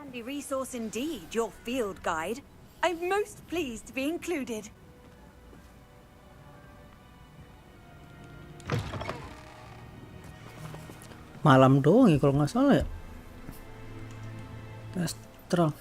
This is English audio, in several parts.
Handy resource indeed, your field guide. I'm most pleased to be included. Malam doang ya kalau nggak salah ya. Astral.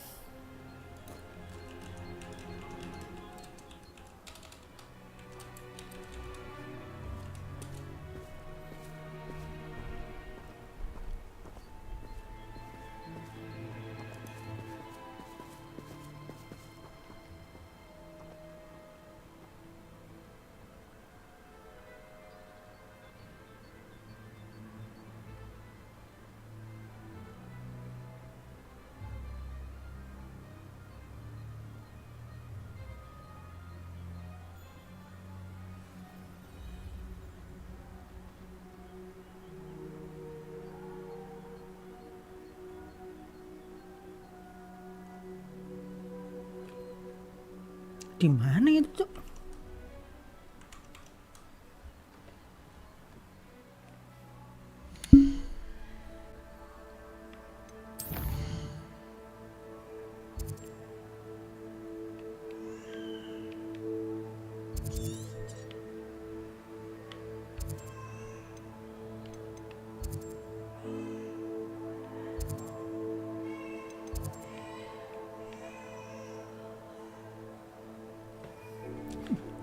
Di mana itu, Cok?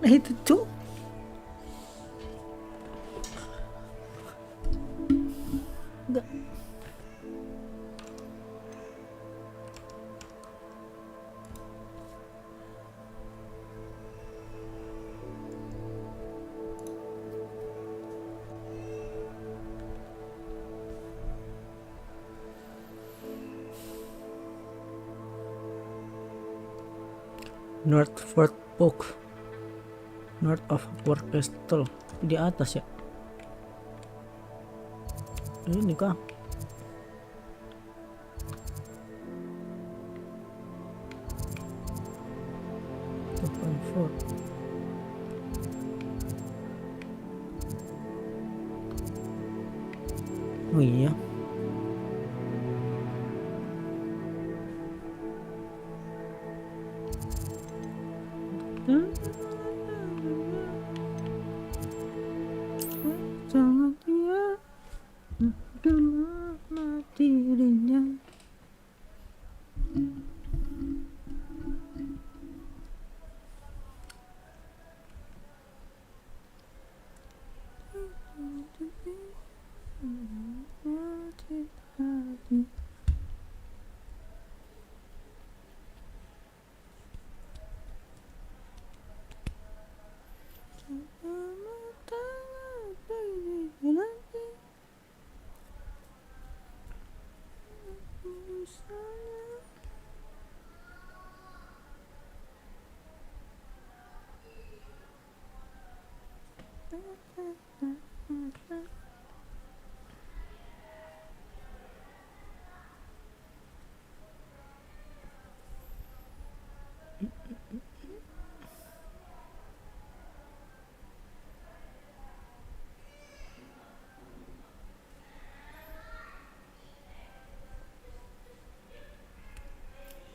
Itu, Cok. Enggak. Northford Oak. North of War Castle. Di atas ya. Ini kah? Oh iya. Jangan dia kenal dirinya.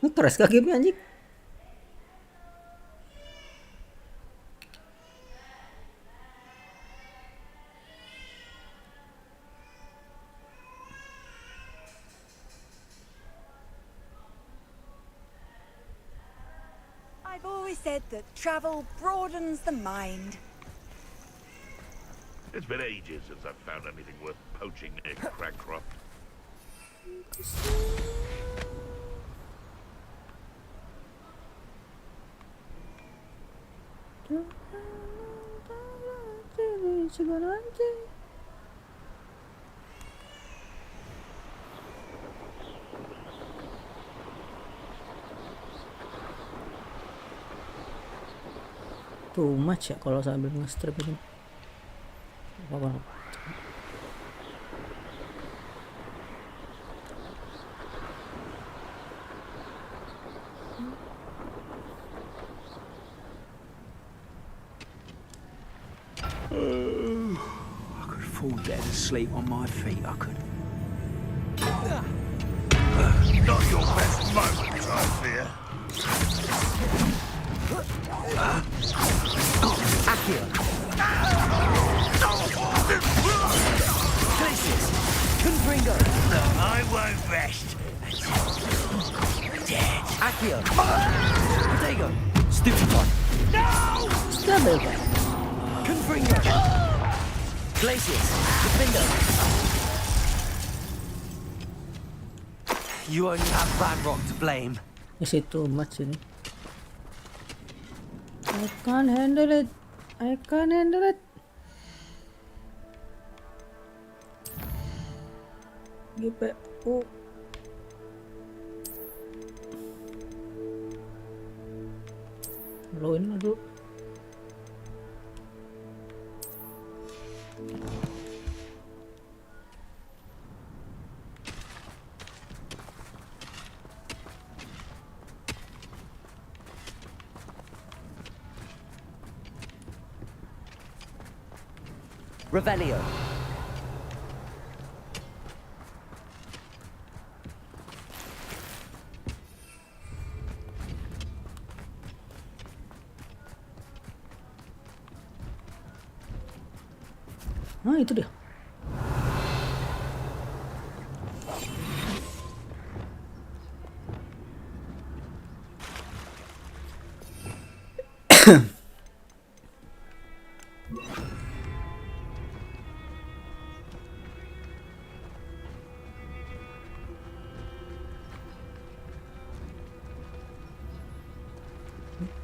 Ngetres kah game anjing? I've always said that travel broadens the mind. It's been ages since I've found anything worth poaching near Cragcroft. Too much ya kalau sambil nge-strip ini. Apa-apa. I could fall dead asleep on my feet, I could. Not your best moment, I fear. Accio. Glacius. Confringo. I won't rest until dead. Accio. Protego. Stupefy. Stabil Pak. Confringo. Glacius. Defender. You only have Vanrock to blame. Is it too much ini? I can't handle it. I can't handle it. GPU. Lo ini dulu. Revelio. Ah, itu dia.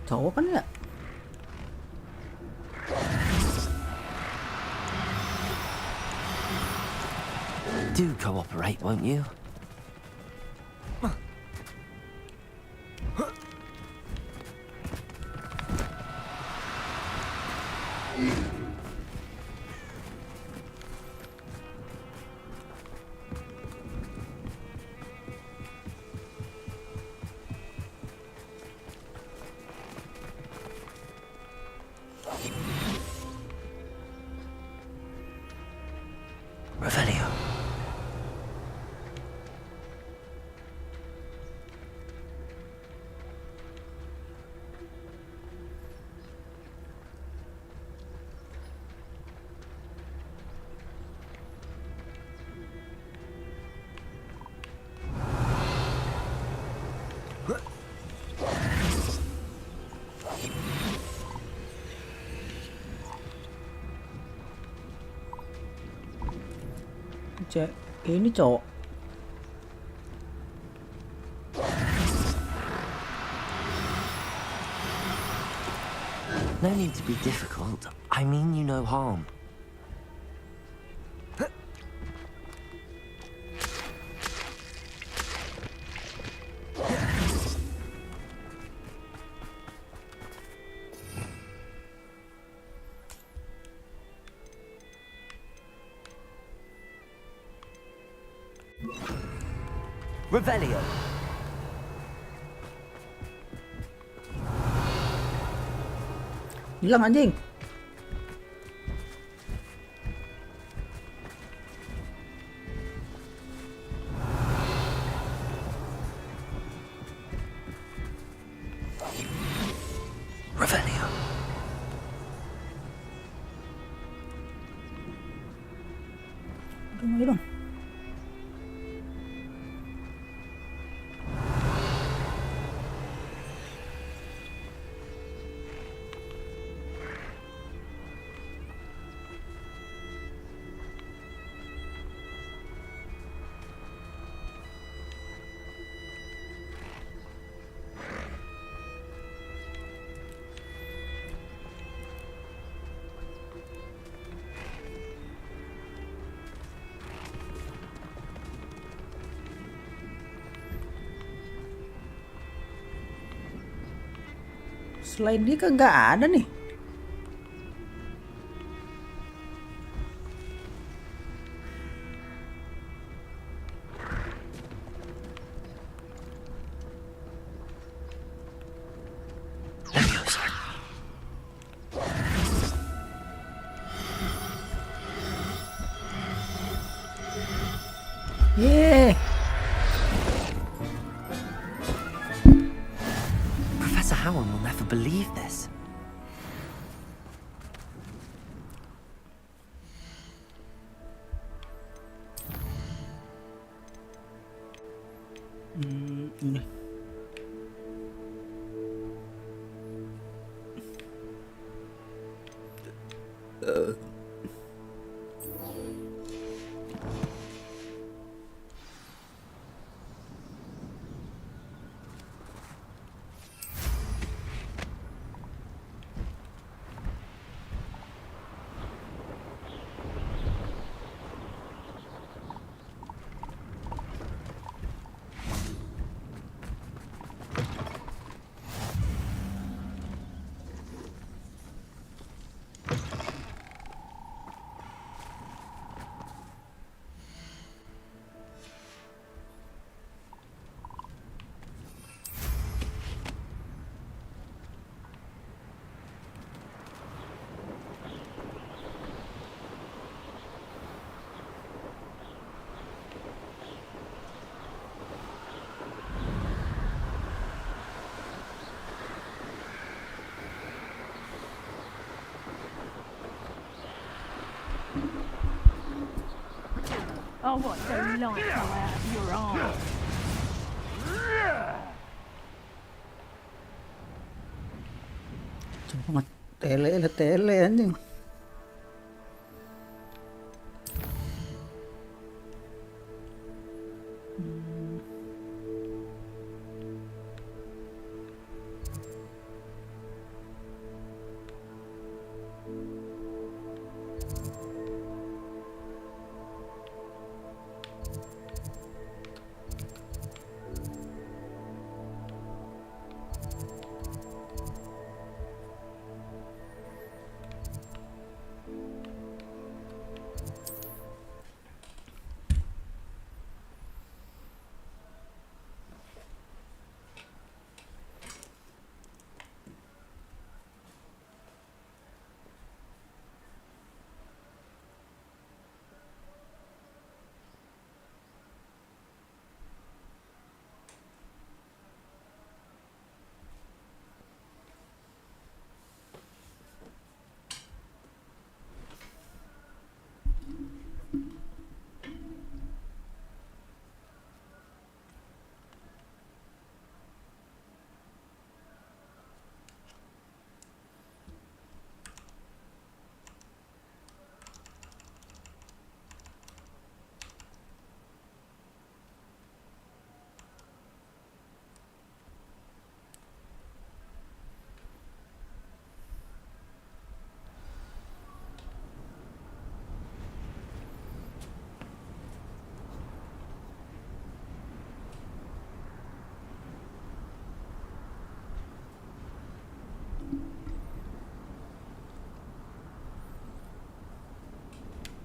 Cowok kan ya? Do cooperate, won't you? Revelio. Cek, ini cowok. No need to be difficult. I mean you no harm. Revelio. Hilang anjing. Revelio. Ayo dong. Selain dia kagak ada nih. Yeay. Someone will never believe this. Ini. Oh, what the light come out of your arm? Cuma tele anjing.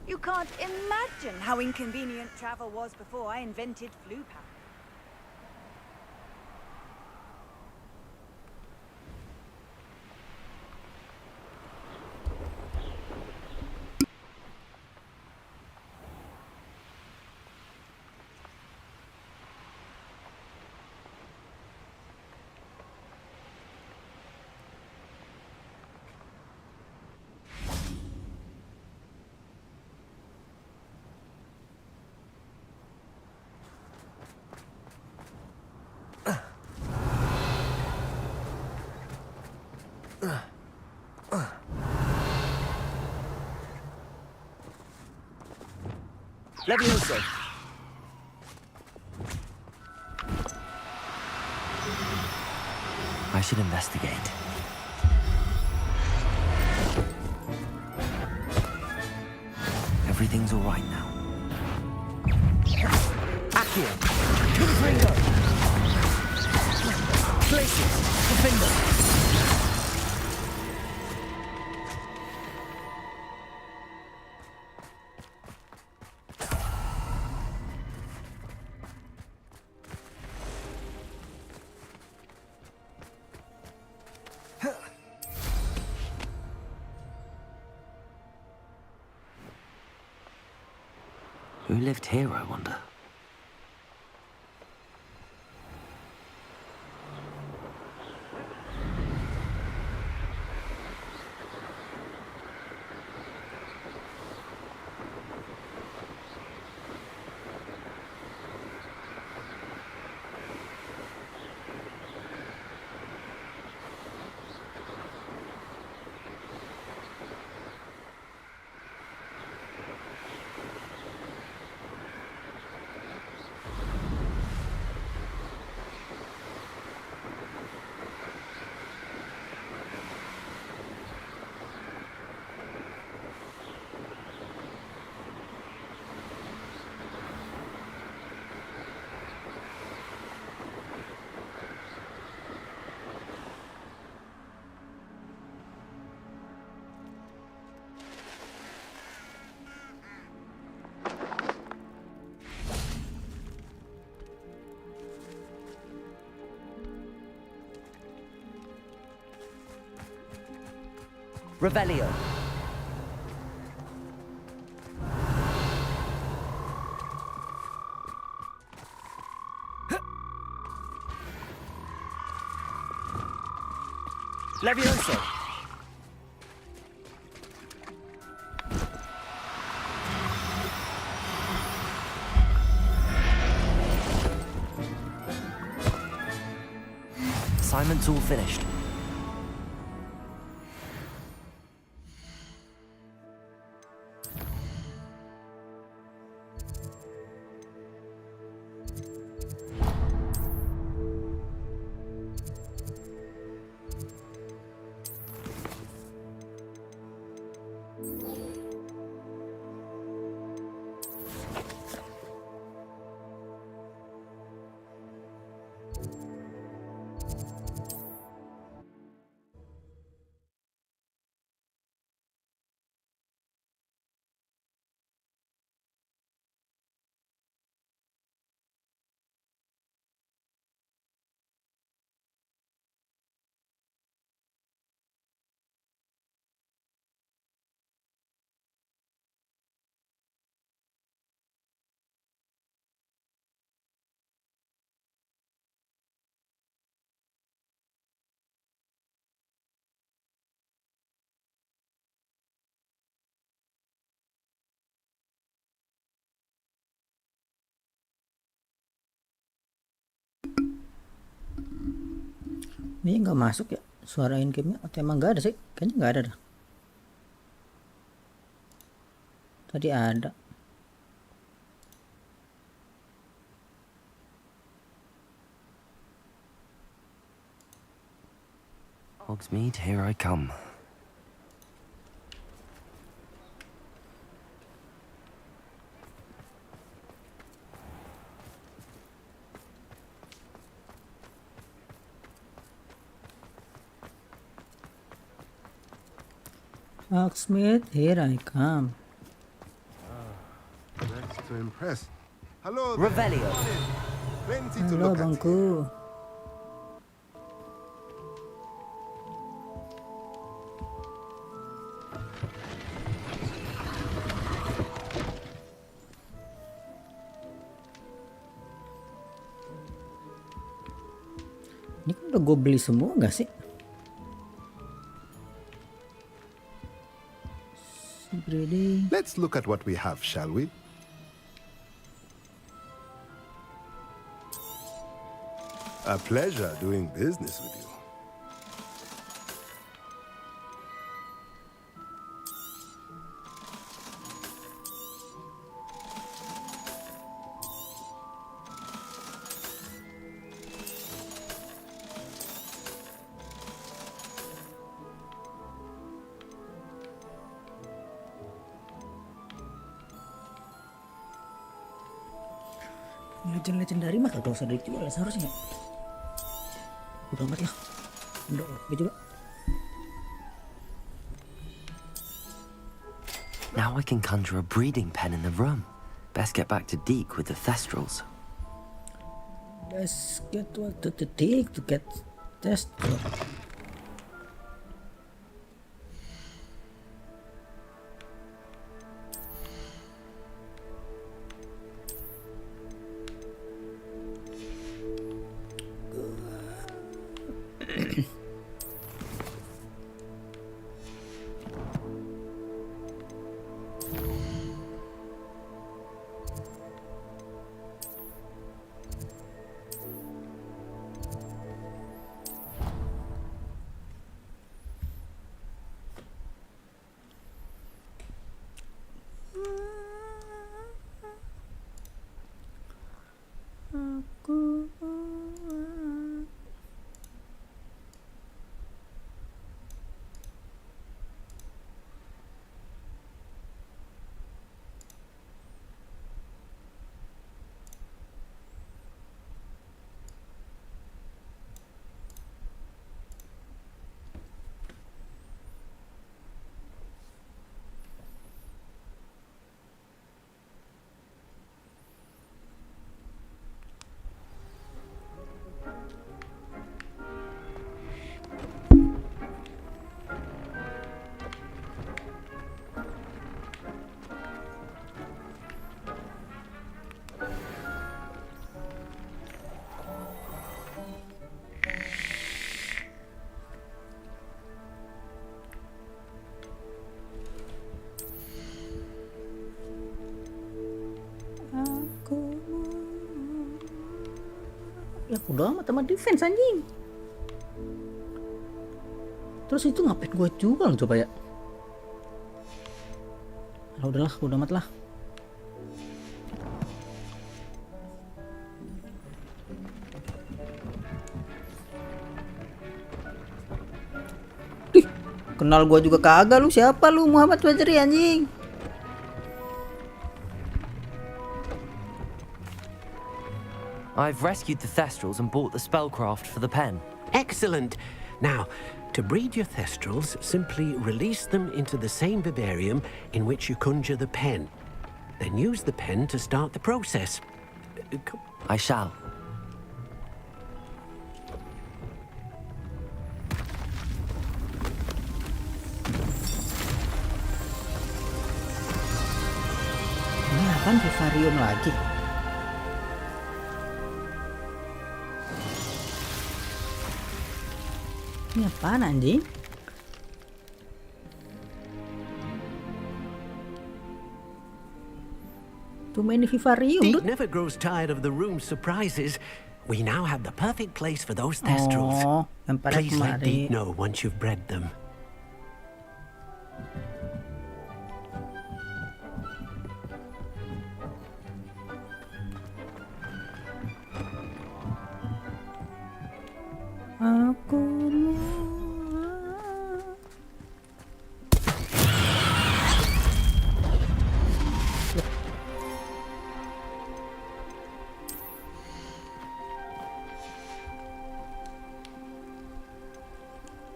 You can't imagine how inconvenient travel was before I invented flu power. Levioso. I should investigate. Everything's all right now. Accio. Confringo. Glacius. Defender. Who lived here, I wonder? Revelio. Levioso. Assignment's all finished. Ini nggak masuk ya suara in game-nya atau emang nggak ada sih? Kayaknya nggak ada dah. Tadi ada. Hogsmeade, here I come. Hogsmeade, here I come. That's to impress. Hello, Revelio. plenty to Halo look at. bangku. Ini kan udah gue beli semua nggak sih? Breeding. Let's look at what we have, shall we? A pleasure doing business with you. Legendary mah kagak usah dijual seharusnya. Udah amat lah. Udah oke juga. Now I can conjure a breeding pen in the room. Best get back to Deke with the Thestrals. Let's get what to take to get test. Ya udah amat sama defense anjing. Terus itu ngapain gue jual coba ya? Lah udahlah, udah amat lah. Dih, kenal gue juga kagak lu, siapa lu? Muhammad Fajri anjing. I've rescued the Thestrals and bought the spellcraft for the pen. Excellent. Now, to breed your Thestrals, simply release them into the same vivarium in which you conjure the pen. Then use the pen to start the process. I shall. Ini apaan, vivarium lagi? Ini apaan anjing? Too many vivarium, Deek dude. never grows tired of the room's surprises. We now have the perfect place for those Thestrals. Oh, yang pada Please let kemari. Deek know once you've bred them. Aku mau.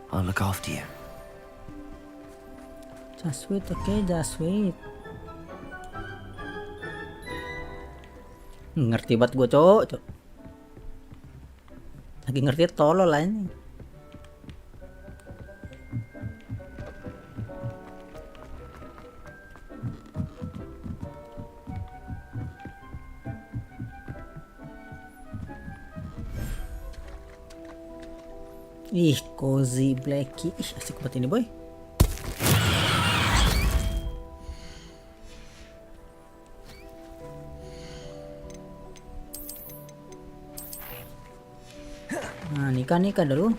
I'll look after you. Just wait, okay, just wait. Ngerti banget gue cok. Lagi ngerti tolol lah ini. Ih, cozy Blackie. Ih, asik banget ini boy. Nah, nikah dulu.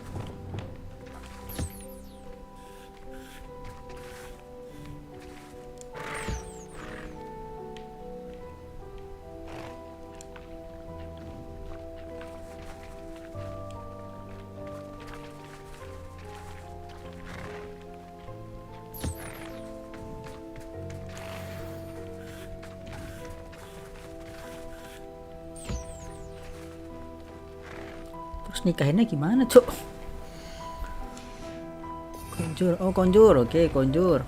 Terus nikahinnya gimana, Cuk? Konjur. Oh, konjur. Oke, konjur.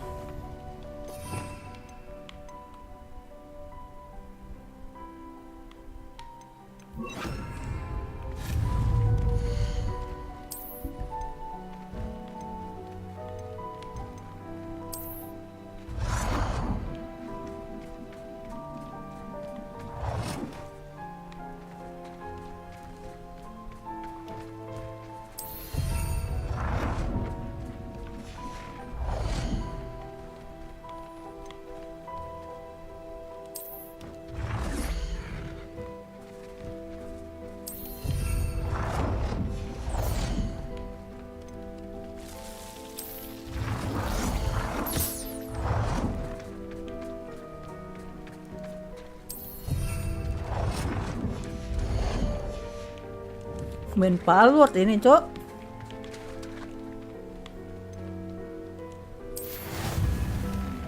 Main palward ini, Cok.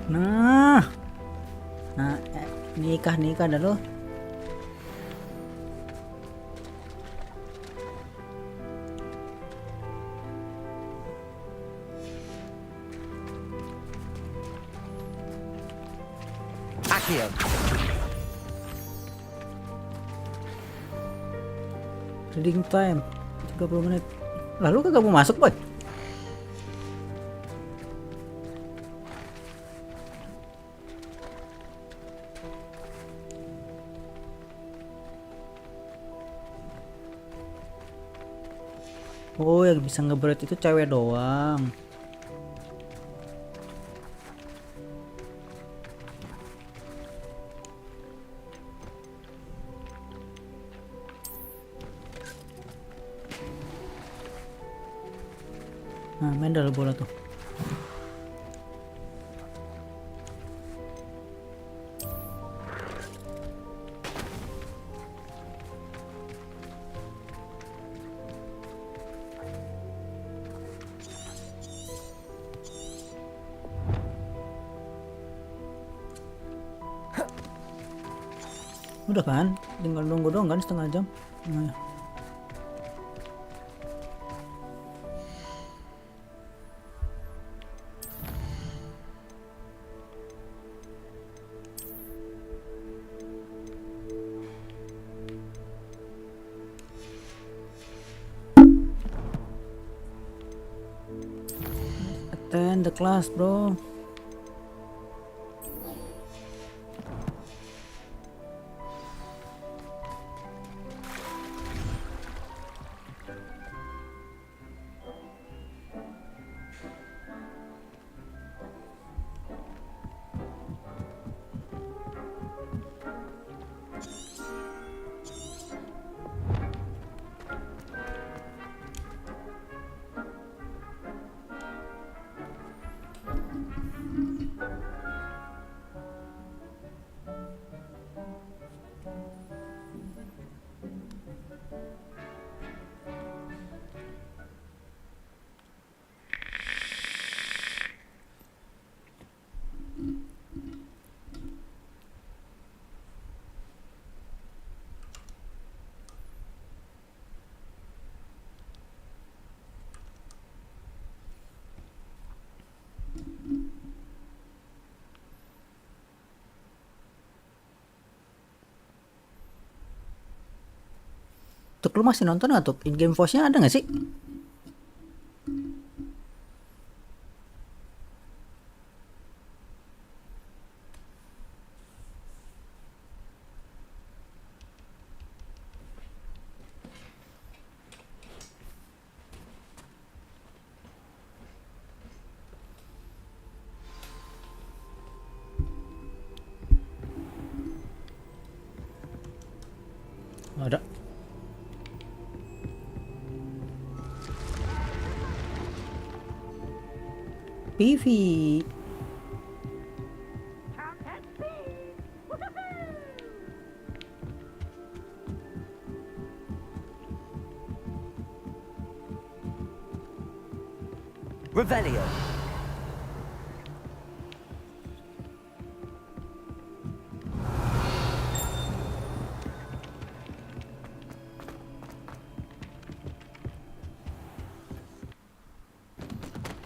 Nah, nikah dulu. Accio. Reading time 30 menit. Lalu kagak mau masuk, boy. Oh, yang bisa ngebreed itu cewek doang. Nah, medal bola tuh. Udah kan, tinggal nunggu doang kan setengah jam. Nah, attend the class, bro. Tuh lu masih nonton nggak tuh? In-game voice-nya ada nggak sih? Ada. PV. Revelio.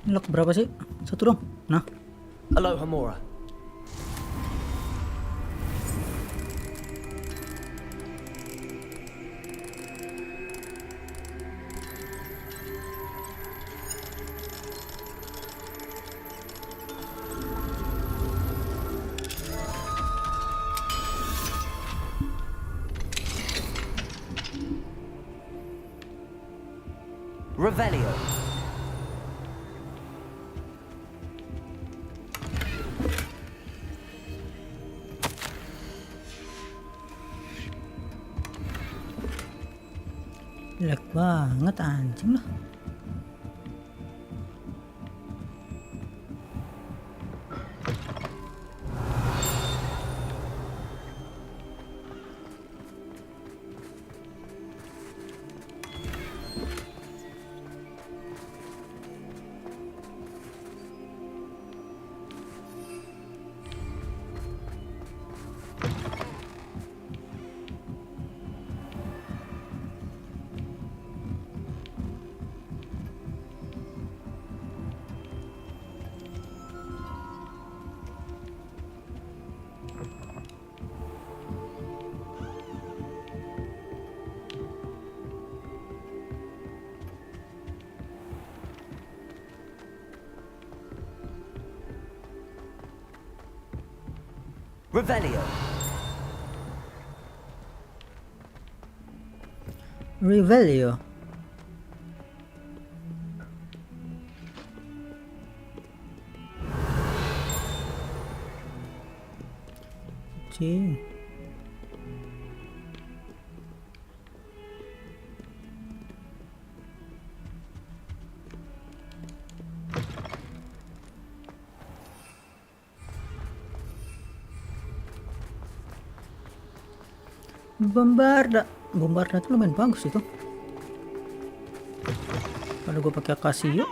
Lock berapa sih? Satu dong. Nah, Aloha Mora. Revelio. lag banget anjing lah. Revelio. Revelio. Cing. Bombarda tuh lumayan bagus itu. Kalau gue pakai Casio.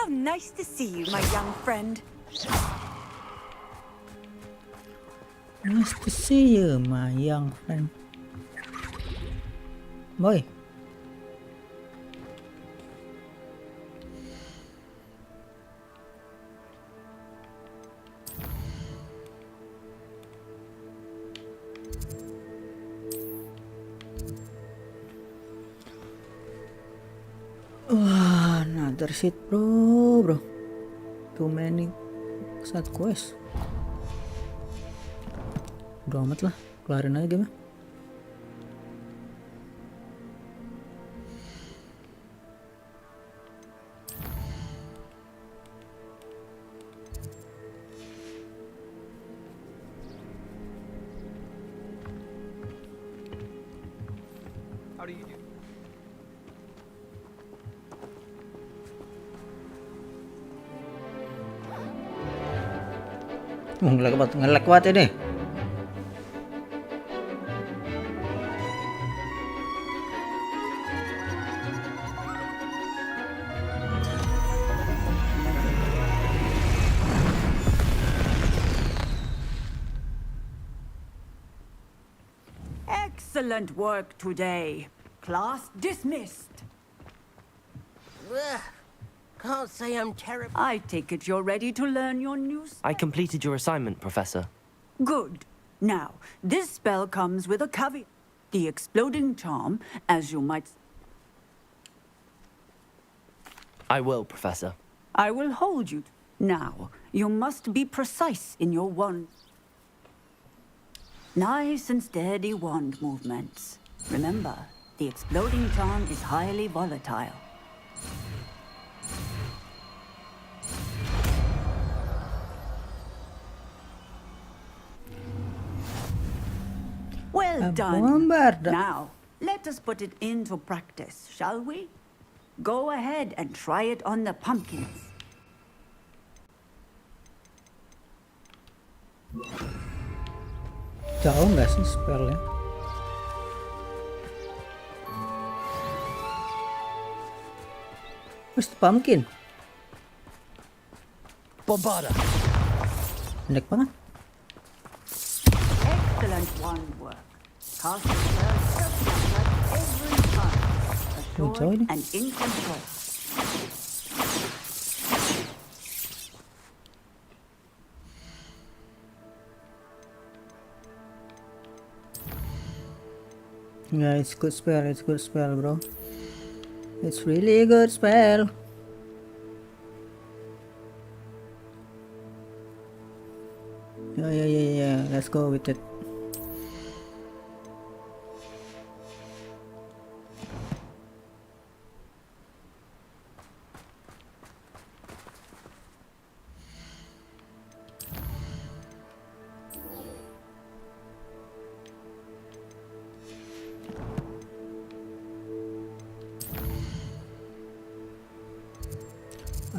How nice to see you, my young friend. Nice to see you, my young friend. Boy. Wah, another shit, bro. Too many side quest. Udah amat lah, kelarin aja game. Ngelek banget ini. Excellent work today. Class dismissed. Ugh. Can't say I'm terrible. I take it you're ready to learn your new I completed your assignment, Professor. Good. Now, this spell comes with a caveat. The exploding charm, as you might... I will, Professor. I will hold you. Now, you must be precise in your wand. Nice and steady wand movements. Remember, the exploding charm is highly volatile. Well done. Bombarda. Now, let us put it into practice, shall we? Go ahead and try it on the pumpkins. Jauh nggak sih spellnya? Where's the pumpkin? Bombarda! Pendek banget. Excellent wand work. Cast the spell just like that every time. Assured and in control. Yeah, it's good spell, bro. It's really a good spell. Yeah, let's go with it.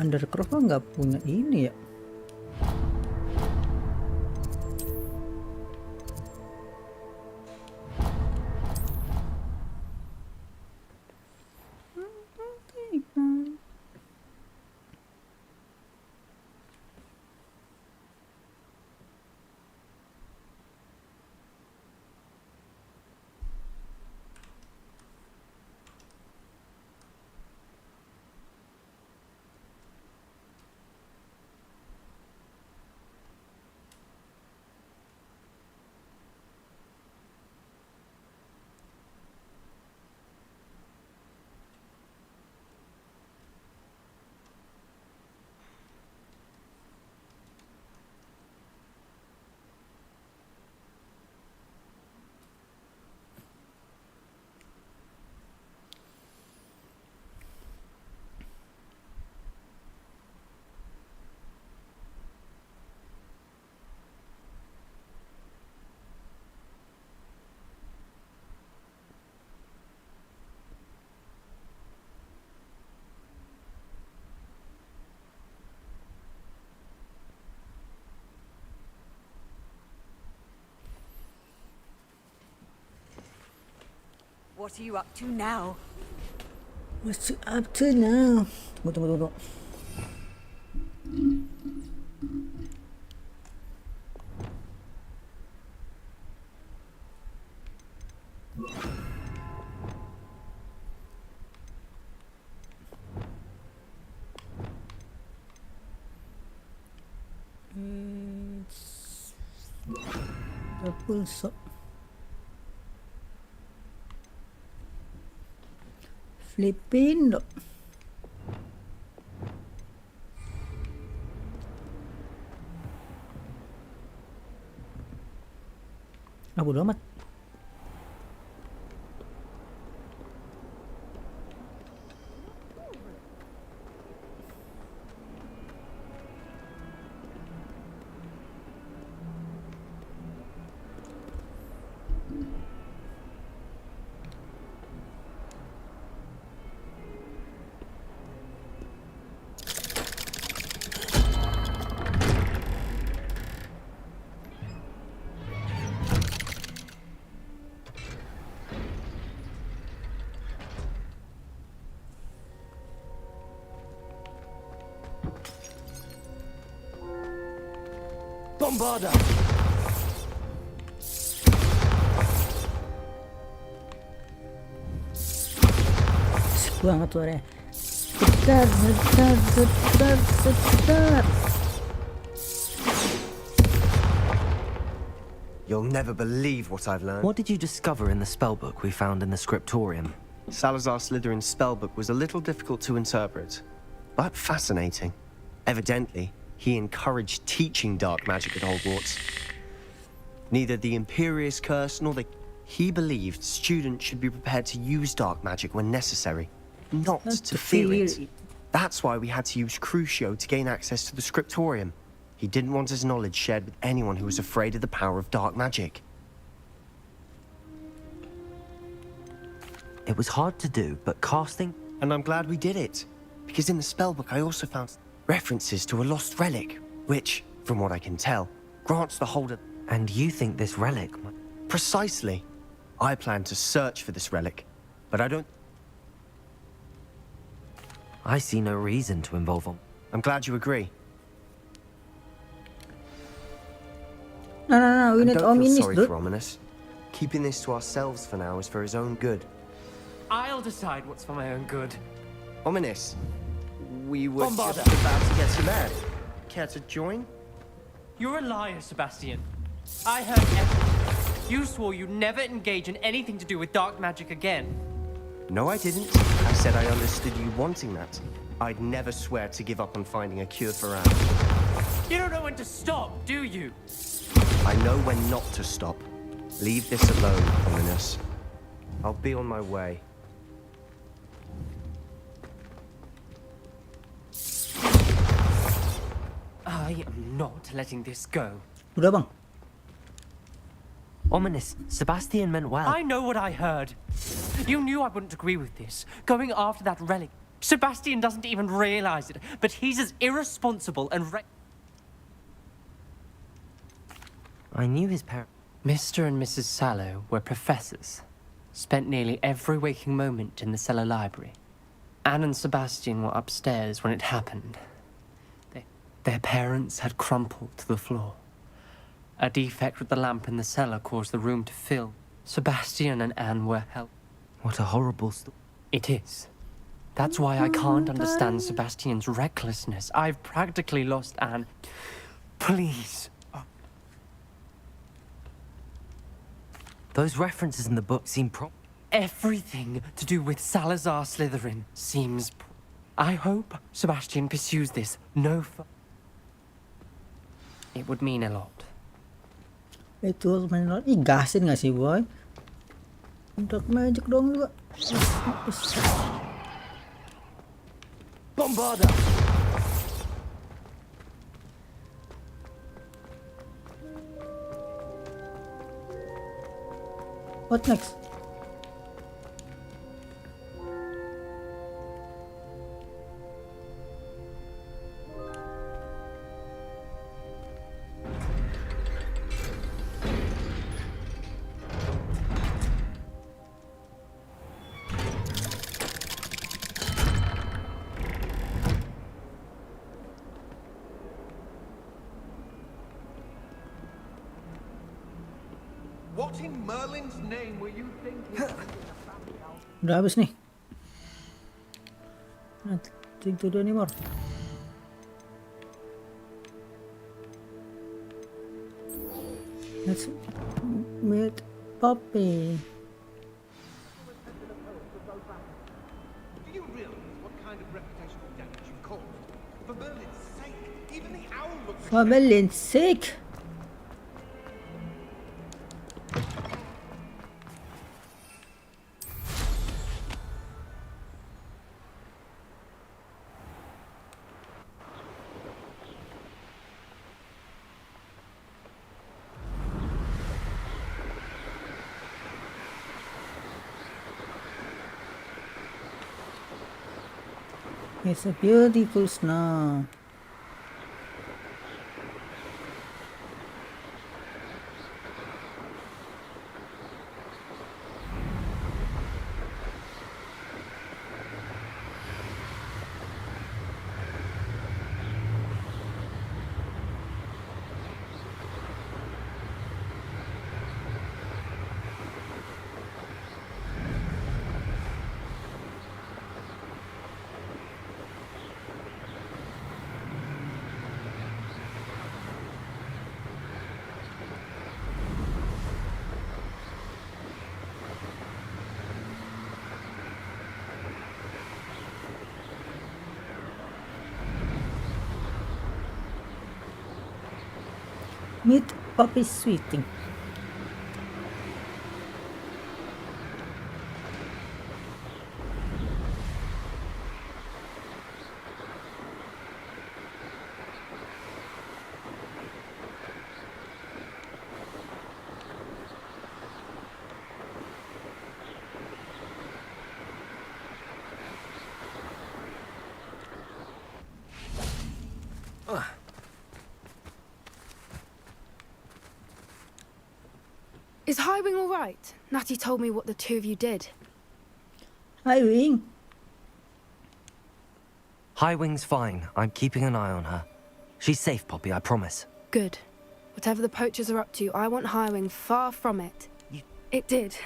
Undercroft nggak punya ini ya. What are you up to now? What's you up to now? Tunggu. The pulso. Flipping. Bodo amat. Bombarda! Banget suaranya. Setar. You'll never believe what I've learned. What did you discover in the spellbook we found in the scriptorium? Salazar Slytherin's spellbook was a little difficult to interpret, but fascinating. Evidently, he encouraged teaching dark magic at Hogwarts. Neither the Imperious Curse nor the... He believed students should be prepared to use dark magic when necessary, not to fear it. That's why we had to use Crucio to gain access to the scriptorium. He didn't want his knowledge shared with anyone who was afraid of the power of dark magic. It was hard to do, but casting... And I'm glad we did it, because in the spellbook I also found references to a lost relic, which, from what I can tell, grants the holder... And you think this relic... Precisely. I plan to search for this relic, but I don't... I see no reason to involve him. I'm glad you agree. No, we And need don't feel Ominis, sorry dude. for Ominous. Keeping this to ourselves for now is for his own good. I'll decide what's for my own good. Ominous, we were Bombarda. just about to get you there. Care to join? You're a liar, Sebastian. I heard everything. You swore you'd never engage in anything to do with dark magic again. No, I didn't. I said I understood you wanting that. I'd never swear to give up on finding a cure for Anne. You don't know when to stop, do you? I know when not to stop. Leave this alone, Ominous. I'll be on my way. I am not letting this go. Udah bang. Ominous, Sebastian meant well. I know what I heard. You knew I wouldn't agree with this. Going after that relic. Sebastian doesn't even realize it, but he's as irresponsible and I knew his parents... Mr. and Mrs. Sallow were professors. Spent nearly every waking moment in the cellar library. Anne and Sebastian were upstairs when it happened. Their parents had crumpled to the floor. A defect with the lamp in the cellar caused the room to fill. Sebastian and Anne were helped. What a horrible story. It is. That's why I can't understand Sebastian's recklessness. I've practically lost Anne. Please. Those references in the book seem Everything to do with Salazar Slytherin seems... I hope Sebastian pursues this no further. It would mean a lot. Itu main ih gasin gak sih boy? Dark magic dong juga. Bombarda! What next? What in Merlin's name were you thinking? Udah habis nih. Nothing to do anymore. Let's meet Poppy. Do you realize what kind of reputational damage you caused? For Merlin's sake, even the owl looks For Merlin's sake. It's a beautiful snow. Meet Poppy Sweeting. Is Highwing all right? Natty told me what the two of you did. Highwing. Highwing's fine. I'm keeping an eye on her. She's safe, Poppy, I promise. Good. Whatever the poachers are up to, I want Highwing far from it. It did.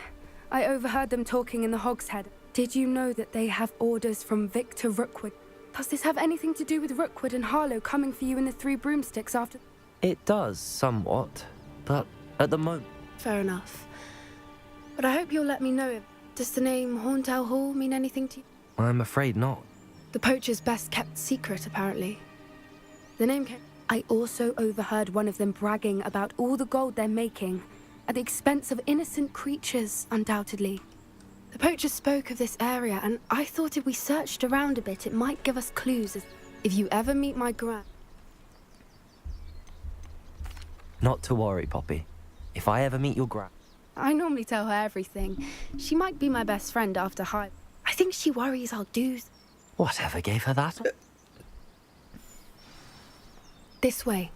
I overheard them talking in the Hogshead. Did you know that they have orders from Victor Rookwood? Does this have anything to do with Rookwood and Harlow coming for you in the Three Broomsticks after... It does, somewhat. But at the moment... Fair enough. But I hope you'll let me know if... Does the name Horntail Hall mean anything to you? I'm afraid not. The poacher's best kept secret, apparently. The name came... I also overheard one of them bragging about all the gold they're making, at the expense of innocent creatures, undoubtedly. The poacher spoke of this area, and I thought if we searched around a bit, it might give us clues. If you ever meet my gran... Not to worry, Poppy. If I ever meet your gran... I normally tell her everything. She might be my best friend after High. I think she worries I'll do... Whatever gave her that? This way.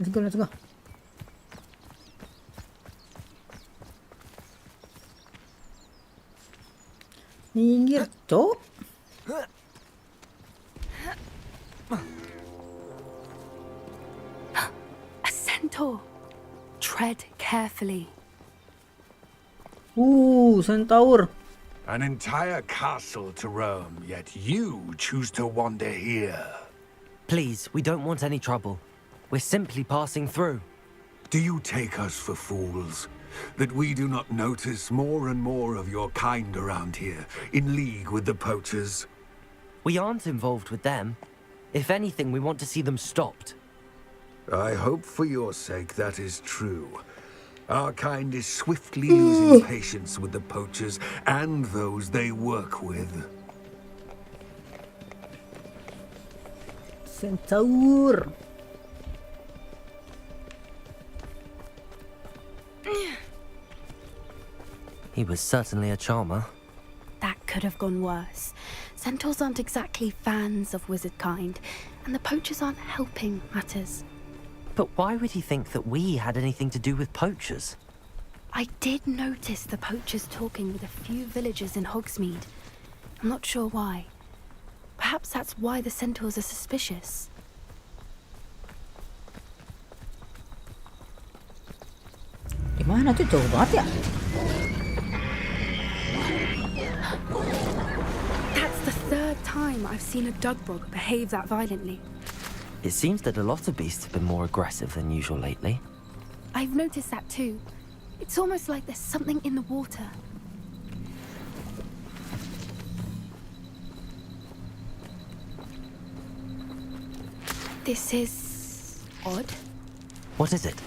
Let's go, let's go. Minggir, cok. A centaur. Tread carefully. Centaur. An entire castle to roam, yet you choose to wander here. Please, we don't want any trouble. We're simply passing through. Do you take us for fools? That we do not notice more and more of your kind around here, in league with the poachers? We aren't involved with them. If anything, we want to see them stopped. I hope for your sake that is true. Our kind is swiftly losing patience with the poachers and those they work with. Centaur. He was certainly a charmer. That could have gone worse. Centaurs aren't exactly fans of wizard kind, and the poachers aren't helping matters. But why would he think that we had anything to do with poachers? I did notice the poachers talking with a few villagers in Hogsmeade. I'm not sure why. Perhaps that's why the centaurs are suspicious. Mana tuh jauh banget ya? That's the third time I've seen a Dugbrog behave that violently. It seems that a lot of beasts have been more aggressive than usual lately. I've noticed that too. It's almost like there's something in the water. This is odd. What is it?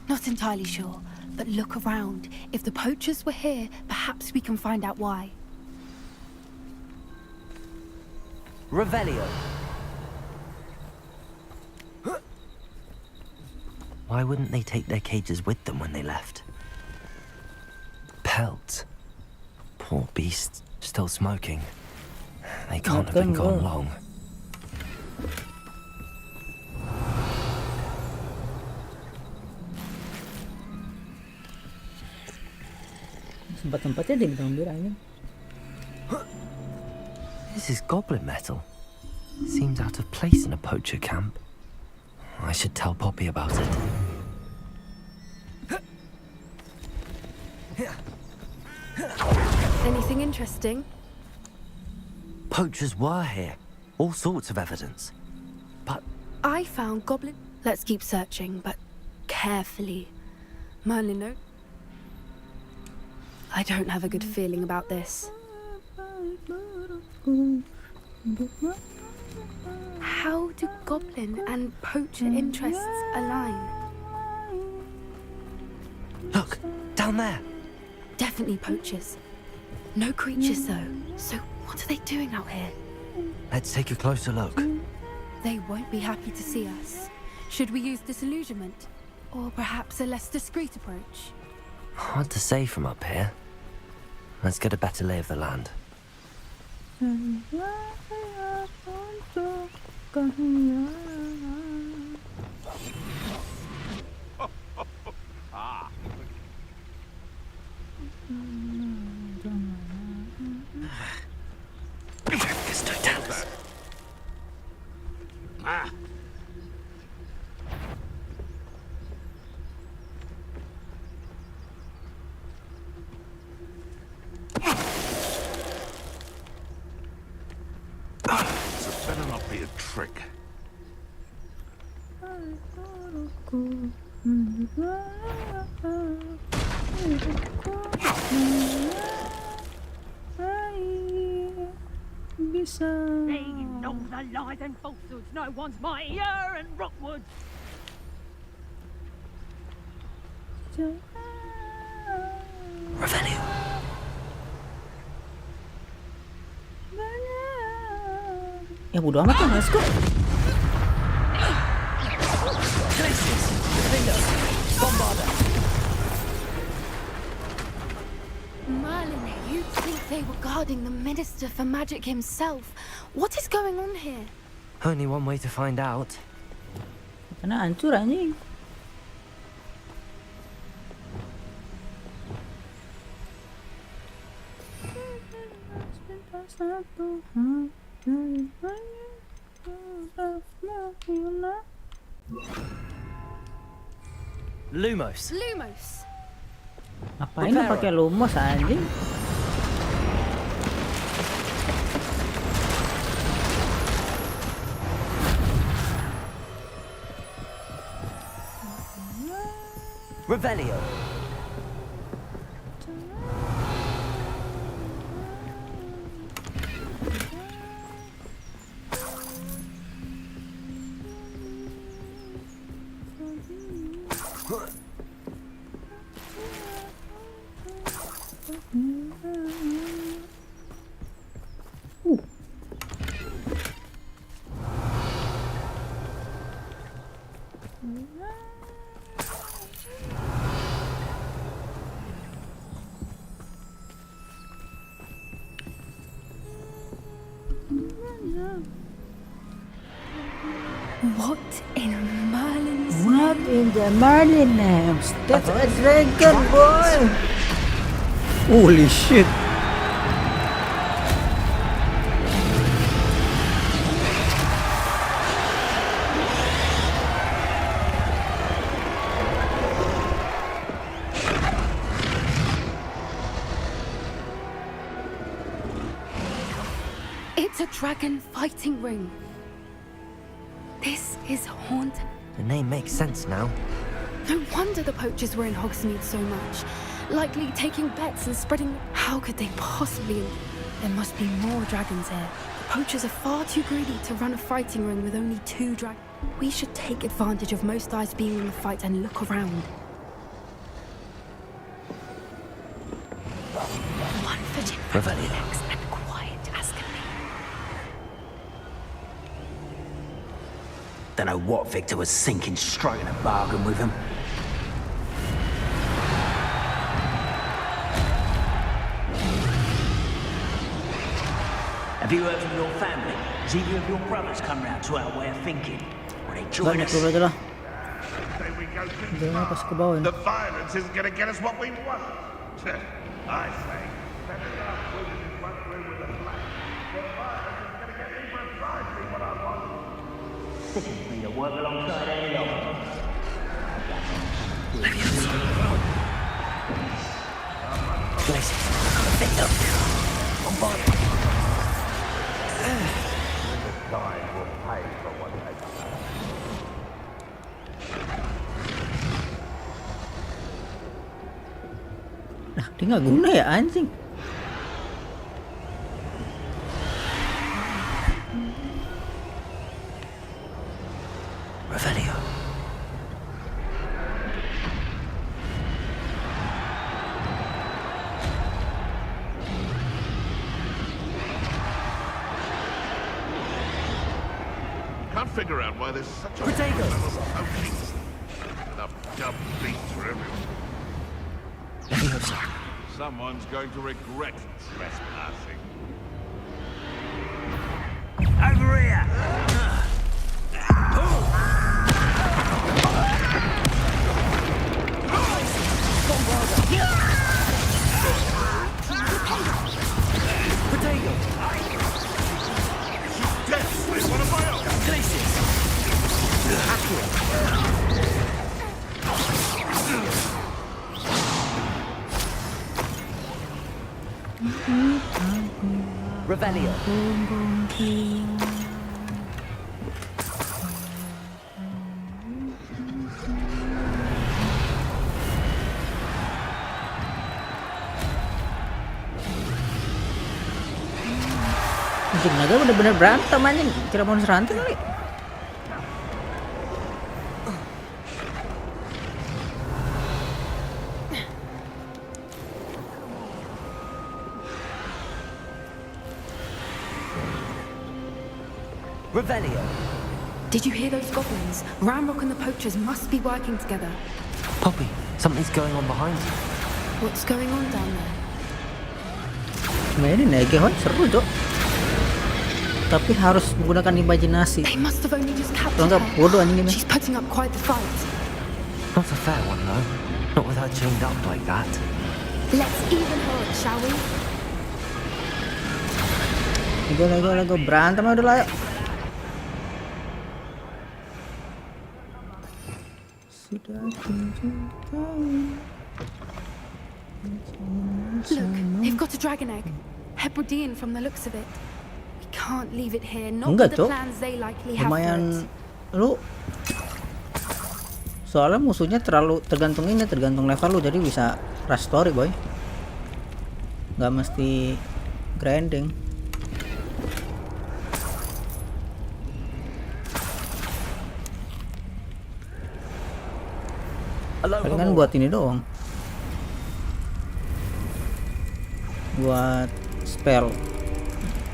Not entirely sure, but look around. If the poachers were here, perhaps we can find out why. Revelio. Why wouldn't they take their cages with them when they left? Pelts. Poor beasts, still smoking. They can't have been gone long. Tempat-tempatnya diambil aja. This is goblin metal. Seems out of place in a poacher camp. I should tell Poppy about it. Anything interesting? Poachers were here. All sorts of evidence. But I found goblin. Let's keep searching, but carefully. Merlin, no? I don't have a good feeling about this. How do goblin and poacher interests align? look, down there. Definitely poachers. No creatures though. So what are they doing out here? Let's take a closer look. They won't be happy to see us. Should we use disillusionment? Or perhaps a less discreet approach? Hard to say from up here. Let's get a better lay of the land. So it better not be a trick. They know the lies and falsehoods. No one's mightier in Rookwood. Revelio. Ya bodo amat lah, let's go. Merlin, you think they were guarding the Minister for Magic himself? What is going on here? Only one way to find out. Karena hancur anjing. Lumos. Lumos! Ngapain lu pakai lumos anjing? Revelio. What in Merlin's What in the Merlin names? That's a dragon, boy! Holy shit! It's a dragon fighting ring. This is haunted. The name makes sense now. No wonder the poachers were in Hogsmeade so much. Likely taking bets and spreading... How could they possibly... There must be more dragons here. The poachers are far too greedy to run a fighting ring with only 2 dragons. We should take advantage of most eyes being in the fight and look around. One foot in front of the next and quiet as can be. Don't know what Victor was thinking, striking a bargain with him. Have you heard from your family? Has either of your brothers come round to our way of thinking? Will they join us? The violence isn't going to get us what we want. I say, let it out with in front room with a flag. The violence is going to get me precisely what I want. This isn't me to work alongside any longer. Victor! On board! Time will pay for what they do. Nah, dia nggak guna ya anjing. Revelio. Can't figure out why there's such a poaching. Enough dumb beats for everyone. Someone's going to regret trespassing. Over here! Potato! Death is one of my own! Revelio. Anjing naga bener-bener berantem anjing. Kira monster hunter kali. Revelio. Did you hear those goblins? Ramrock and the poachers must be working together. Poppy, something's going on behind you. What's going on down there? Mainin Negehon seru, Cok. Tapi harus menggunakan imajinasi. They must have only just Kalau captured enggak her. bodoh anjing ini. She's putting up quite the fight. Not a fair one, though. Not with her chained up like that. Let's even her, shall we? Lego berantem udah lah. Sudah Look, they've got a dragon egg. Hebridean from the looks of it. We can't leave it here, not Enggak, with the Cok. plans they likely have for it. Lumayan lu. Soalnya musuhnya tergantung level lu, jadi bisa rush story, boy. Nggak mesti grinding. Palingan buat ini doang. Buat spell.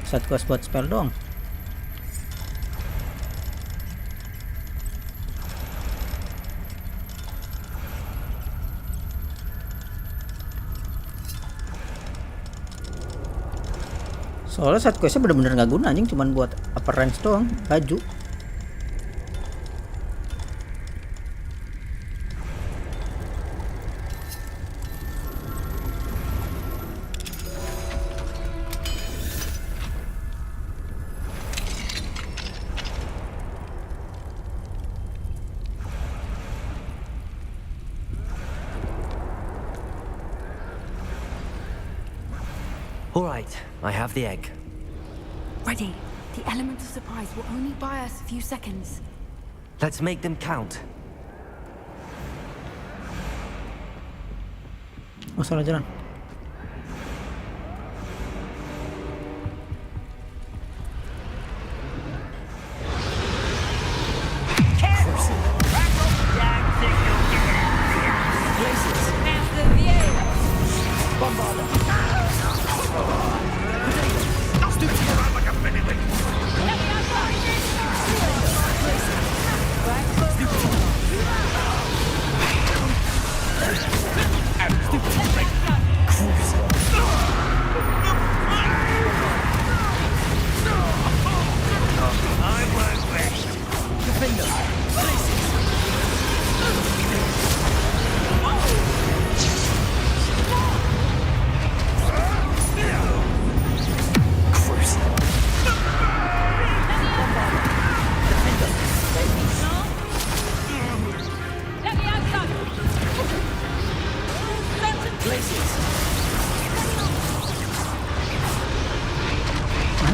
Satu quest buat spell doang. Soalnya side questnya bener-bener nggak guna anjing, cuman buat upper range doang, baju. All right, I have the egg. Ready. The element of surprise will only buy us a few seconds. Let's make them count. Oh, salah jalan.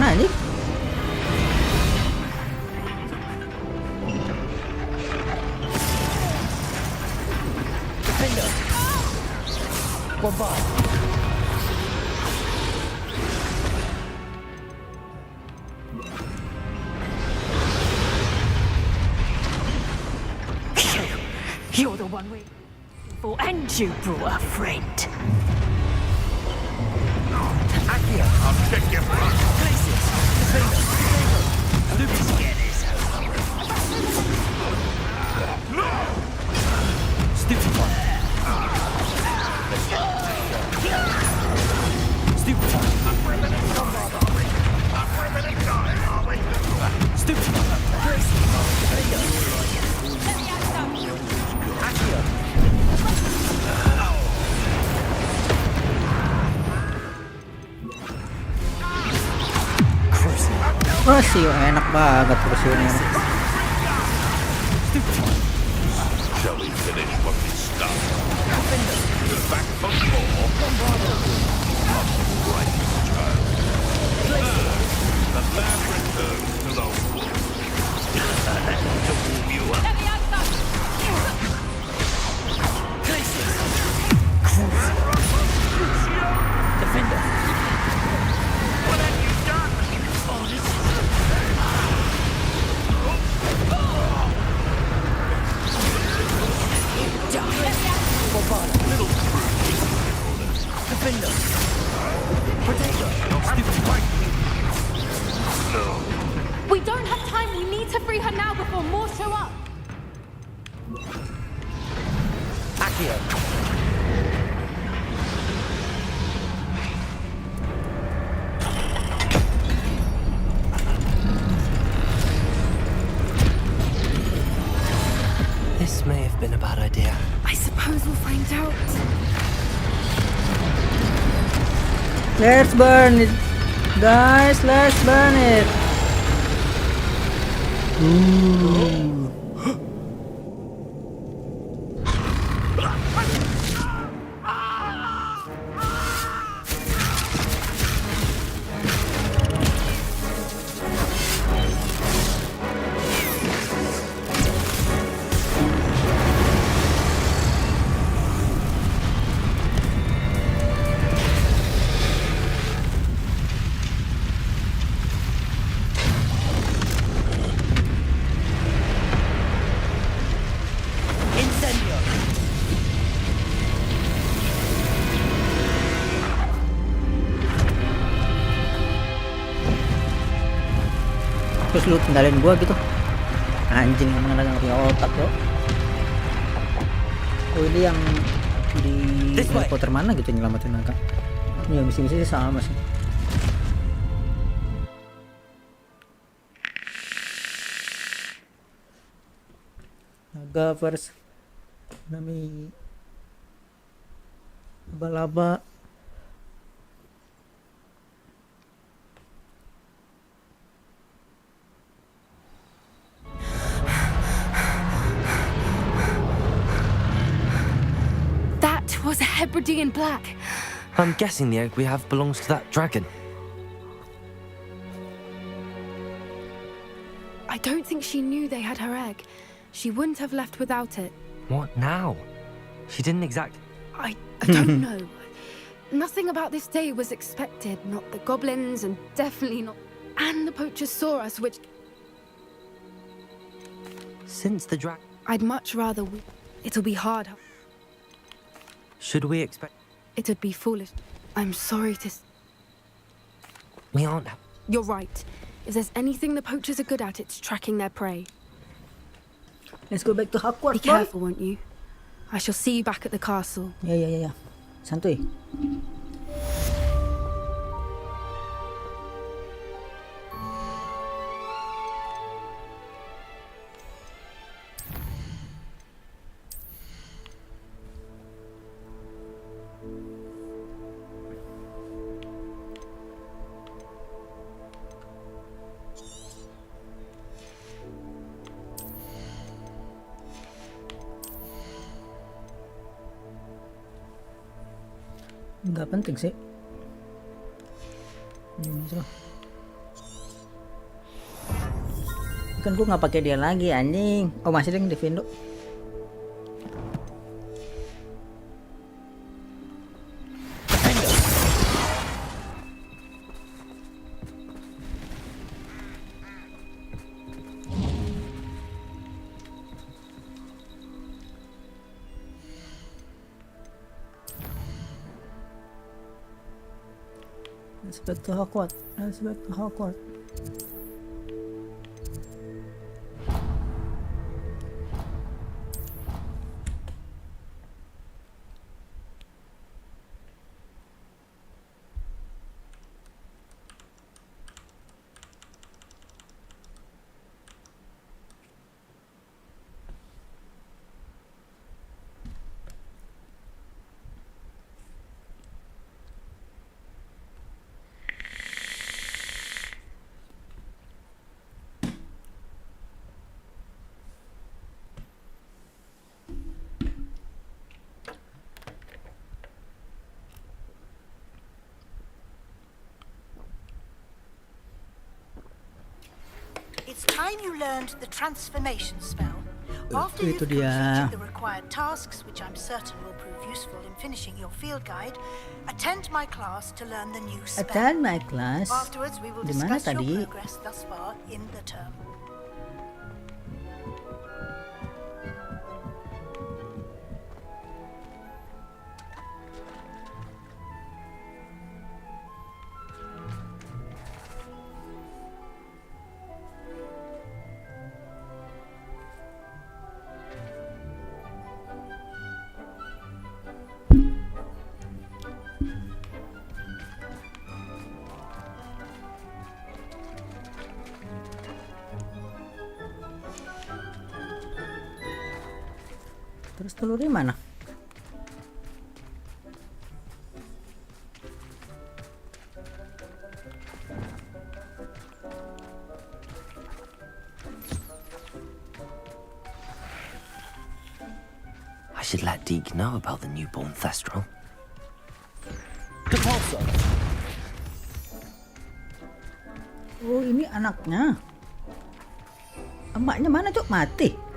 Mana ini? Defender. Bombard. You're the one we for, and you brought a friend. Accio. I'll check your front. Places. Defender. Let's get this Stupefy. Stupefy. Stupefy. Accio. Crucio, enak banget Crucio-nya. Shall we finish what we started? Back for more. Right, child. The man returns to the wood. To warm you up. Defender. What have you done? Oh, this Bombard. little Defender. Protector. Stupefy. no. We don't have time. We need to free her now before more show up. Accio. This may have been a bad idea. I suppose we'll find out. Let's burn it, guys. Let's burn it. Ooh. Terus lu tinggalin gua gitu, anjing emang nggak punya otak lo. Oh ini yang di Harry Potter mana gitu nyelamatin mereka? Ya misi-misi sih sama sih. Naga first Nami laba-laba. Was a Hebridean black. I'm guessing the egg we have belongs to that dragon. think she knew they had her egg. She wouldn't have left without it. What now? She didn't exact... I don't know. Nothing about this day was expected. Not the goblins, and definitely not... And the poachers saw us, which... Since the dragon... I'd much rather we... It'll be hard. Should we expect... It'd be foolish. I'm sorry to... We aren't... You're right. If there's anything the poachers are good at, it's tracking their prey. Let's go back to Hogwarts, Be careful, won't you? I shall see you back at the castle. Ya. Santuy. Nggak penting sih. Kan gua nggak pakai dia lagi anjing. Oh masih yang di Vindo. Let's back to Hogwarts. Let's back to Hogwarts. It's time you learned the transformation spell. After you've Itu dia. completed the required tasks, which I'm certain will prove useful in finishing your field guide, attend my class to learn the new spell. Attend my class. Afterwards, we will Di mana discuss your tadi? progress thus far in the term. Terus telurnya mana? I should let Deke know about the newborn Thestral. Oh ini anaknya. Emaknya mana cok? Mati.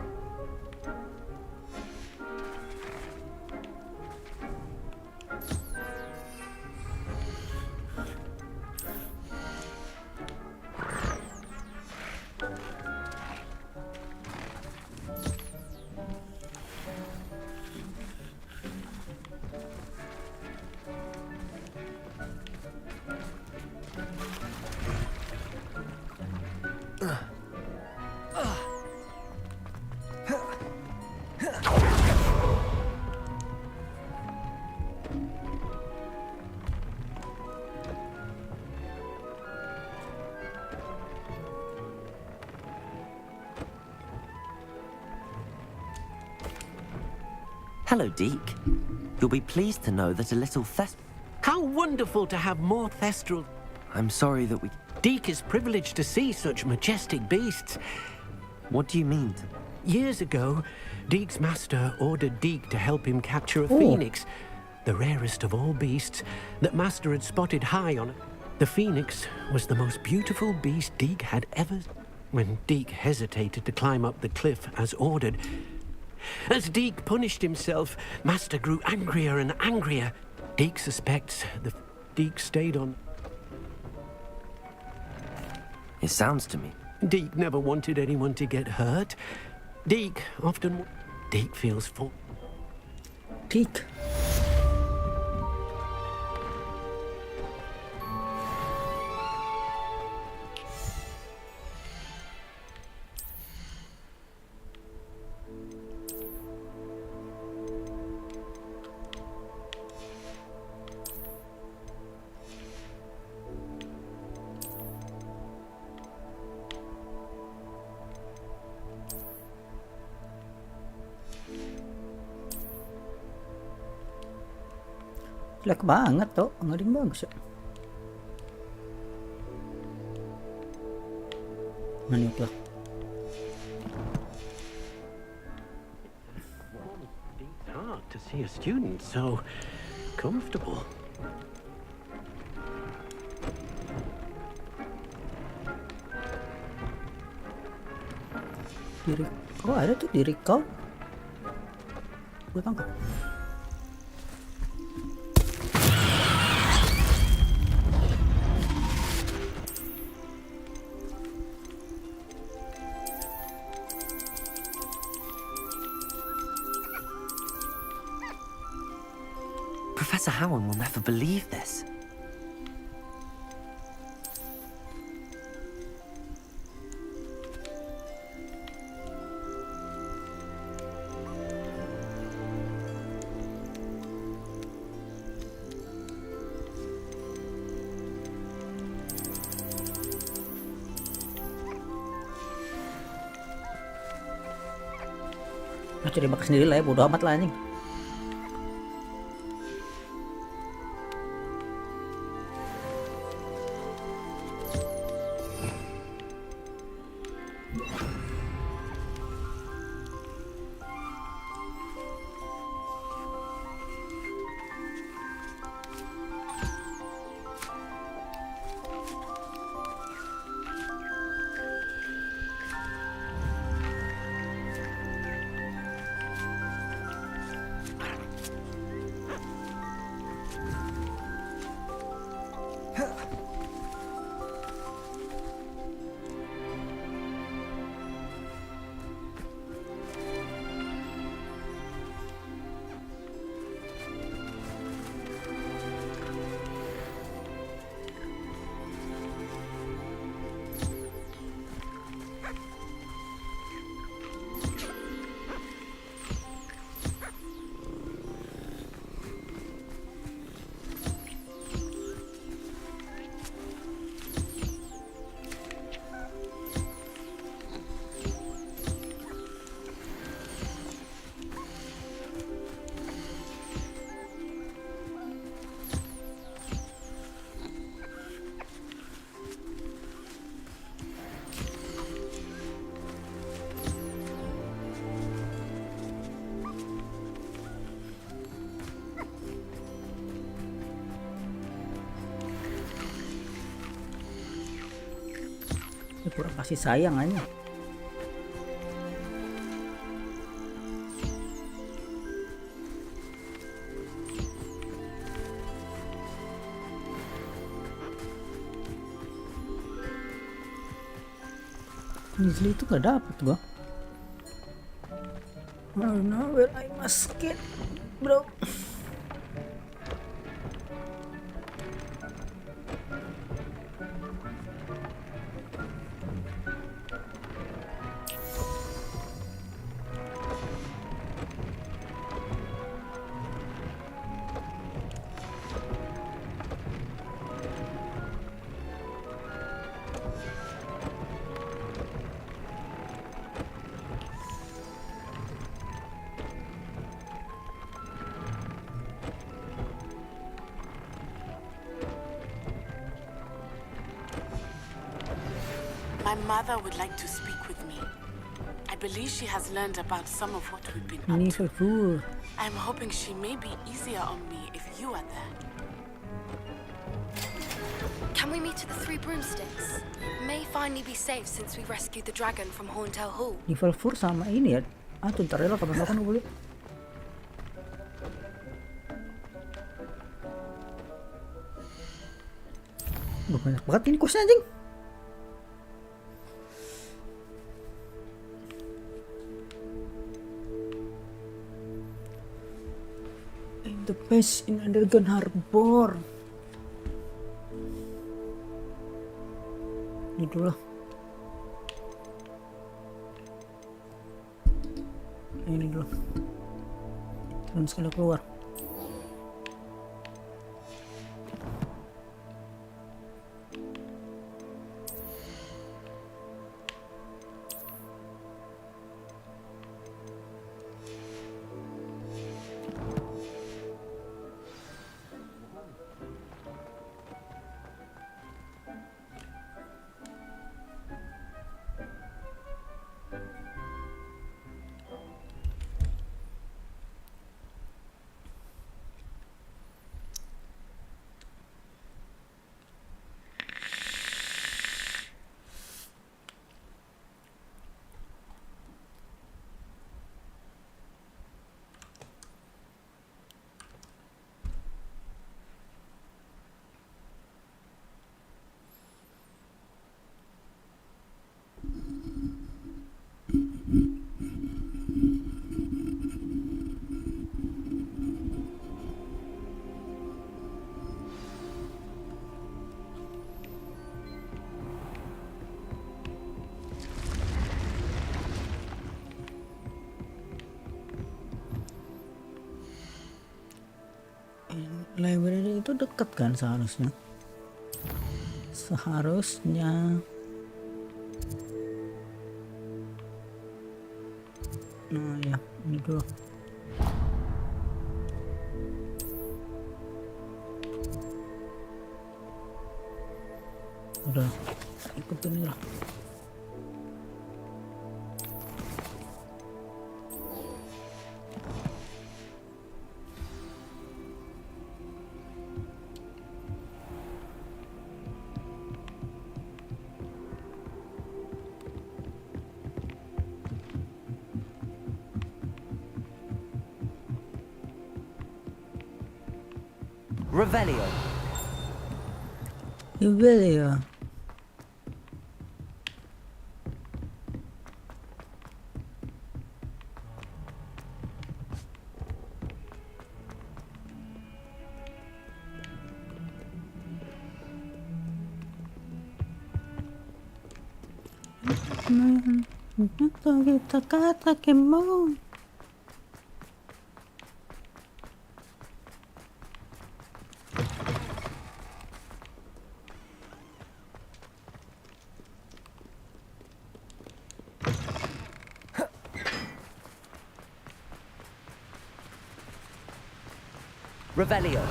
Hello, Deke. You'll be pleased to know that a little How wonderful to have more Thestral. I'm sorry that we... Deke is privileged to see such majestic beasts. What do you mean? Years ago, Deke's master ordered Deke to help him capture a phoenix, the rarest of all beasts that master had spotted high on it. The phoenix was the most beautiful beast Deke had ever... when Deke hesitated to climb up the cliff as ordered. As Deke punished himself, Master grew angrier and angrier. Deke suspects the Deke stayed on. It sounds to me. Deke never wanted anyone to get hurt. Deke often... Deke feels full. Deke. Jelek banget toh, nggak ada yang bagus ya. Maniuk lah. It's hard to see a student so comfortable. Diri, oh ada tuh diri kau. Gue tangkap. Professor Howard will never believe this. Nah, cari makan sendiri lah ya, bodo amat lah anjing. Ini kurang kasih sayang aja. Easily itu gak dapet gua. Mana where I must get, bro. My mother would like to speak with me. I believe she has learned about some of what we've been up to. I'm hoping she may be easier on me if you are there. Can we meet at the Three Broomsticks? May finally be safe since we rescued the dragon from Horntail Hall. Level 4 sama ini ya. Tuh ntar ya kapan-kapan boleh. Banyak banget ini kursnya anjing. In the base in Underground Harbor. Ini dulu lah. Ini dulu. Terus sekali keluar. Library itu dekat kan seharusnya. Nah ya, ini dulu. Udah, ikut ini lah. Revelio. Revelio. Kita kata kemo. Revelio.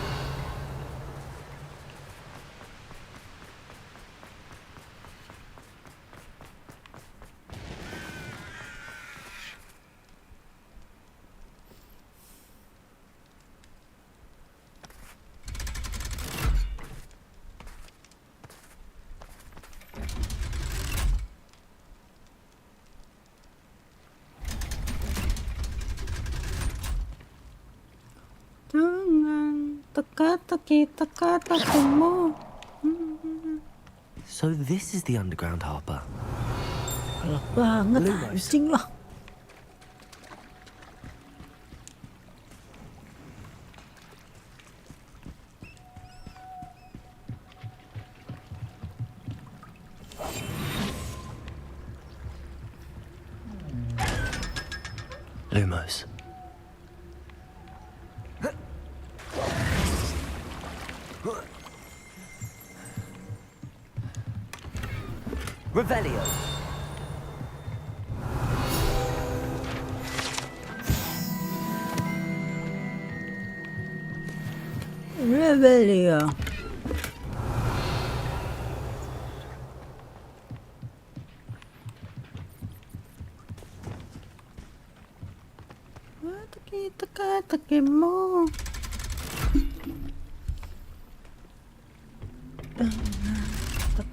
So this is the underground harbor. Galak banget anjing lah. Lumos. Revelio. Revelio. Kita kata kemo.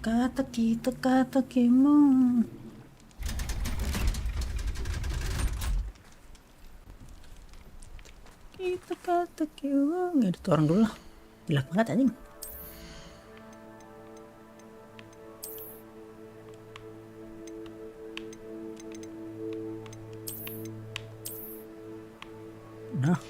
Teka-teki-teka-tekimu. Teka-teki-mu. Ngedit orang dulu lah. Gila banget anjing. Nah.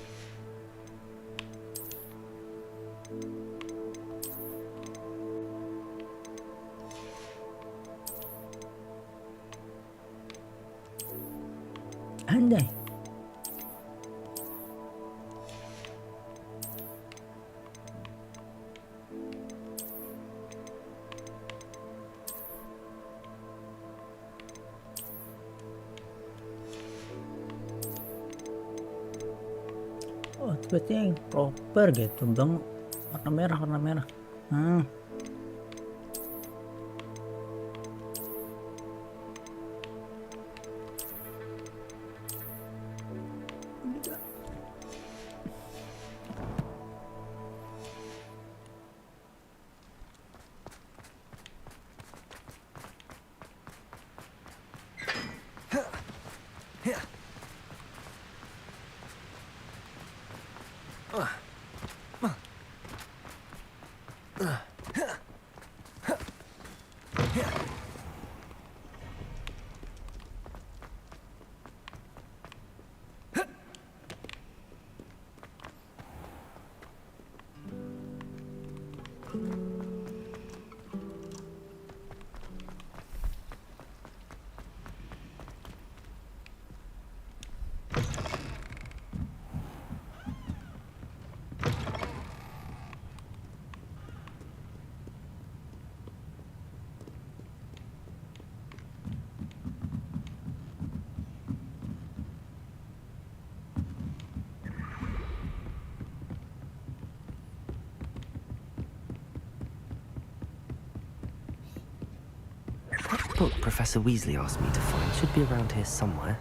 Andai. Oh, berarti yang proper gitu bang, warna merah. That book Professor Weasley asked me to find should be around here somewhere.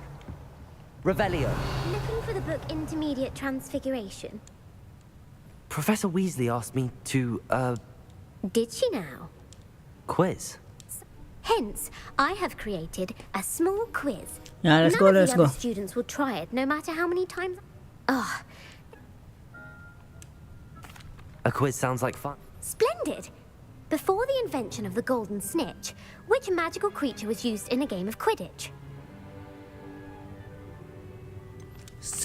Revelio. Looking for the book Intermediate Transfiguration. Professor Weasley asked me to, Did she now? quiz. Hence, I have created a small quiz. Yeah, let's None go, of let's the go. other students will try it, no matter how many times. Oh, A quiz sounds like fun. splendid! Before the invention of the golden snitch, which magical creature was used in a game of Quidditch?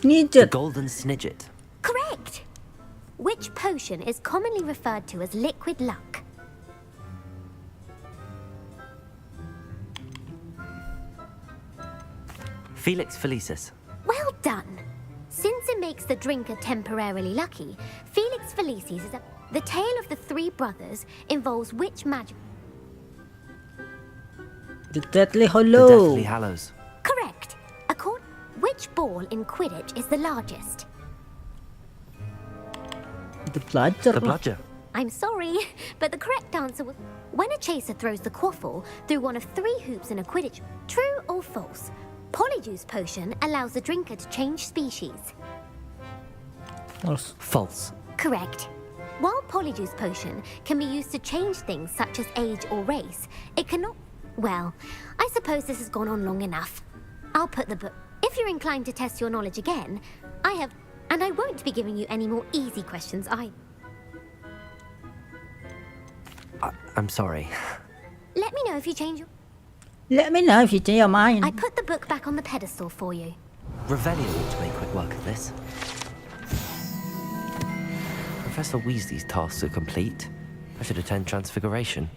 The golden snidget. Correct! Which potion is commonly referred to as liquid luck? Felix Felicis. Well done! Since it makes the drinker temporarily lucky, Felix Felicis is a... The tale of the three brothers involves which magic... The Deathly The Hollow. Deathly Hallows. Correct! Which ball in Quidditch is the largest? The Bludger. The Bludger. I'm sorry, but the correct answer was... When a chaser throws the quaffle through one of three hoops in a Quidditch, true or false? Polyjuice potion allows the drinker to change species. False. False. Correct. While Polyjuice potion can be used to change things such as age or race, it cannot... Well, I suppose this has gone on long enough. I'll put the book... If you're inclined to test your knowledge again, I have... And I won't be giving you any more easy questions, I'm sorry. Let me know if you change your... Let me know if you change your mind. I put the book back on the pedestal for you. Revelio ought to make quick work of this. Professor Weasley's tasks are complete. I should attend Transfiguration.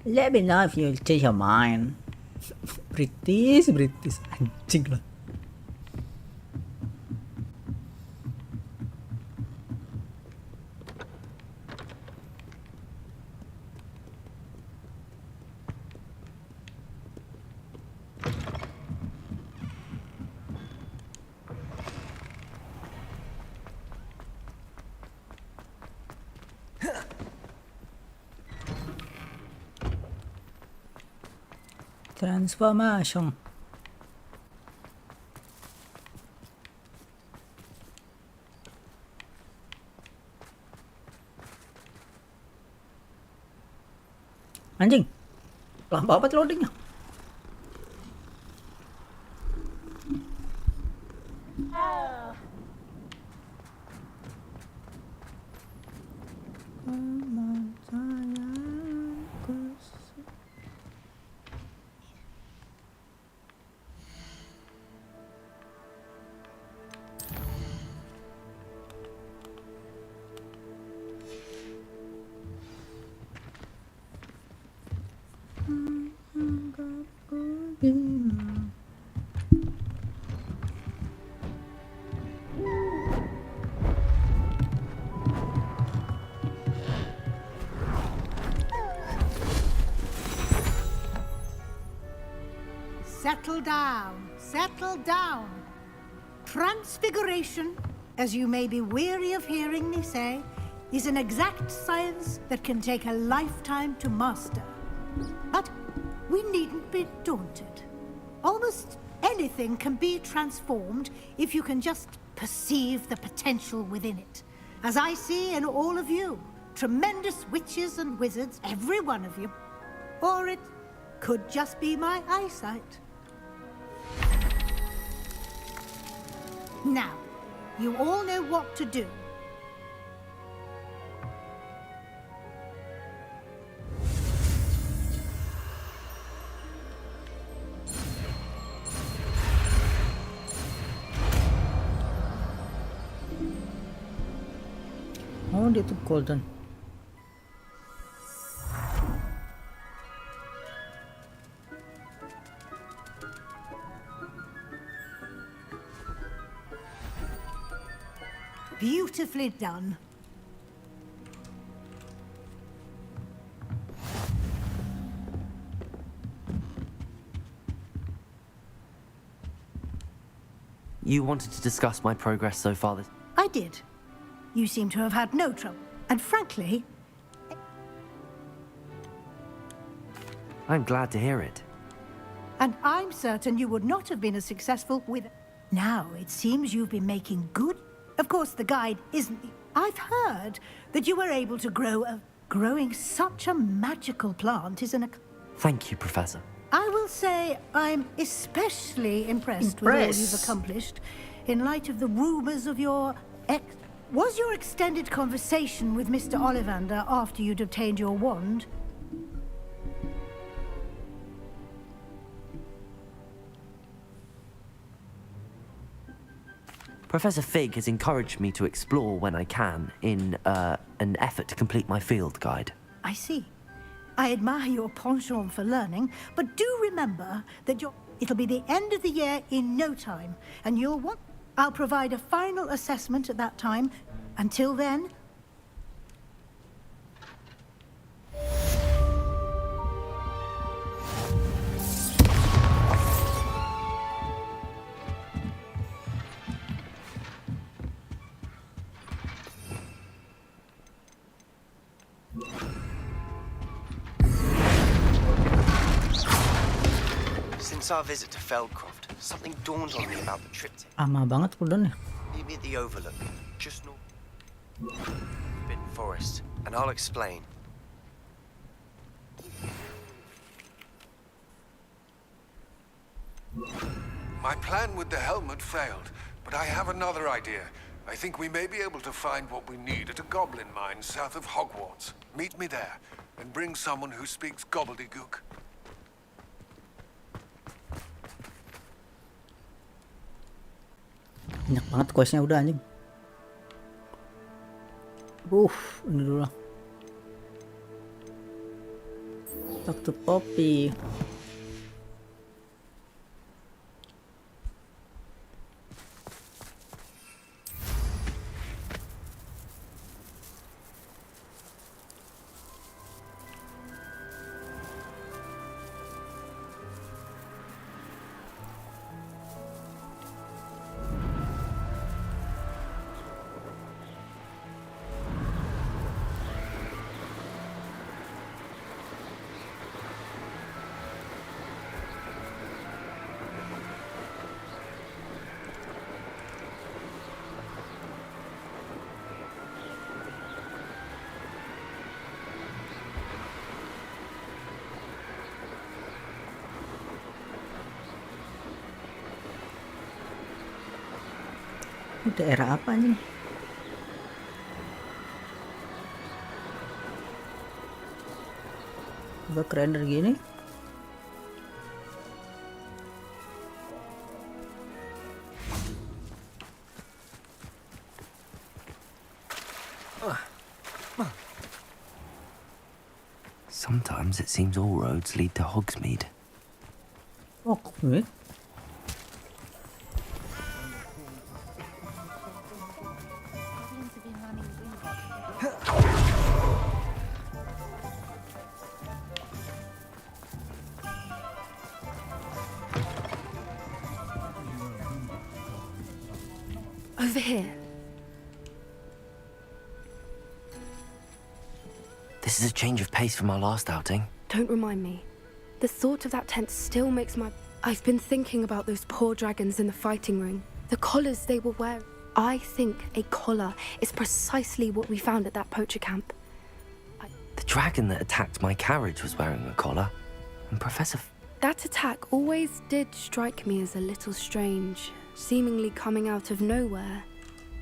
Let me know if you change your mind. British anjing lah. Transformation. Anjing. Lama banget loadingnya. Settle down, settle down. Transfiguration, as you may be weary of hearing me say, is an exact science that can take a lifetime to master. But we needn't be daunted. Almost anything can be transformed if you can just perceive the potential within it. As I see in all of you, tremendous witches and wizards, every one of you. Or it could just be my eyesight. Now, you all know what to do. Oh, dia tuh golden. Beautifully done. You wanted to discuss my progress so far this... I did. You seem to have had no trouble. And frankly... I'm glad to hear it. And I'm certain you would not have been as successful with... Now, it seems you've been making good... Of course, the guide isn't... I've heard that you were able to grow a... Growing such a magical plant is an... Thank you, Professor. I will say I'm especially impressed with all you've accomplished in light of the rumors of your Was your extended conversation with Mr. Ollivander after you'd obtained your wand? Professor Fig has encouraged me to explore when I can in an effort to complete my field guide. I see. I admire your penchant for learning, but do remember that it'll be the end of the year in no time, and you'll want... I'll provide a final assessment at that time. Until then... Since our visit to Feldcroft, something dawned on me about the triptych. Lama banget cooldownnya. Meet me at the Overlook, just north Forbidden Forest, and I'll explain. My plan with the helmet failed, but I have another idea. I think we may be able to find what we need at a goblin mine south of Hogwarts. Meet me there, and bring someone who speaks gobbledygook. Banyak banget questnya udah anjing. Ini dulu lah. Talk to Poppy. Ini daerah apa nih? Udah keren gini. Sometimes it seems all roads lead to Hogsmeade. Hogsmeade? Over here. This is a change of pace from our last outing. Don't remind me. The thought of that tent still makes my... I've been thinking about those poor dragons in the fighting ring. The collars they were wearing. I think a collar is precisely what we found at that poacher camp. The dragon that attacked my carriage was wearing a collar. And Professor... That attack always did strike me as a little strange, seemingly coming out of nowhere.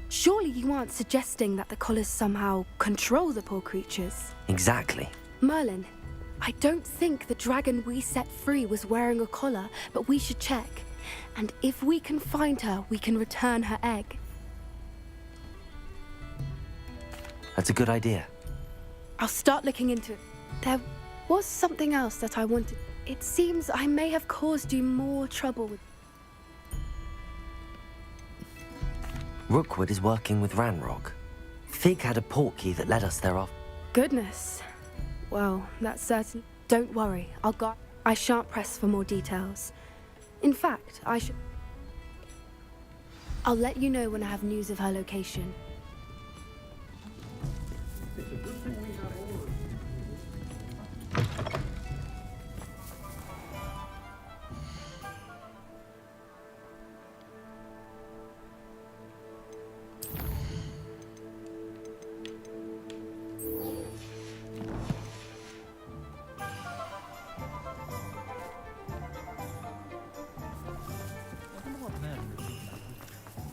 Surely you aren't suggesting that the collars somehow control the poor creatures? Exactly. Merlin, I don't think the dragon we set free was wearing a collar, but we should check. And if we can find her, we can return her egg. That's a good idea. I'll start looking into it. There was something else that I wanted. It seems I may have caused you more trouble with... Rookwood is working with Ranrock. Fig had a portkey that led us there off. Goodness. Well, that's certain. Don't worry, I shan't press for more details. In fact, I'll let you know when I have news of her location.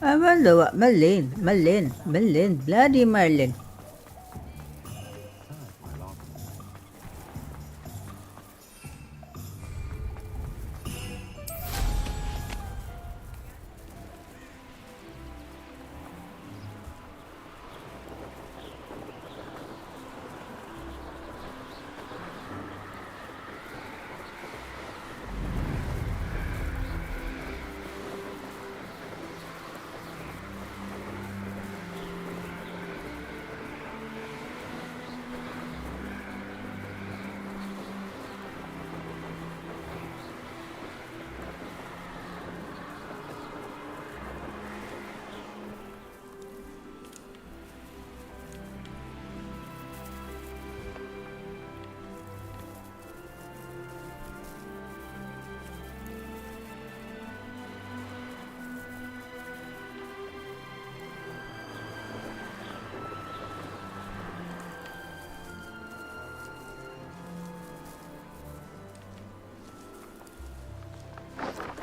Aman daw, Merlin, bloody Merlin.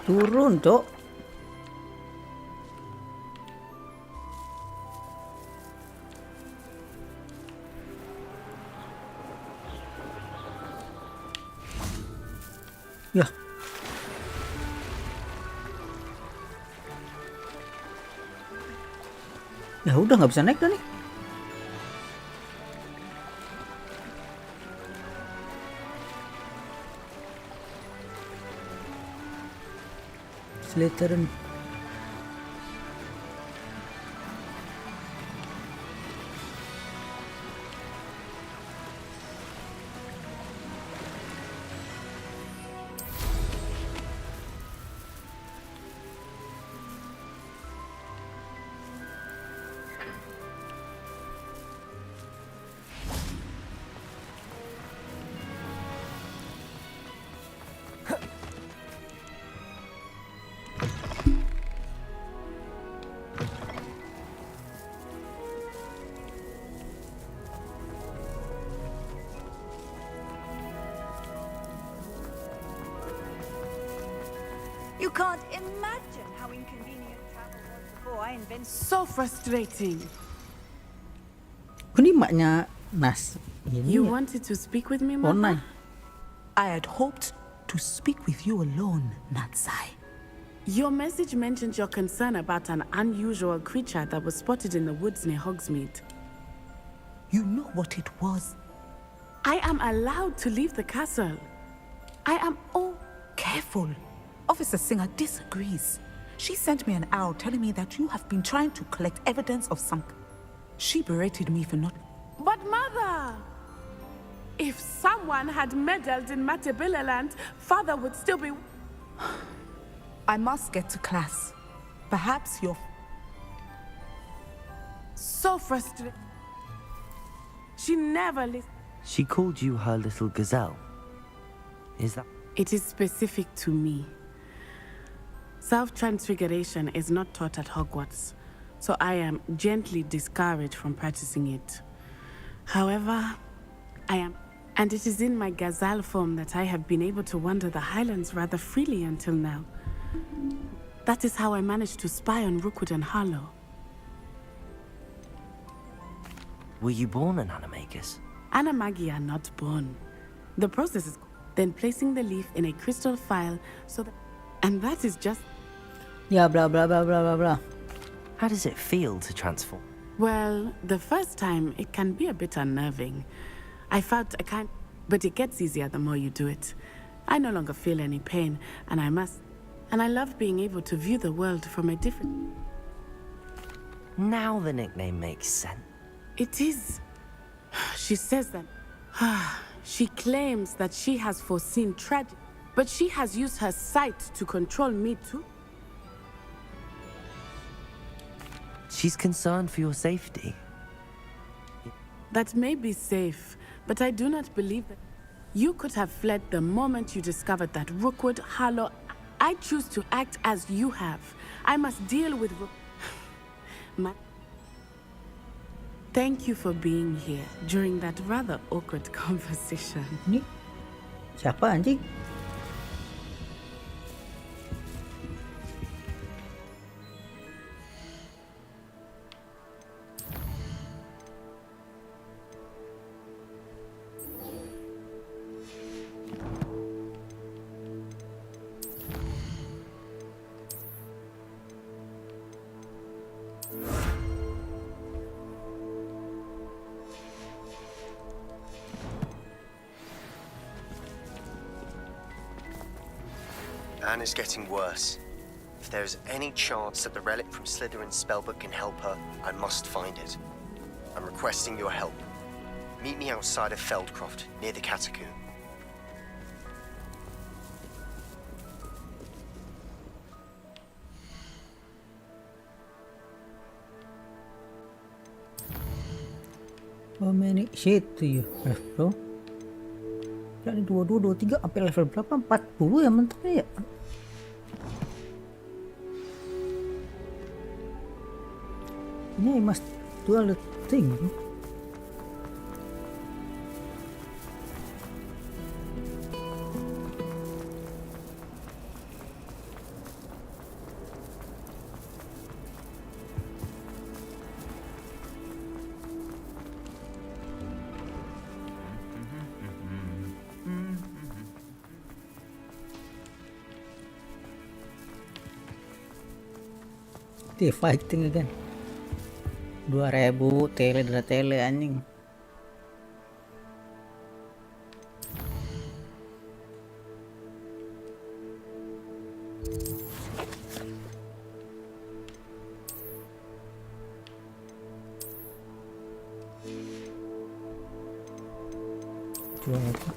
Turun, Cok. Ya. Ya udah nggak bisa naik dah nih. Slytherin. You can't imagine how inconvenient travel was before So frustrating. Ini maknya Nas. You wanted to speak with me, Mama? I had hoped to speak with you alone, Natsai. Your message mentioned your concern about an unusual creature that was spotted in the woods near Hogsmeade. You know what it was? I am allowed to leave the castle. I am... Oh, careful. Officer Singer disagrees. She sent me an owl telling me that you have been trying to collect evidence of some... She berated me for not... But Mother! If someone had meddled in Matabeleland, Father would still be... I must get to class. Perhaps you're... So frustrated. She never listened. She called you her little gazelle. Is that... It is specific to me. Self-transfiguration is not taught at Hogwarts, so I am gently discouraged from practicing it. However, I am... And it is in my gazelle form that I have been able to wander the Highlands rather freely until now. That is how I managed to spy on Rookwood and Harlow. Were you born an animagus? Animagi are not born. The process is then placing the leaf in a crystal phial so that... And that is just... Yeah, blah, blah, blah, blah, blah, blah. How does it feel to transform? Well, the first time, it can be a bit unnerving. I felt a kind... But it gets easier the more you do it. I no longer feel any pain, and I must... And I love being able to view the world from a different... Now the nickname makes sense. It is. She says that... She claims that she has foreseen tragedy, but she has used her sight to control me too. She's concerned for your safety. That may be safe, but I do not believe that. You could have fled the moment you discovered that Rookwood, Harlow... I choose to act as you have. I must deal with Thank you for being here during that rather awkward conversation. Ini siapa anjing? Anne is getting worse. If there is any chance that the relic from Slytherin's spellbook can help her, I must find it. I'm requesting your help. Meet me outside of Feldcroft, near the Catacomb. How many shit do you have, bro? Ini 22, 23 sampai level berapa? 40 ya mentoknya ya? Ini I must do all the thing, bro. Dia fighting again. 2000 tele anjing. Jual apa?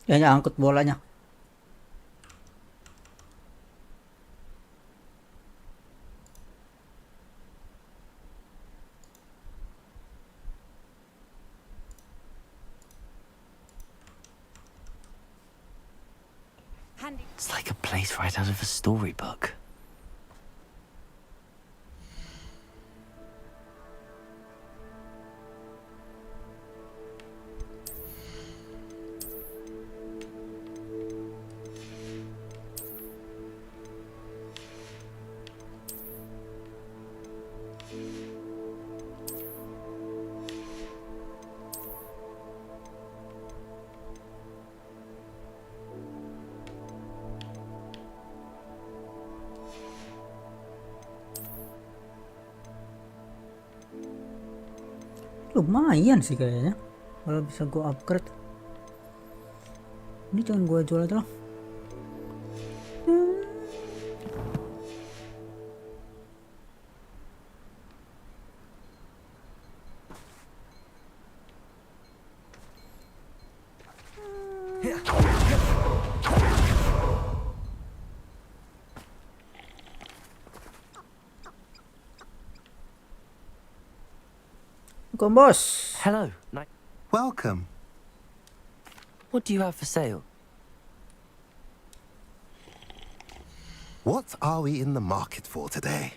Kayaknya angkut bolanya. It's like a place right out of a storybook. Lumayan sih kayaknya kalau bisa gua upgrade. Ini jangan gua jual aja lah. Boss. Hello. Welcome. What do you have for sale? What are we in the market for today?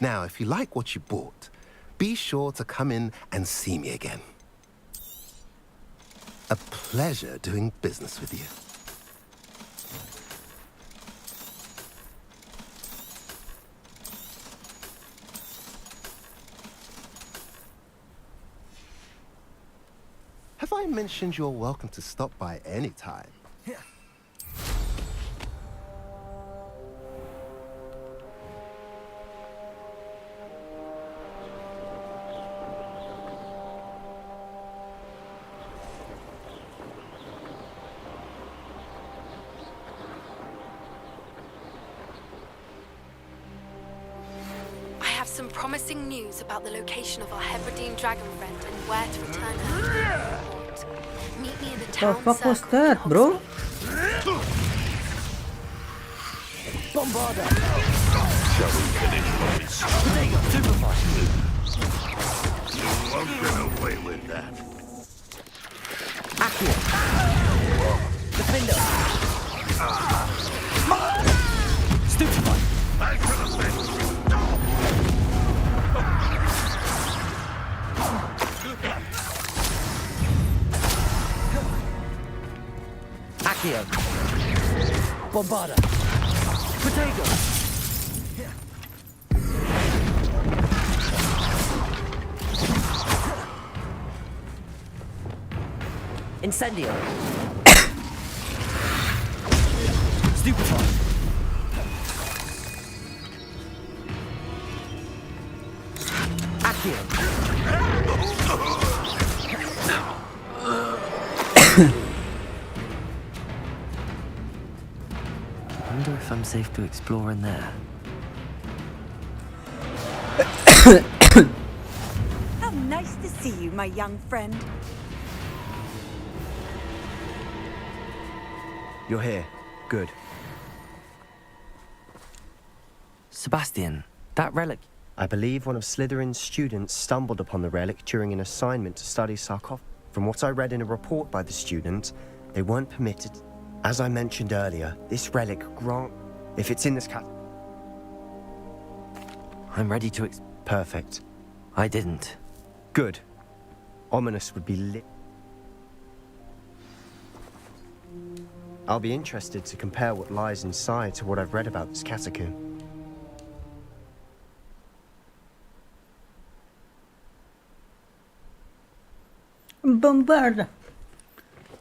Now, if you like what you bought, be sure to come in and see me again. A pleasure doing business with you. Have I mentioned you're welcome to stop by any time? I have some promising news about the location of our Hebridean dragon friend and where to return her. Meet me in the The town fuck was circle. that, bro? Bombarda! Shall we finish what we started? You won't get away with that. Accio. Defender. Stupefy. I should have been. Accio. Bombarda. Potato. Incendio. Stupefy. Accio. I wonder if I'm safe to explore in there. How nice to see you, my young friend. You're here. Good. Sebastian, that relic. I believe one of Slytherin's students stumbled upon the relic during an assignment to study sarcophagus. From what I read in a report by the student, they weren't permitted. As I mentioned earlier, this relic grant... If it's in this cat... I'm ready to Perfect. I didn't. Good. Ominous would be lit. I'll be interested to compare what lies inside to what I've read about this catacomb. Bombarda.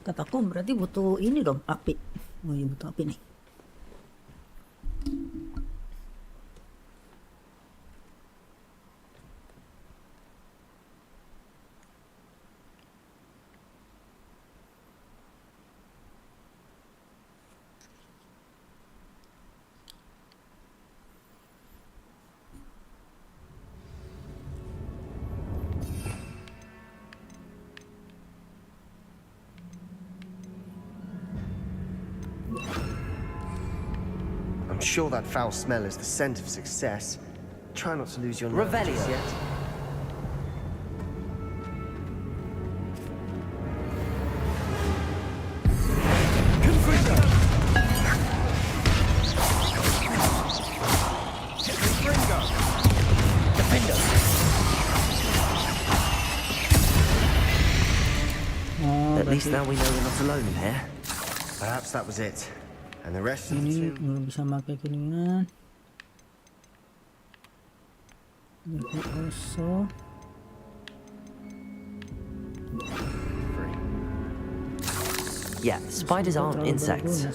Kataku berarti butuh ini dong, api. Oh iya, butuh api nih. sure that foul smell is the scent of success. Try not to lose your nerve Revelio. just yet. At least now we know we're not alone in here. Perhaps that was it. And the rest of the Ini two... belum bisa pakai kuningan. Ini also. Yeah, spiders aren't insects.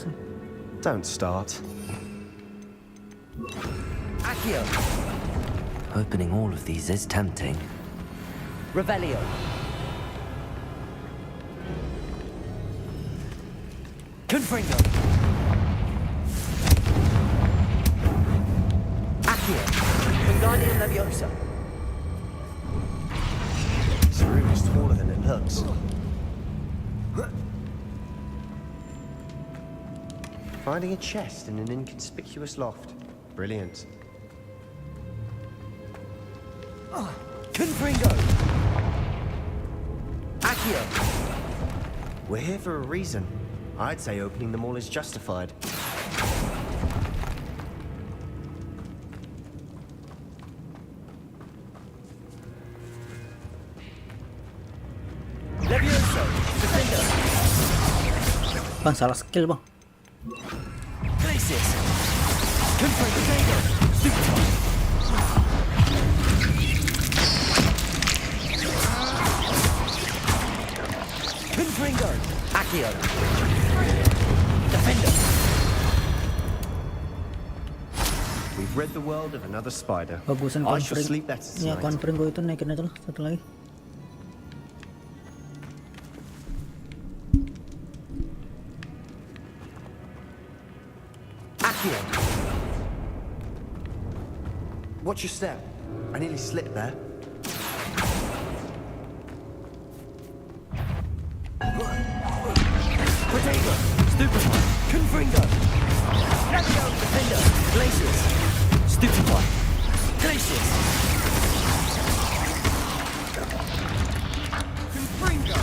Don't start. Accio. Opening all of these is tempting. Revelio. Confringo. Accio. Wingardium Leviosa. This room is taller than it looks. Finding a chest in an inconspicuous loft. Brilliant. Confringo. Accio. We're here for a reason. I'd say opening them all is justified. Levioso. Defender. Bang, salah skill bang. Glacius. Confringo. Stupefy. Confringo. Accio. Defender. We've rid the world of another spider. Bagusan I shall konfring. sleep better Ya, tonight. konfring gue itu naikin aja lah satu lagi. Accio. Watch your step. I nearly slipped there. Protego. Stupefy. Confringo. Levio. Defender. Glacius. Stupefy. Glacius. Confringo.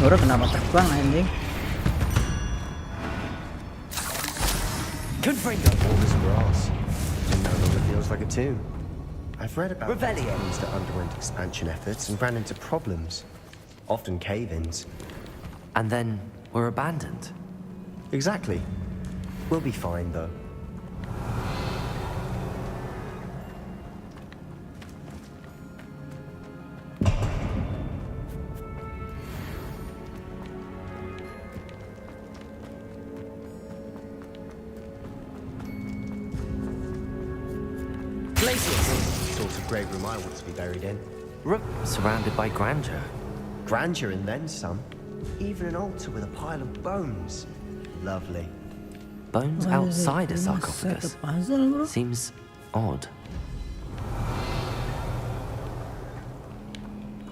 Baru kenapa terbang anjing? Confringo. All this grass. It no longer feels like a tomb. I've read about Revelio. teams that underwent expansion efforts and ran into problems. Often cave-ins. And then we're abandoned. Exactly. We'll be fine, though. Glacius. Sort of grave room I want to be buried in. Surrounded by grandeur. Grandeur and then some. Even an altar with a pile of bones. Lovely. Bones Why is it outside a really sarcophagus. set a puzzle, bro? Seems odd.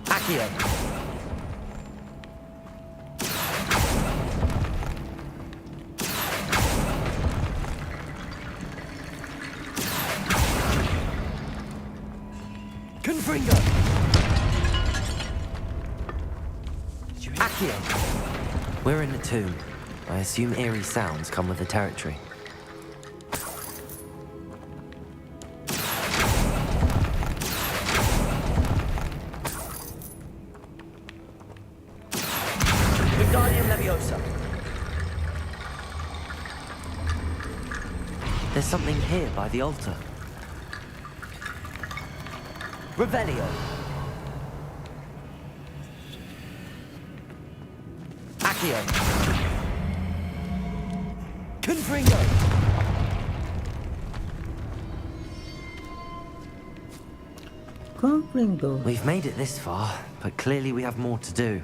Accio. Confringo. Accio. We're in a tomb. I assume eerie sounds come with the territory. Wingardium Leviosa. There's something here by the altar. Revelio. Accio. Confringo. Konfring tuh. We've made it this far, but clearly we have more to do.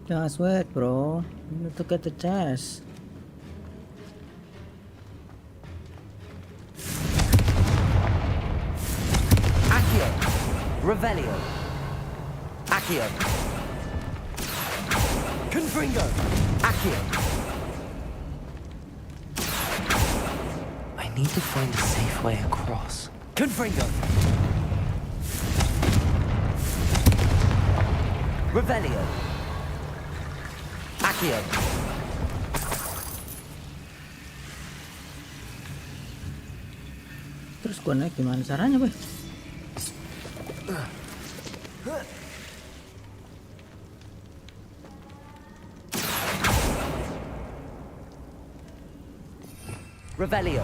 Just wait, bro. You need to get the chest. Accio. Revelio. Accio. Confringo. Accio. need to find a safe way across. Confringo. Revelio. Accio. Terus gua naik gimana caranya, boy? Revelio.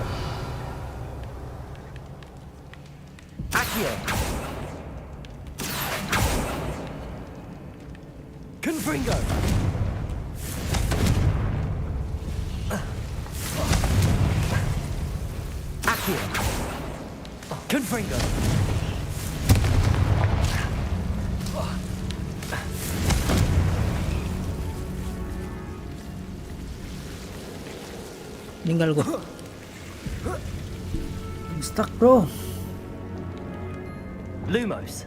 Accio. Confringo. Accio. Confringo. Tinggal gua. I'm stuck, bro. Lumos.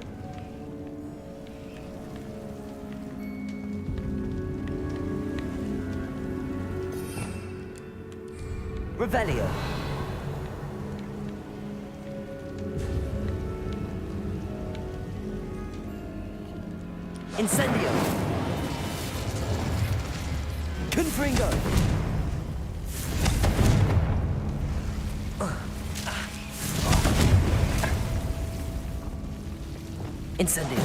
Revelio. Incendio. Confringo. Incendio.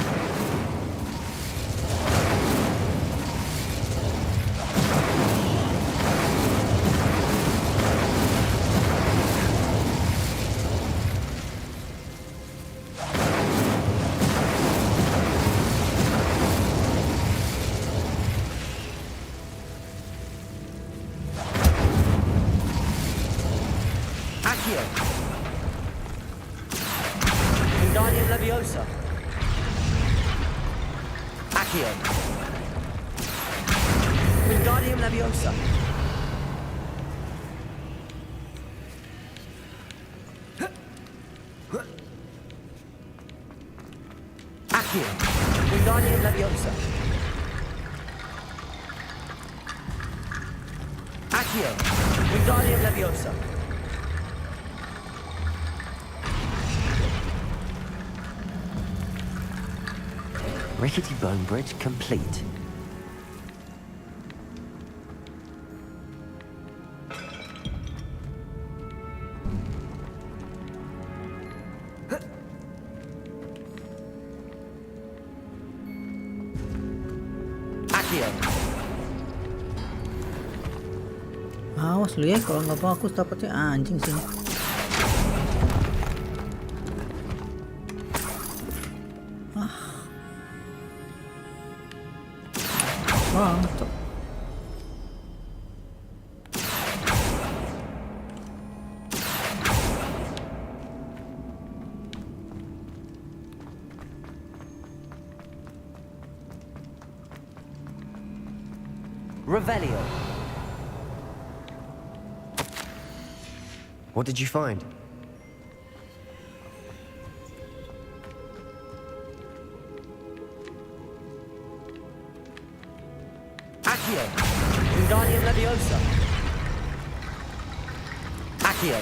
Accio. Wingardium Leviosa. Accio. Wingardium Leviosa. Accio. Wingardium Leviosa. Accio. Wingardium Leviosa. Rickety bone bridge complete. Accio. Awas lu ya, kalau nggak bagus dapetnya anjing sih. Mantap. Revelio. What did you find? Accio. Wingardium Leviosa. Accio.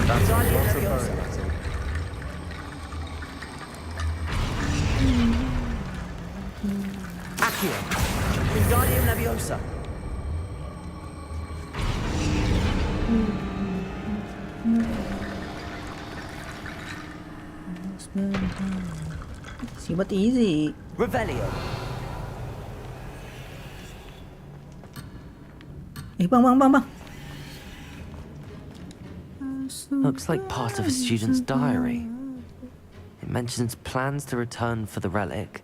That's Wingardium lots of Leviosa. bone metal. Accio. Wingardium Leviosa. See, but easy. Revelio. Bang. Looks like part of a student's diary. It mentions plans to return for the relic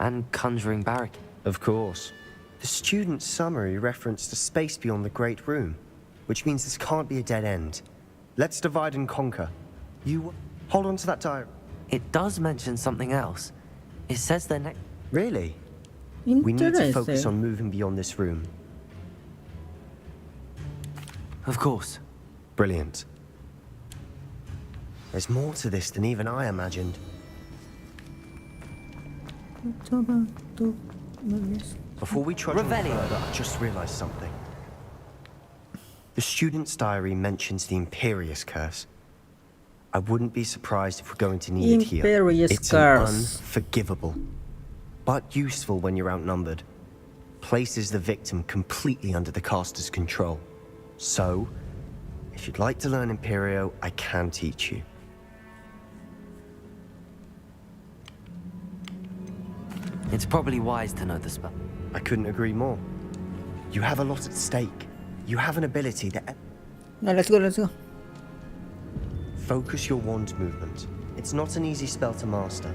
and conjuring barrack. Of course. The student's summary referenced a space beyond the Great Room, which means this can't be a dead end. Let's divide and conquer. You hold on to that diary. It does mention something else. It says their next. Really? We need to focus on moving beyond this room. Of course. Brilliant. There's more to this than even I imagined. coba untuk menulis. Before we trudge on further, I just realized something. The student's diary mentions the Imperious Curse. I wouldn't be surprised if we're going to need it here. Imperious It's Curse. unforgivable, but useful when you're outnumbered. Places the victim completely under the caster's control. So, if you'd like to learn Imperio, I can teach you. It's probably wise to know the spell. I couldn't agree more. You have a lot at stake. You have an ability that... Now let's go, let's go. Focus your wand movement. It's not an easy spell to master.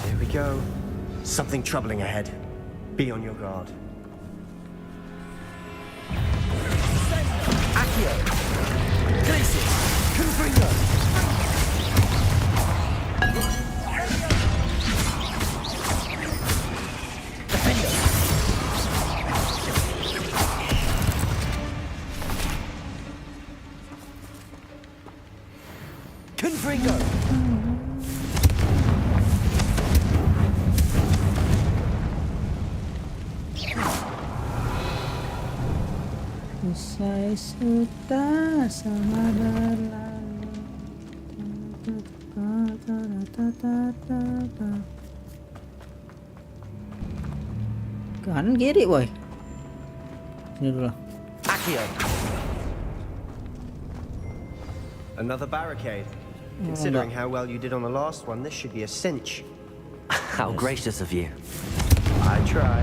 There we go. Something troubling ahead. Be on your guard. Accio! Glacius! Confringo! Defender! Confringo! Usai sudah sama berlalu. Kanan kiri boy. Sini dulu. Accio! Another barricade. Considering how well you did on the last one, this should be a cinch. How gracious of you. I try.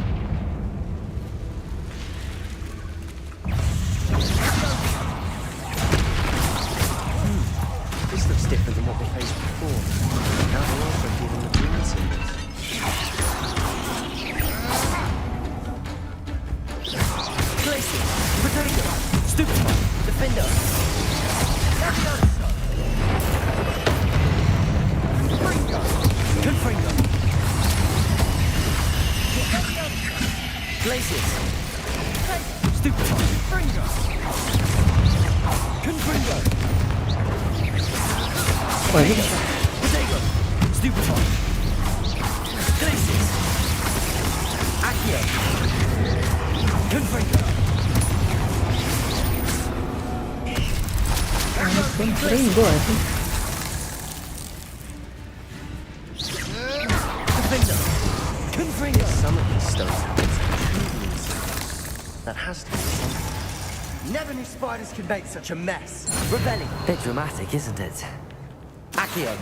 This looks different than what we faced before. Now they're also giving the green symbols. Glacius! Potato! Stupefy! Defender! Confringo! Glacius! Stupefy! Confringo! Potato! Stupefy! Glacius! Accio! Confringo! Confringo, I think. Defender! Confringo! Some of these stones have that has to be something. Never knew spiders could make such a mess. Rebellion! Bit dramatic, isn't it? Accio!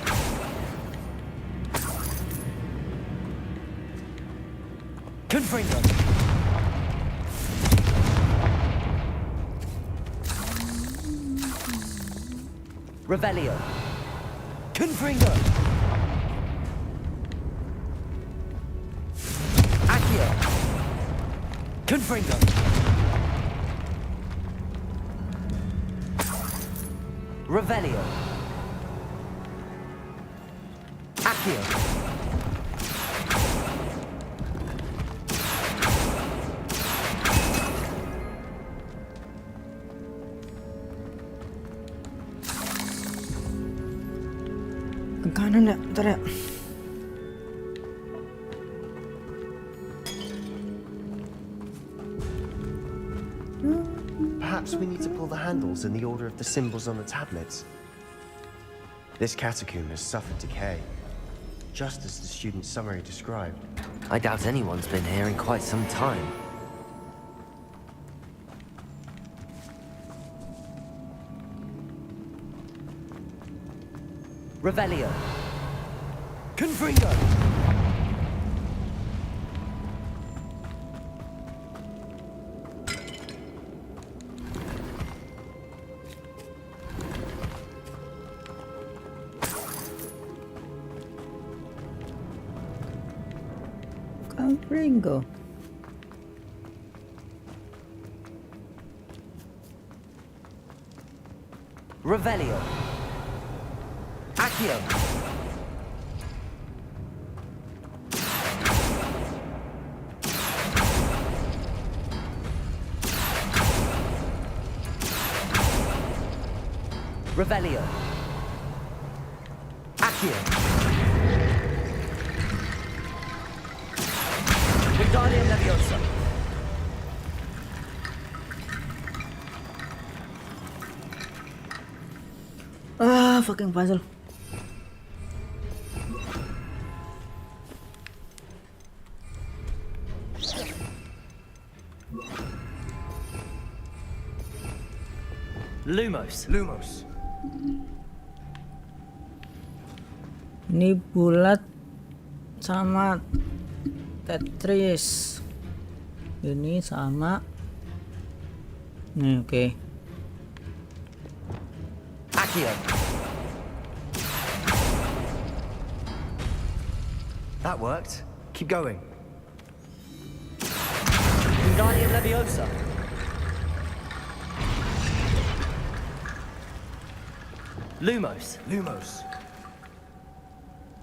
Confringo! Revelio! Confringo! Accio! Confringo! Revelio! Accio! Ke kanan ya, bentar ya. Perhaps we need to pull the handles in the order of the symbols on the tablets. This catacomb has suffered decay, just as the student's summary described. I doubt anyone's been here in quite some time. Revelio! Confringo! Confringo. Revelio! Accio! Revelio. Accio. Wingardium Leviosa. Fucking puzzle. Lumos. Lumos. Ini bulat sama Tetris. Ini sama. Nih, oke. Accio. That worked. Keep going. Wingardium Leviosa. Lumos. Lumos.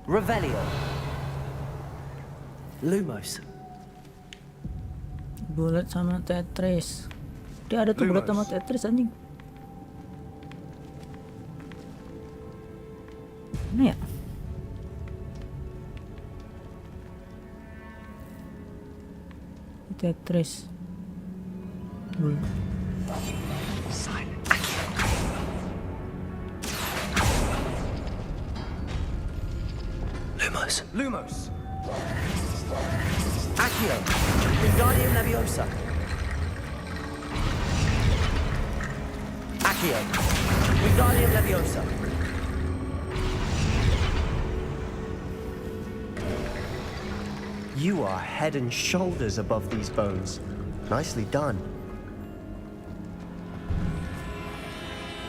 Revelio. Lumos. Bulat sama Tetris. Dia ada tuh bulat sama Tetris anjing. Mana ya? Tetris. Bulat. Lumos. Lumos. Accio. Wingardium Leviosa. Accio. Wingardium Leviosa. You are head and shoulders above these bones. Nicely done.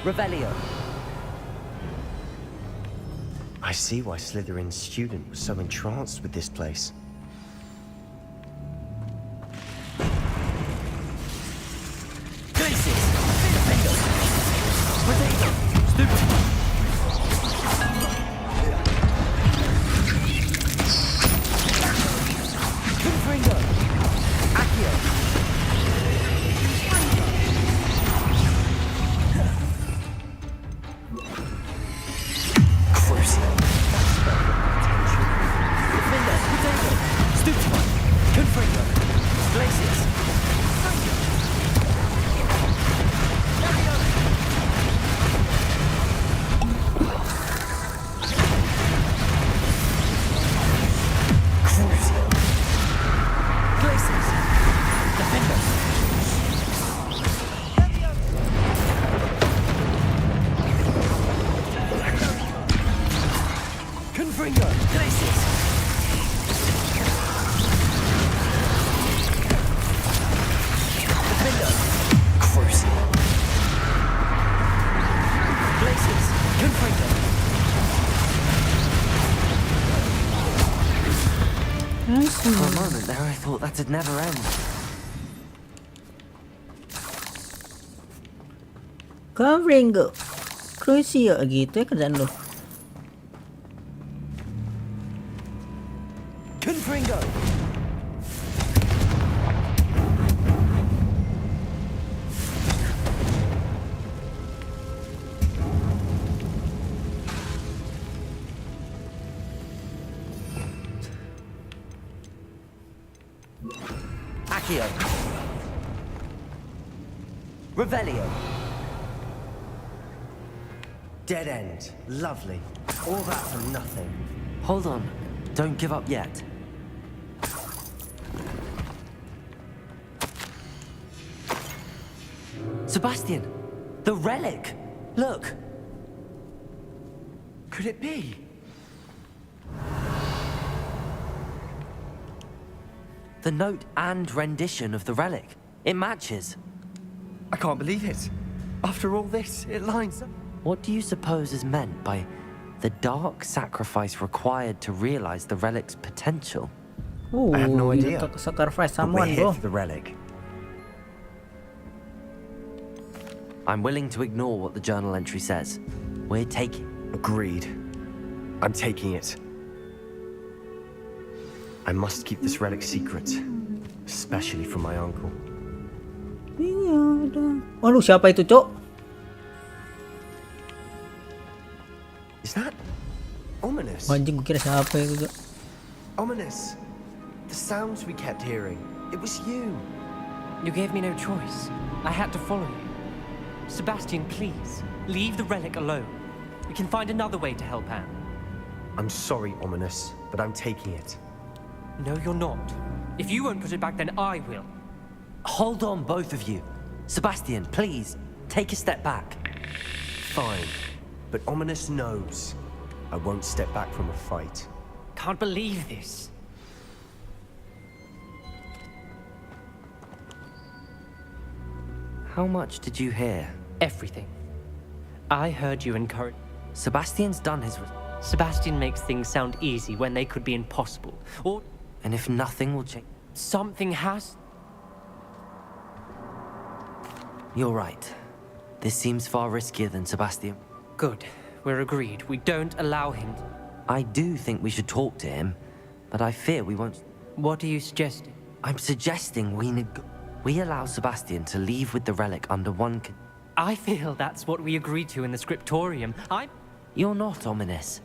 Revelio. I see why Slytherin's student was so entranced with this place. Glacius. Defender. Potato. Stupid. Confringo. Accio. Crucial. Defender. Potato. Stupid. Confringo. Glacius. Confringo. Glacius. Defender. Crucial. Glacius. Confringo. For a moment there, I thought that'd never end. Confringo. Crucial gitu ya kerjaan lo. Confringo. Accio. Revelio. Dead end. Lovely. All that for nothing. Hold on. Don't give up yet. Sebastian! The relic! Look! Could it be? The note and rendition of the relic. It matches. I can't believe it. After all this, it lines up. What do you suppose is meant by the dark sacrifice required to realize the relic's potential? I have no idea. To sacrifice But we're someone, here bro. for the relic. I'm willing to ignore what the journal entry says. We're taking. Agreed. I'm taking it. I must keep this relic secret. Especially from my uncle. Iya, ada. Waduh, siapa itu, Cok? Ominous. Anjing, gue kira siapa itu. Ominous. The sounds we kept hearing. It was you. You gave me no choice. I had to follow you. Sebastian, please, leave the relic alone. We can find another way to help Anne. I'm sorry, Ominous, but I'm taking it. No, you're not. If you won't put it back, then I will. Hold on, both of you. Sebastian, please, take a step back. Fine, but Ominous knows I won't step back from a fight. Can't believe this. How much did you hear? Everything. I heard you encourage... Sebastian's done his... Sebastian makes things sound easy when they could be impossible. Or... And if nothing will change... Something has... You're right. This seems far riskier than Sebastian. Good. We're agreed. We don't allow him... I do think we should talk to him, but I fear we won't... What are you suggesting? I'm suggesting we allow Sebastian to leave with the relic under one... I feel that's what we agreed to in the scriptorium. You're not ominous.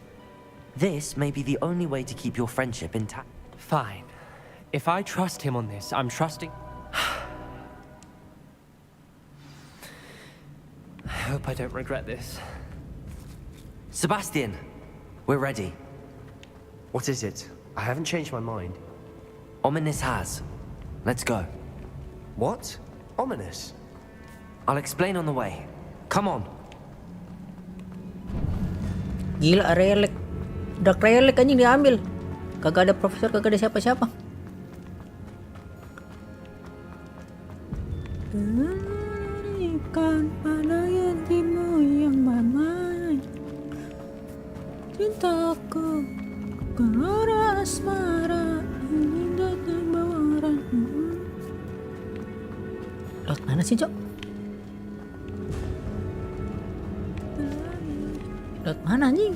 This may be the only way to keep your friendship intact. Fine. If I trust him on this, I'm trusting... I hope I don't regret this. Sebastian, we're ready. What is it? I haven't changed my mind. Ominous has. Let's go. What? Ominous? I'll explain on the way. Come on. Gila, relic. Dark relic anjing diambil. Kagak ada profesor, kagak ada siapa-siapa. Berikan pada yatimmu yang mamai cintaku gelora asmara ingin datang bawaran. Lewat mana sih, Cok? Lewat mana anjing?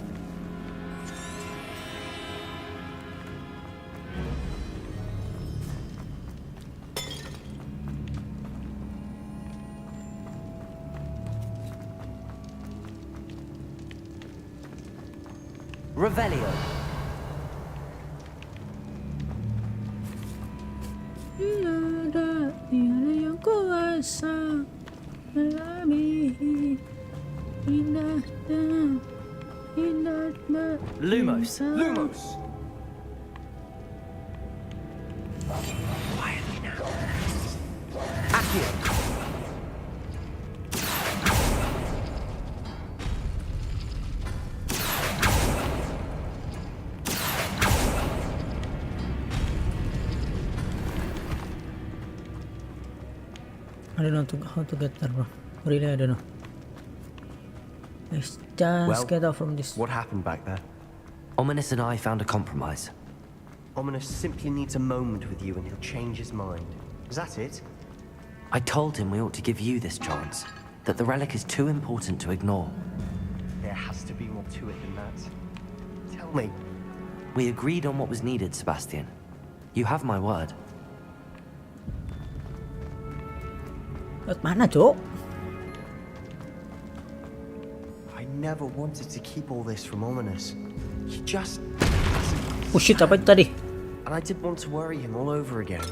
Revelio. Tiada yang kuasa melebihi indahnya indah. Lumos. Lumos. Quietly now. Accio. I don't know how to get there, bro. Really, I don't know. Let's just get out from this. What happened back there? Ominous and I found a compromise. Ominous simply needs a moment with you and he'll change his mind. Is that it? I told him we ought to give you this chance, that the relic is too important to ignore. There has to be more to it than that. Tell me. We agreed on what was needed, Sebastian. You have my word. Lewat mana, Cok? I never wanted to keep all this from Ominous. He just... Oh shit, apa itu tadi? And I didn't want to worry him all over again.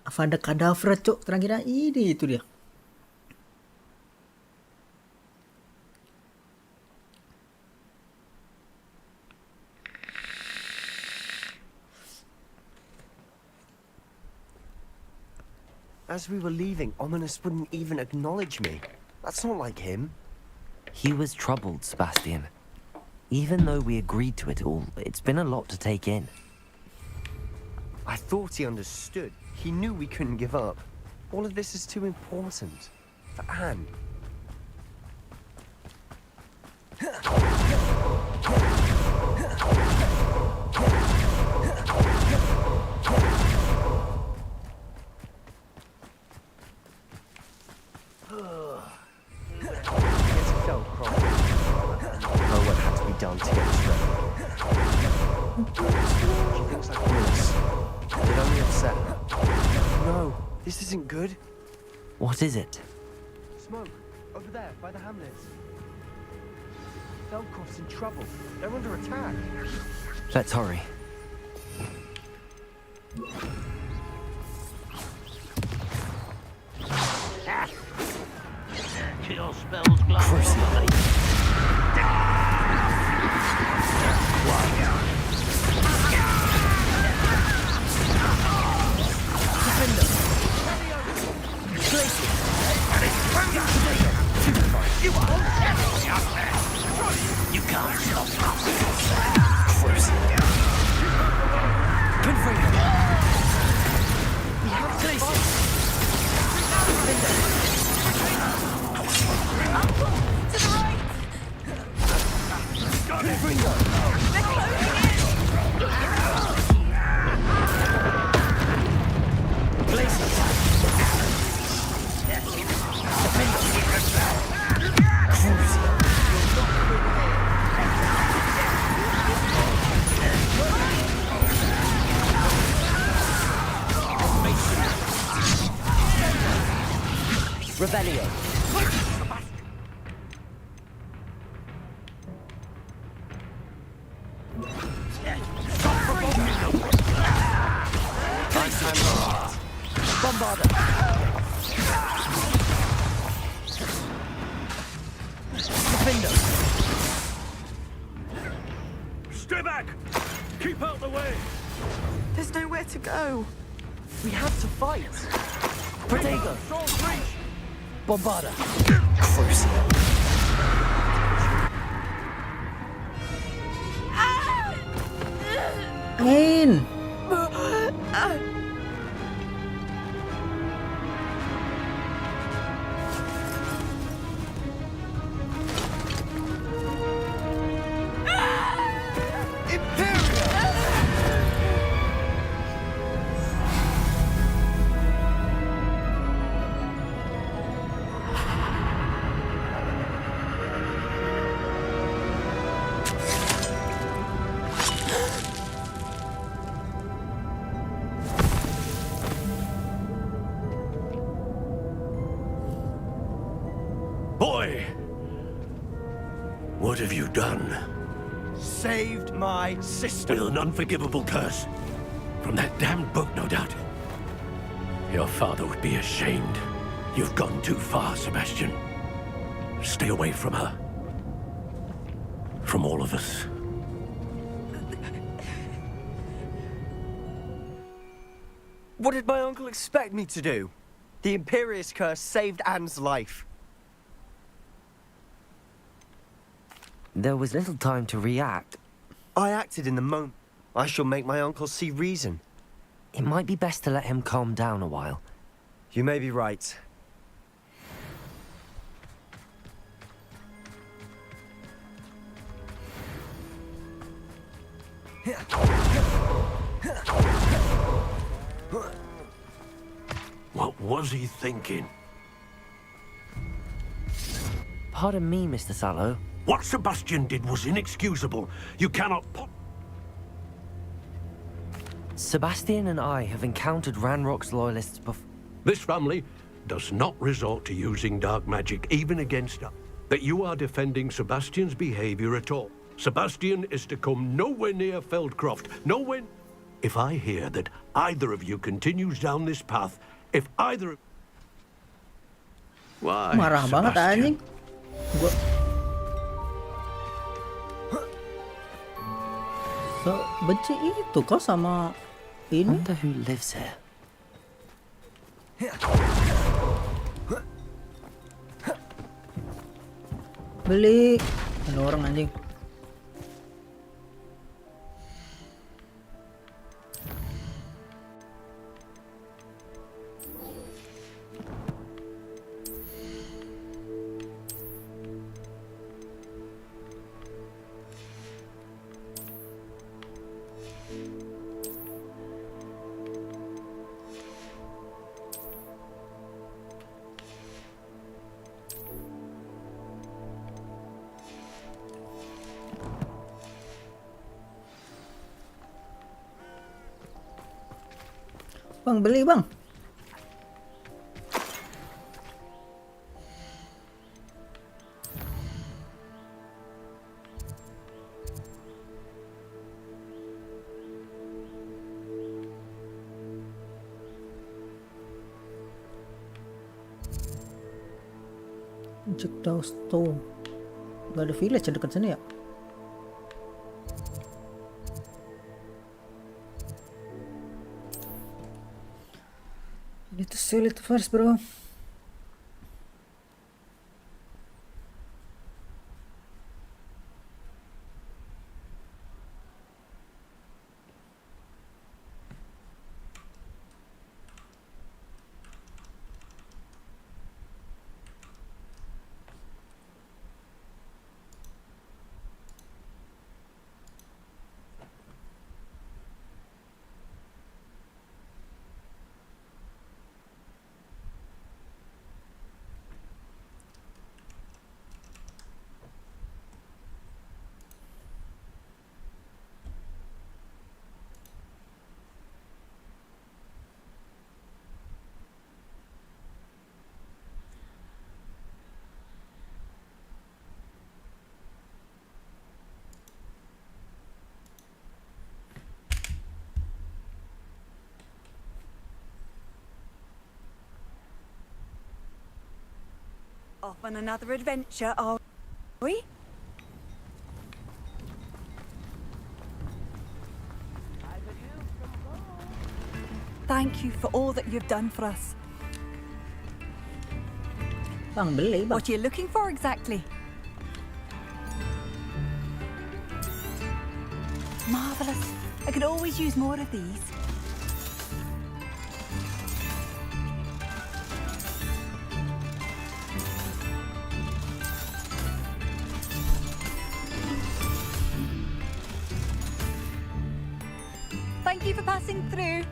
Apa ada kadaver, Cok? Terakhir ini itu dia. As we were leaving, Ominous wouldn't even acknowledge me. That's not like him. He was troubled, Sebastian. Even though we agreed to it all, it's been a lot to take in. I thought he understood. He knew we couldn't give up. All of this is too important. For Anne. What had to be done to get straight. She thinks like this. It only upset her. No, this isn't good. What is it? Smoke, over there, by the hamlets. Feldcroft's in trouble. They're under attack. Let's hurry. Kill spells glowing. You can't stop us. Confringo. We have places. To the right. Confringo. Places. Revelio. Bombarda. Defender. Stay back! Keep out the way! There's nowhere to go. We have to fight. Protego. Bombarda. Ain! Boy! What have you done? Saved my sister. With an unforgivable curse. From that damned book, no doubt. Your father would be ashamed. You've gone too far, Sebastian. Stay away from her. From all of us. What did my uncle expect me to do? The Imperious curse saved Anne's life. There was little time to react. I acted in the moment. I shall make my uncle see reason. It might be best to let him calm down a while. You may be right. What was he thinking? Pardon me, Mr. Sallow. What Sebastian did was inexcusable. You cannot... Sebastian and I have encountered Ranrock's loyalists before. This family does not resort to using dark magic, even against us. That you are defending Sebastian's behavior at all. Sebastian is to come nowhere near Feldcroft. Nowhere... If I hear that either of you continues down this path, if either... Why, Marah banget anjing. Gua so benci itu kau sama ini. Wonder who lives here. Beli ada orang anjing. Bang, beli bang. Jackdaw Stone. Gak ada village dekat sana ya? I need to sell it first, bro. Off on another adventure, are we? Thank you for all that you've done for us. Bang, beli bang. What are you looking for exactly? Marvelous. I could always use more of these. Thank you for passing through.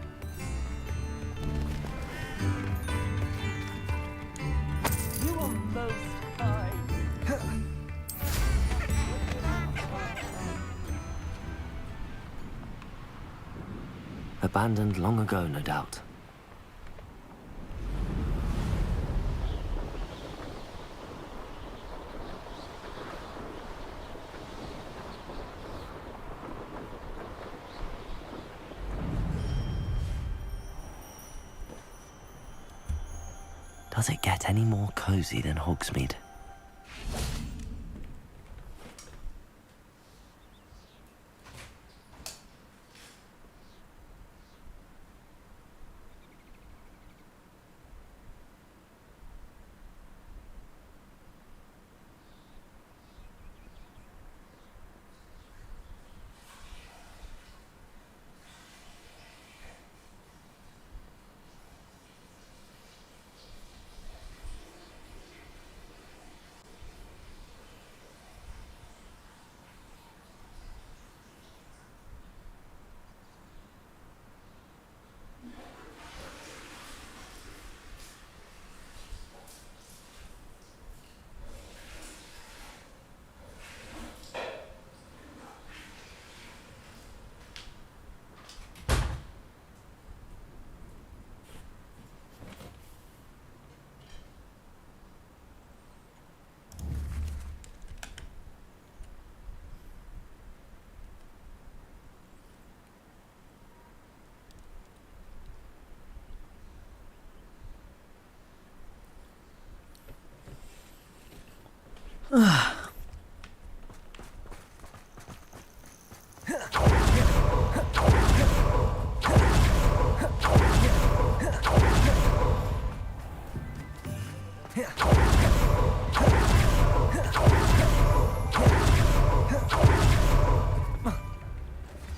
You are most kind. Abandoned long ago, no doubt. Does it get any more cozy than Hogsmeade?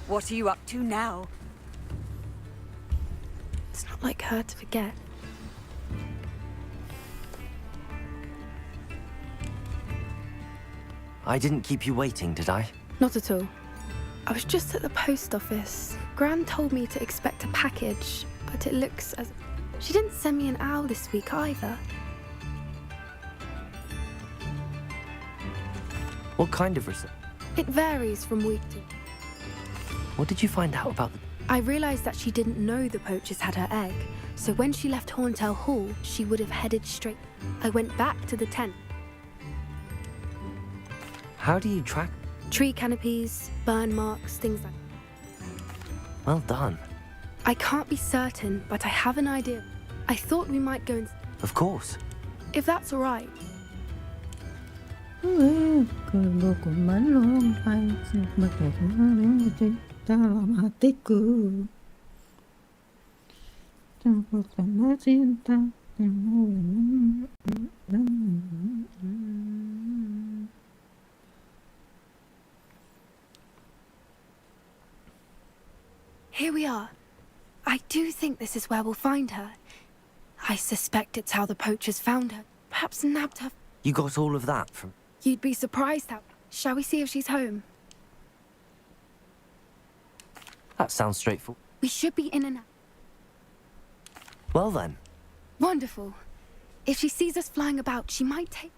What are you up to now? It's not like her to forget. I didn't keep you waiting, did I? Not at all. I was just at the post office. Gran told me to expect a package, but it looks as... She didn't send me an owl this week either. What kind of receipt? It varies from week to... What did you find out about the... I realized that she didn't know the poachers had her egg, so when she left Horntail Hall, she would have headed straight. I went back to the tent. How do you track? Tree canopies, burn marks, things like that. Well done. I can't be certain, but I have an idea. I thought we might go and... Of course. If that's all right. Dalam hatiku campur sama cinta. Here we are. I do think this is where we'll find her. I suspect it's how the poachers found her. Perhaps nabbed her. You got all of that from... You'd be surprised how... Shall we see if she's home? That sounds straightforward. We should be in and out. Well then. Wonderful. If she sees us flying about, she might take...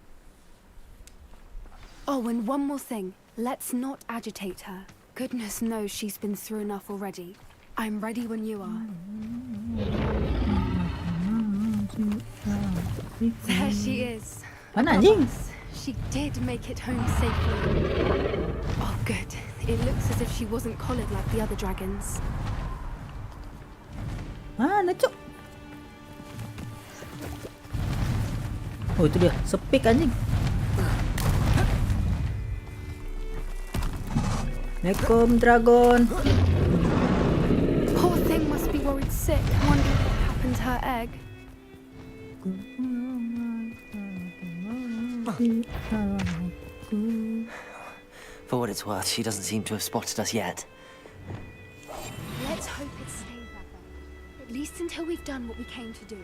Oh, and one more thing. Let's not agitate her. Goodness knows she's been through enough already. I'm ready when you are. There she is. Mana anjing? She did make it home safely. Oh, good. It looks as if she wasn't collared like the other dragons. Mana cok? Oh itu dia, sepik anjing. Assalamualaikum dragon. Poor thing must be worried sick, wondering what happened to her egg. For what it's worth, she doesn't seem to have spotted us yet. Let's hope it stays that way. At least until we've done what we came to do.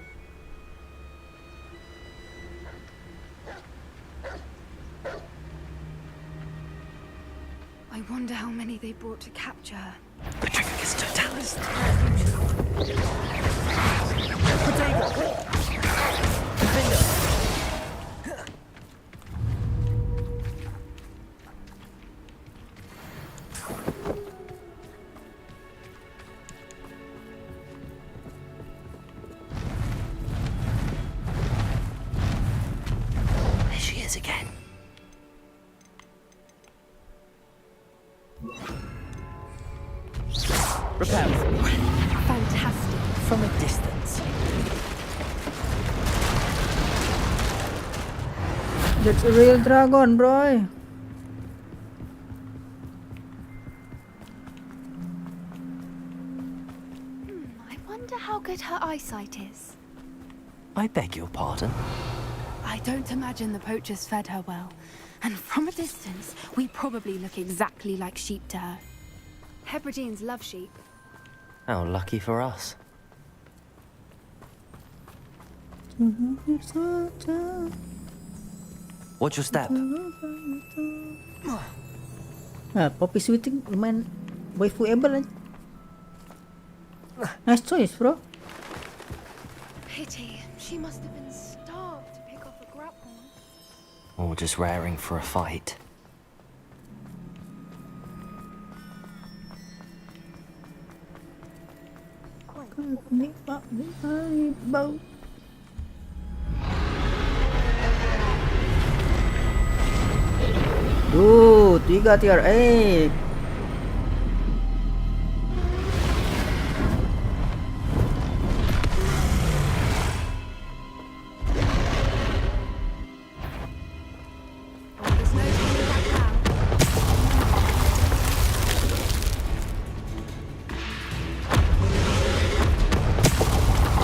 I wonder how many they brought to capture her. Petrificus totalis. There she is again. Repair. Fantastic. From a distance. That's a real dragon, bro. I wonder how good her eyesight is. I beg your pardon? I don't imagine the poachers fed her well. And from a distance, we probably look exactly like sheep to her. Hebrideans love sheep. How lucky for us. What's your step? Poppy sweeting lumayan waifu-able aja. Nice choice, bro. Pity. She must have been starved to pick off a grapple. Or just raring for a fight. Duh, 3 tier egg.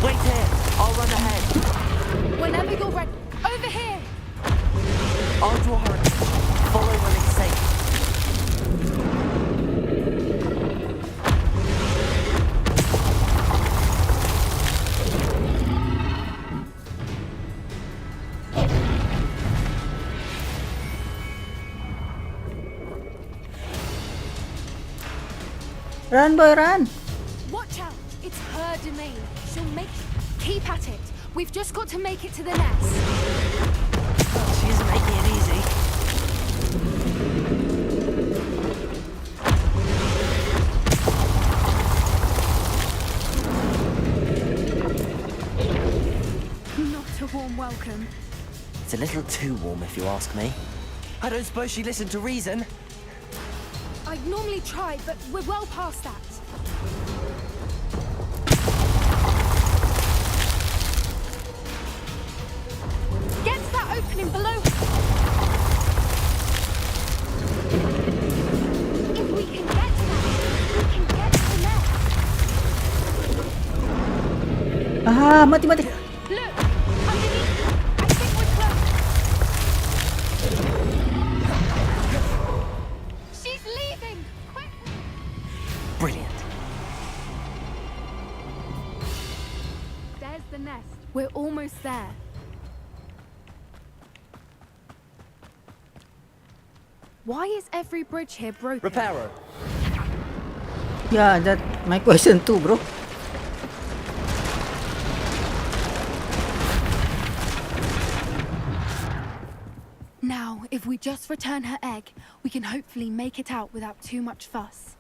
Wait here! I'll run ahead. Whenever you're ready. Over here! I'll draw her attention. Follow when it's safe. Run, boy, run. Watch out! It's her domain. She'll make... Keep at it. We've just got to make it to the nest. She isn't making it easy. warm welcome. It's a little too warm, if you ask me. I don't suppose she listened to reason. I'd normally try, but we're well past that. Get to that opening below. If we can get to that, we can get to the nest. Ah, mati. Look, underneath. I think we're close. She's leaving. Quick. Brilliant. There's the nest. We're almost there. Why is every bridge here broken? Reparo. Yeah, that my question too, bro. Now, if we just return her egg, we can hopefully make it out without too much fuss.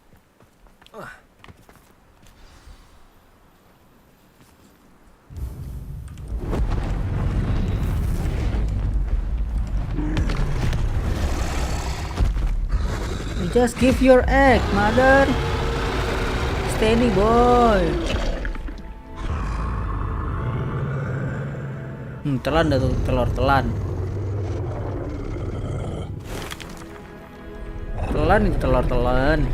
You just give your egg, mother. Steady, boy. Telan dah tuh, telur telan. Telan itu telur telan.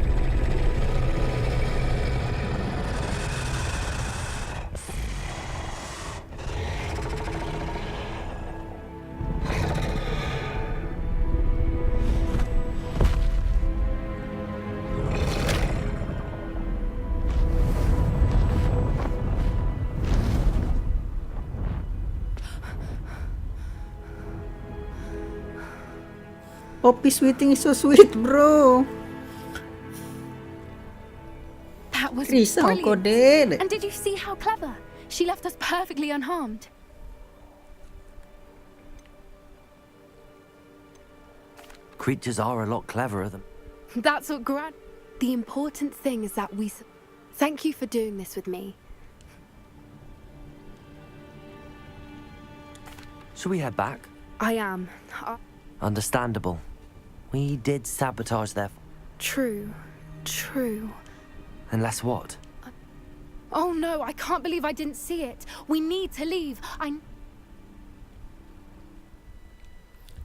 Poppy sweeting is so sweet, bro. That was Risa, brilliant. kau did. And did you see how clever? She left us perfectly unharmed. Creatures are a lot cleverer than... That's what The important thing is that we... Thank you for doing this with me. Should we head back? I am. Understandable. We did sabotage their... True. Unless what? Oh no, I can't believe I didn't see it. We need to leave.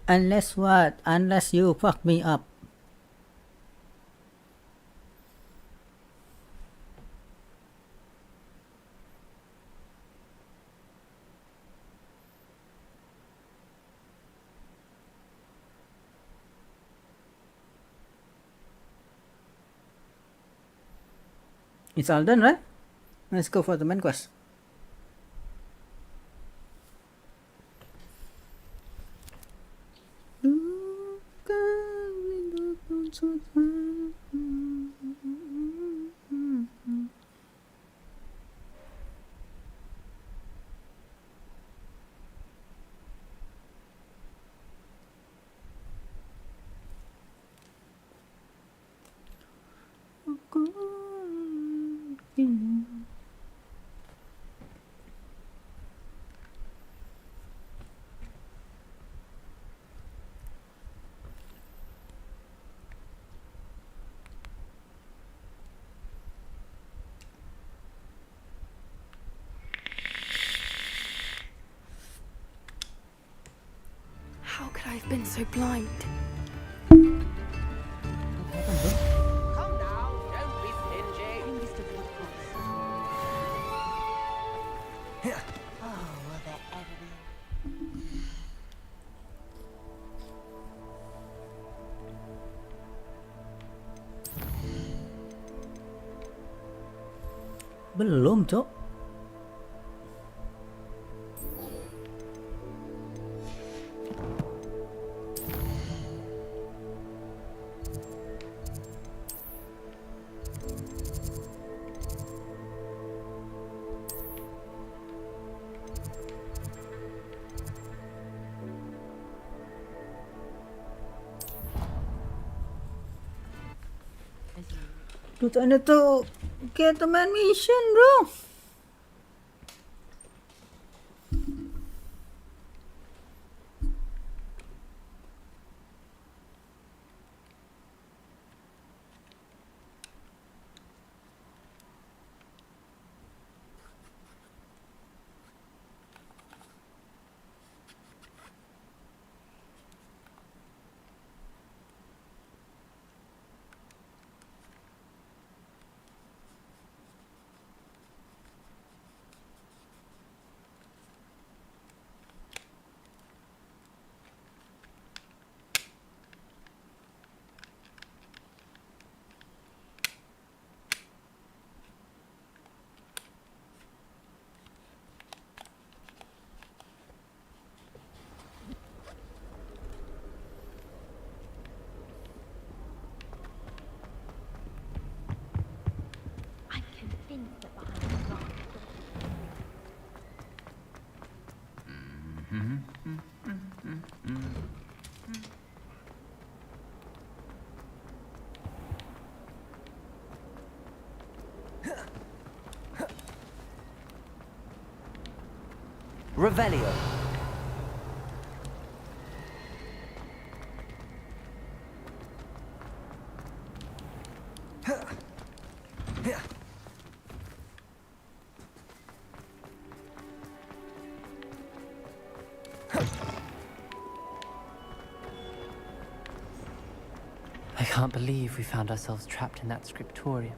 Unless what? Unless you fuck me up. It's all done, right? Let's go for the main quest. How could I have been so blind? Come now, don't be stingy. Oh, will there ever be? Belum, Cok. Dude, ada tuh get the main mission, bro. Revelio. I can't believe we found ourselves trapped in that scriptorium.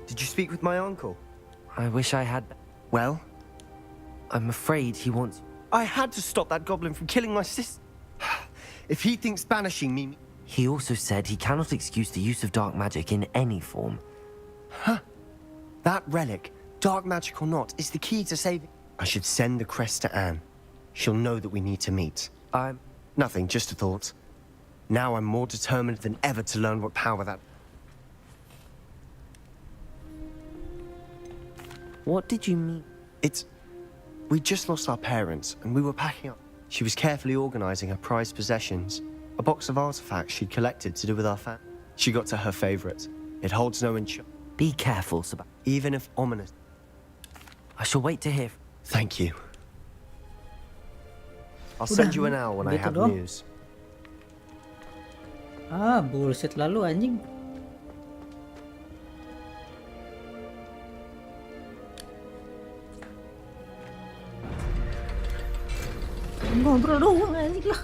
Did you speak with my uncle? I wish I had. Well? I'm afraid he wants. I had to stop that goblin from killing my sister. If he thinks banishing me... He also said he cannot excuse the use of dark magic in any form. Huh? That relic, dark magic or not, is the key to saving... I should send the crest to Anne. She'll know that we need to meet. Nothing, just a thought. Now I'm more determined than ever to learn what power that... What did you mean? We just lost our parents, and we were packing up. She was carefully organizing her prized possessions, a box of artifacts she'd collected to do with our family. She got to her favorite. It holds no Be careful, Sebastian. Even if ominous. I shall wait to hear. Thank you. I'll send you an owl when I have news. Ah, bullshit lalu anjing. Ngobrol doang anjing lah.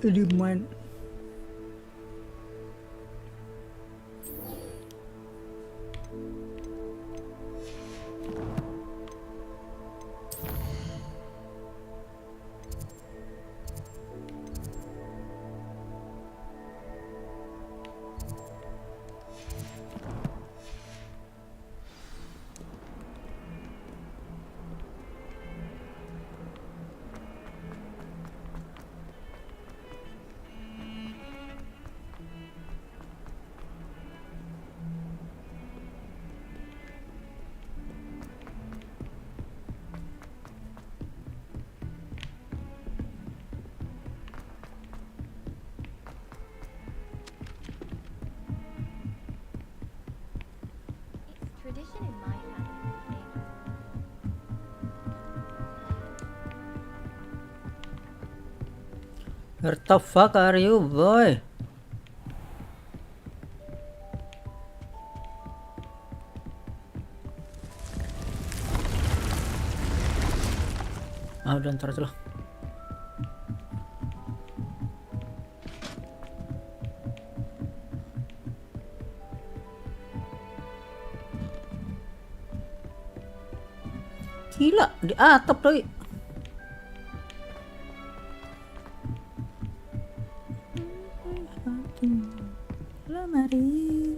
Di mana? Tradition in my family. Where the fuck are you, boy? Ah, udah ntar aja lah. Gila, di atap doi. Lemari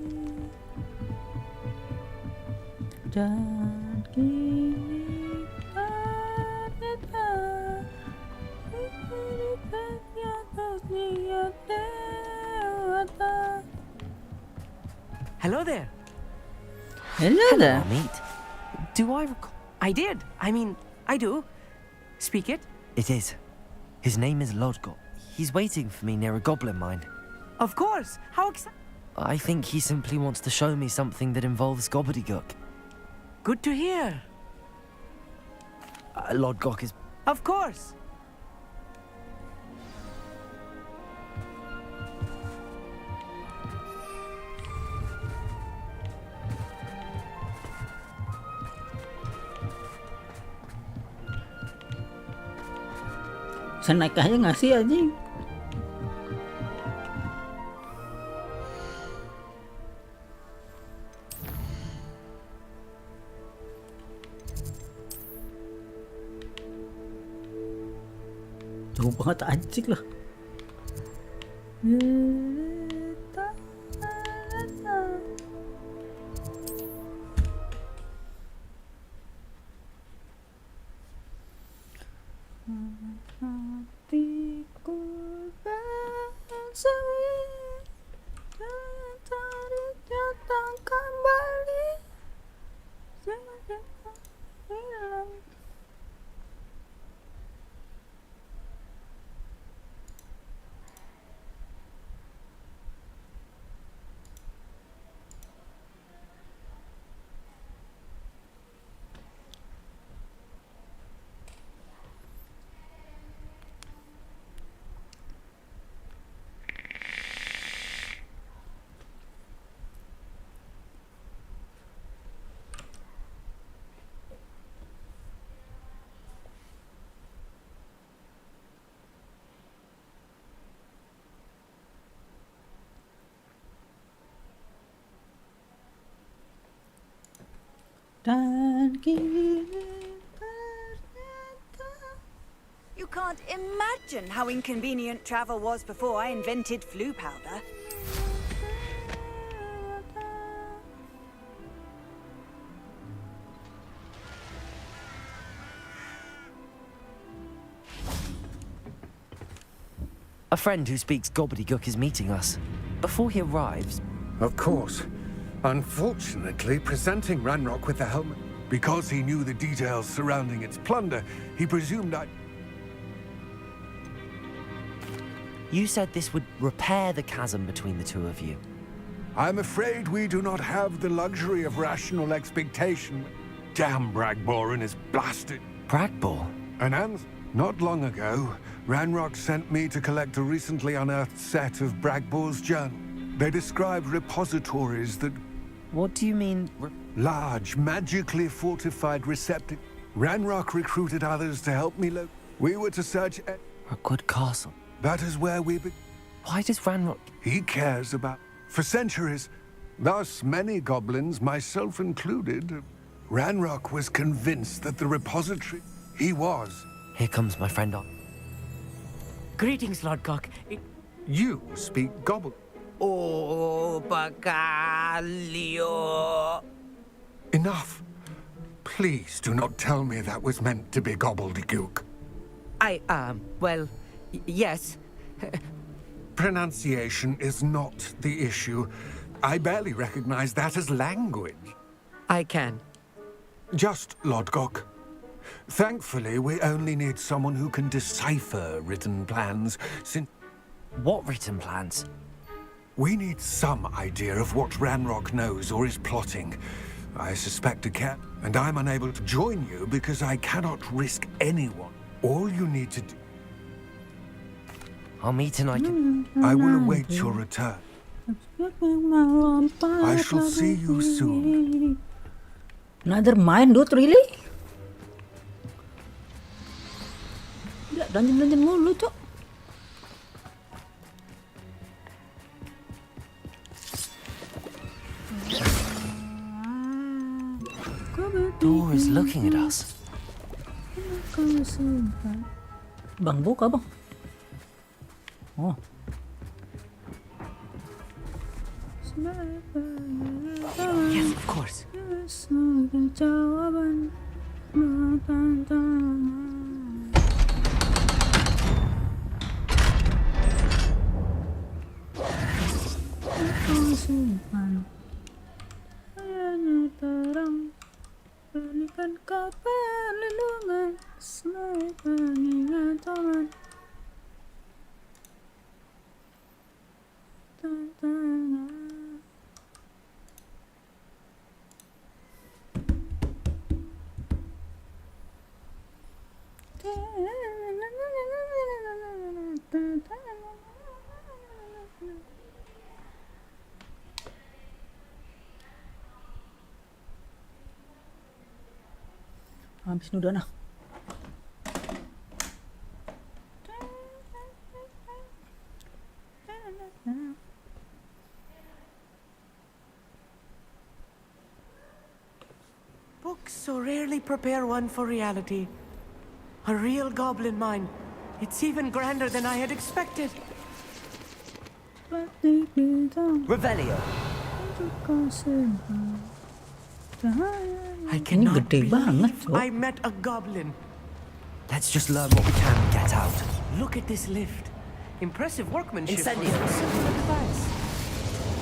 dan kini kita Hello there. Hello there. Meet. Do I recall? I did. I mean, I do. Speak it. It is. His name is Lodgok. He's waiting for me near a goblin mine. Of course. How exciting. I think he simply wants to show me something that involves gobbledygook. Good to hear. Lodgok is... Of course. Bisa naik aja nggak sih anjing? Jauh banget anjing lah. Hatiku datang kembali. Dan kini You can't imagine how inconvenient travel was before I invented flu powder. A friend who speaks gobbledygook is meeting us. Before he arrives... Of course. Unfortunately, presenting Ranrock with the helmet... Because he knew the details surrounding its plunder, he presumed I... You said this would repair the chasm between the two of you. I'm afraid we do not have the luxury of rational expectation. Damn Bragbor and his blasted... Bragbor? And not long ago, Ranrock sent me to collect a recently unearthed set of Bragbor's journal. They described repositories that... What do you mean... Large, magically fortified receptacles. Ranrock recruited others to help me look. We were to search... Rookwood Castle. That is where we... Why does Ranrock... He cares about... For centuries, thus many goblins, myself included, Ranrock was convinced that the repository... He was. Here comes my friend on. Greetings, Lordcock. You speak gobble. Oh, Bacalio. Enough. Please do not tell me that was meant to be gobbledygook. Well, yes. Pronunciation is not the issue. I barely recognize that as language. I can. Just Lodgok. Thankfully, we only need someone who can decipher written plans, since... What written plans? We need some idea of what Ranrock knows or is plotting. I suspect a cat, and I'm unable to join you because I cannot risk anyone. All you need to do... I'll meet and I can... I will await your return. I shall see you soon. Another mine, dude, really? Gila, dungeon mulu, cok. Door is looking at us. Bang, buka, bang. Oh. Yes, of course. Berikan kau perlindungan semua pengingatan. Habis ni dah nah. Books so rarely prepare one for reality. A real goblin mine, It's even grander than I had expected. Revelio. I cannot gede banget, believe I met a goblin. Let's just learn what we can and get out. Look at this lift. Impressive workmanship. for Incendio. a simple device.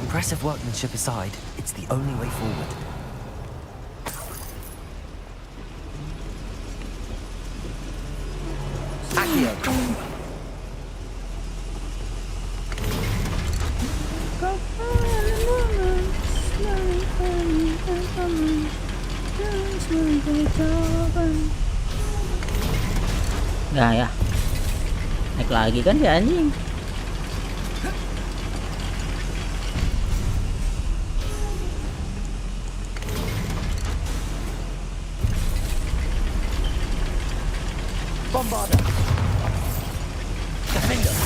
Impressive workmanship aside, it's the only way forward. Accio. Ya. Naik lagi kan si anjing. Bombarder. Defender.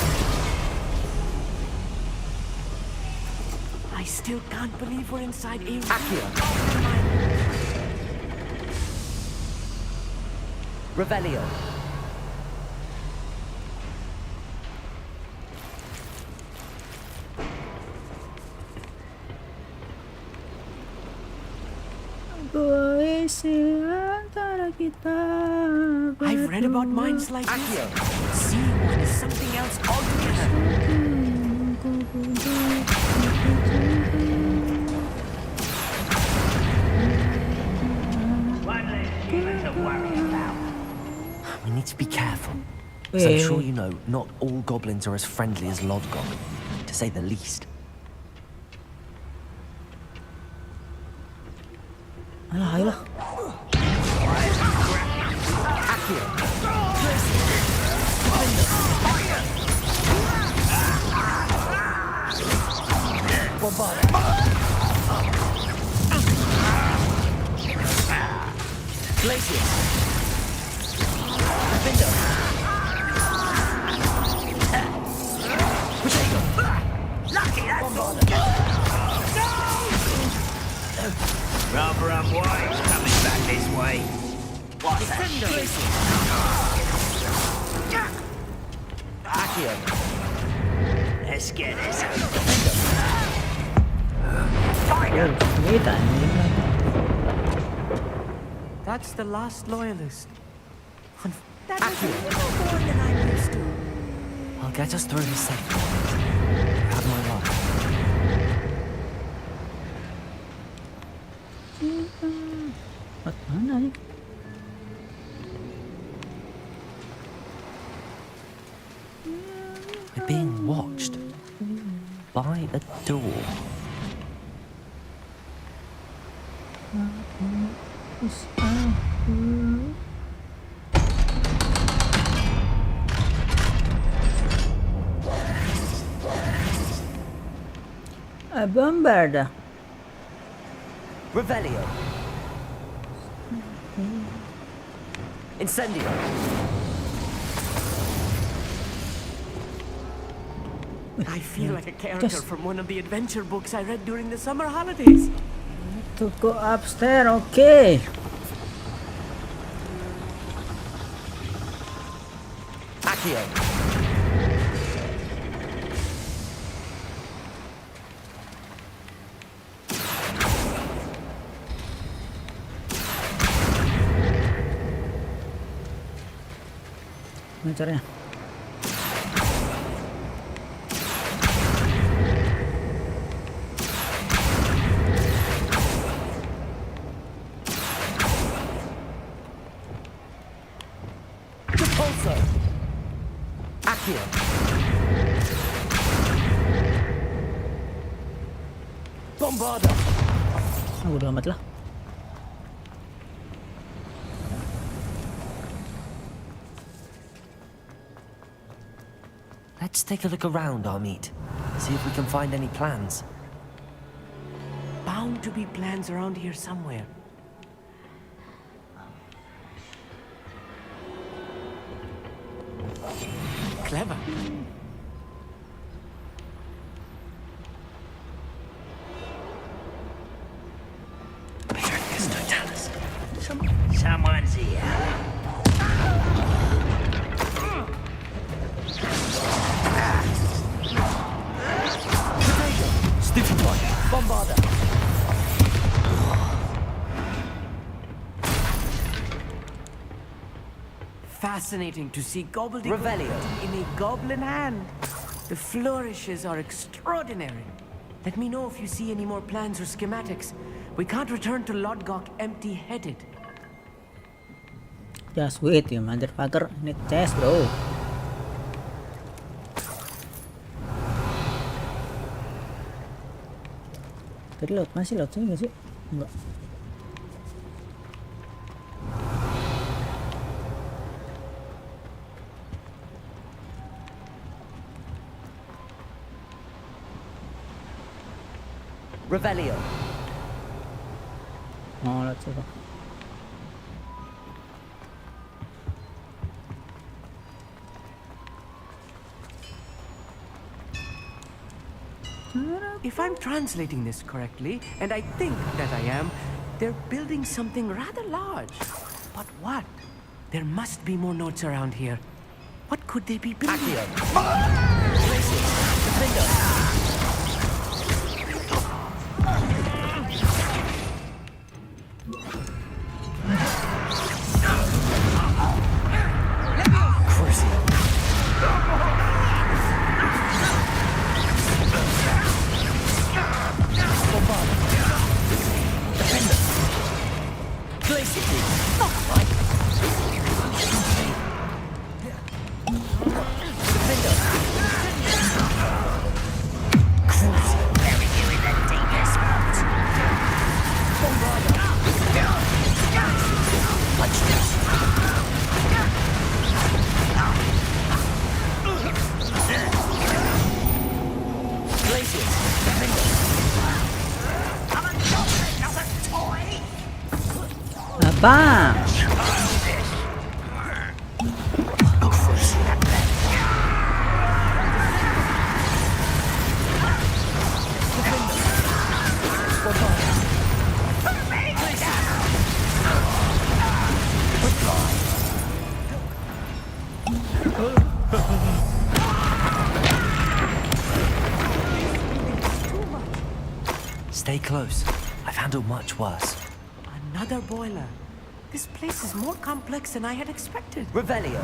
I still can't believe we're inside a Accio. Revelio. I've read about mines like this. Sea one is something else altogether. We need to be careful. As I'm sure you know, not all goblins are as friendly as Lodgok, to say the least. Alah. Glacier. Defender. Potato. Lucky, that's all. Rather unwise coming back this way. What's that? Accio. Let's get this. That's the last loyalist. That was a little more than I'm used to. I'll get us through this safely. You have my love. Mana nih? We're being watched by a door. A bombarda. Revelio. Incendio. I feel like a character from one of the adventure books I read during the summer holidays. To go upstairs, okay. Accio. Gimana caranya? Repulsor. Accio. Bombarder. Udah amat lah. Let's take a look around, Armeet. See if we can find any plans. Bound to be plans around here somewhere. Clever. Someone's here. fascinating to see gobbledygook Revelio. in a goblin hand. The flourishes are extraordinary. Let me know if you see any more plans or schematics. We can't return to Lodgok empty-headed. Just wait, you motherfucker. Need chest, bro. Tadi laut masih laut sini nggak sih? Enggak. Revelio. Oh, laut situ. If I'm translating this correctly, and I think that I am, they're building something rather large. But what? There must be more notes around here. What could they be building? Apa? Stay close. I've handled much worse. Another boiler. This place is more complex than I had expected. Revelio.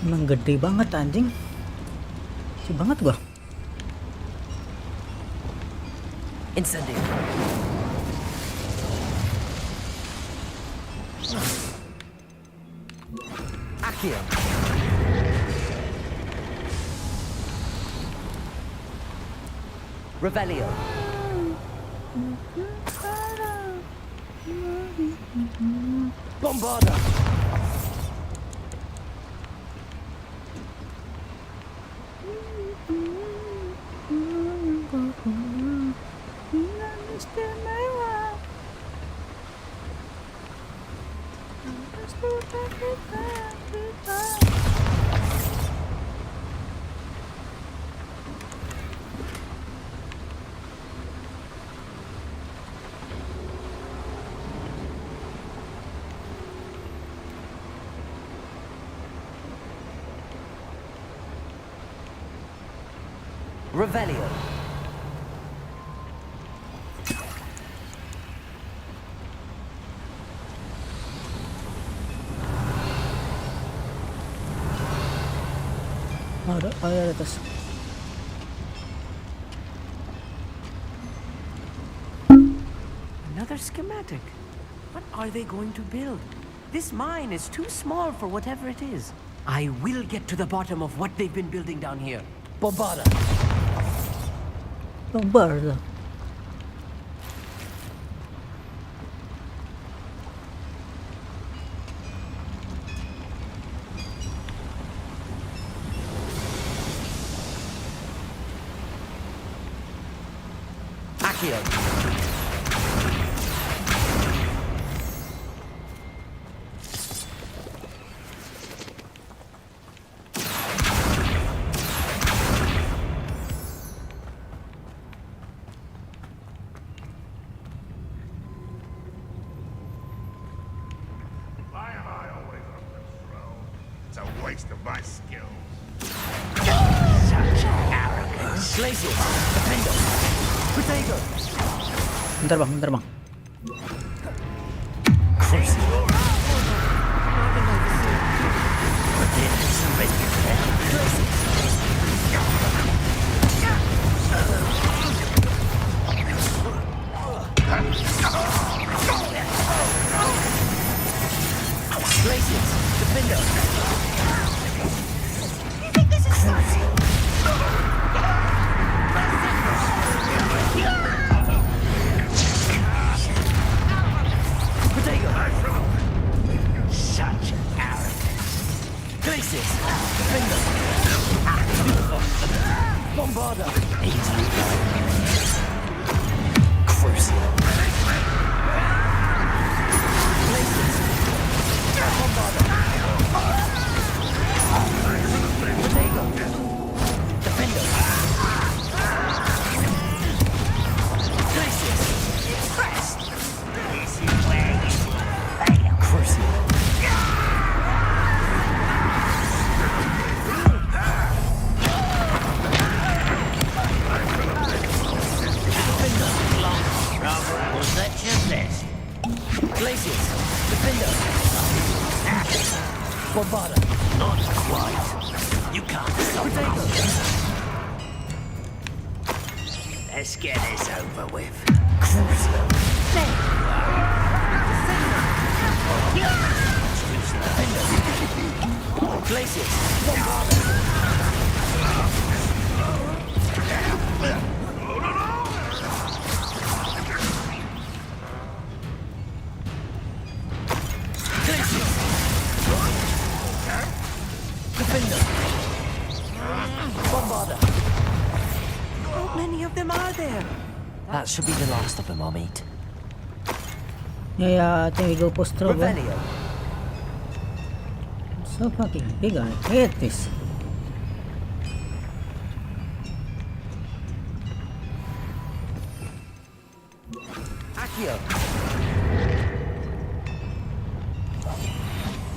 Emang gede banget anjing. Gede banget gua. Incendio. Accio. Revelio. Bombarda. Revelio. Ada di atas. Another schematic. What are they going to build? This mine is too small for whatever it is. I will get to the bottom of what they've been building down here. Bombarda. Bombarda. Accio. Why am I always on the throne? It's a waste of my skills. Such arrogance. Glacier. Defender. Potato. Bentar bang. Let's get this over with. Places. Defender. Bombarder. How many of them are there? That should be the last of them I'll meet. Yeah, I think we go post through. So fucking big, I hate this. Akio.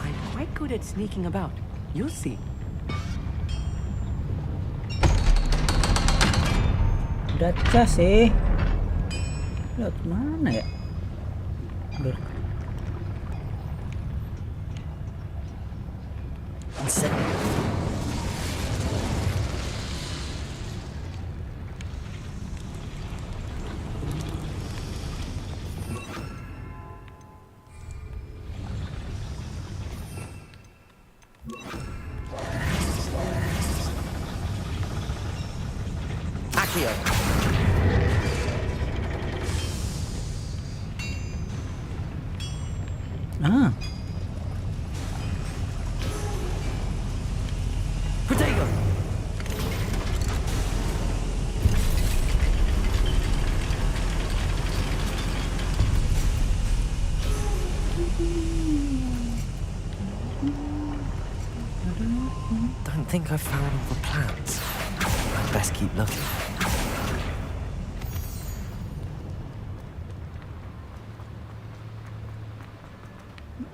I'm quite good at sneaking about. You'll see. Daca sih. Lihat mana ya? Aduh. Akio. Ah. Protego. Don't think I've found all the plans. I'd best keep looking.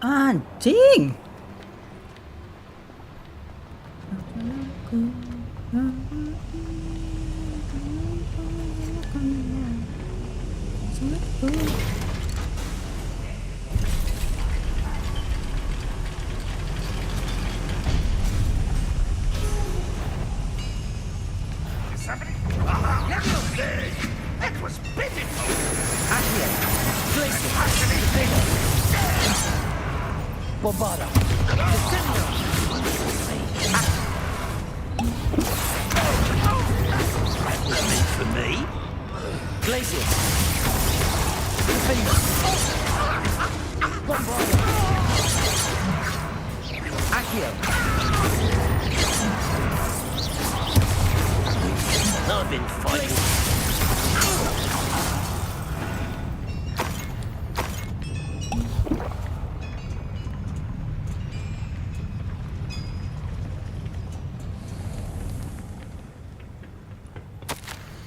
Anjing. That was pitiful. Bombarder. That was meant for me. Glacius. Defender. Bombarder. Akio. I've been fighting.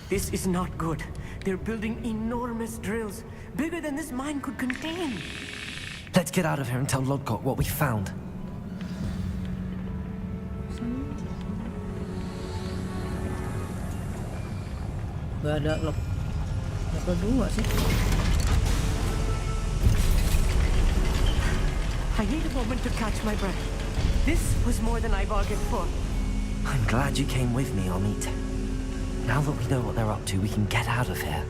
This is not good. They're building enormous drills, bigger than this mine could contain. Let's get out of here and tell Lodgok what we found. Gak ada level 2 sih. I need a moment to catch my breath. This was more than I bargained for. I'm glad you came with me, Amit. Now that we know what they're up to, we can get out of here.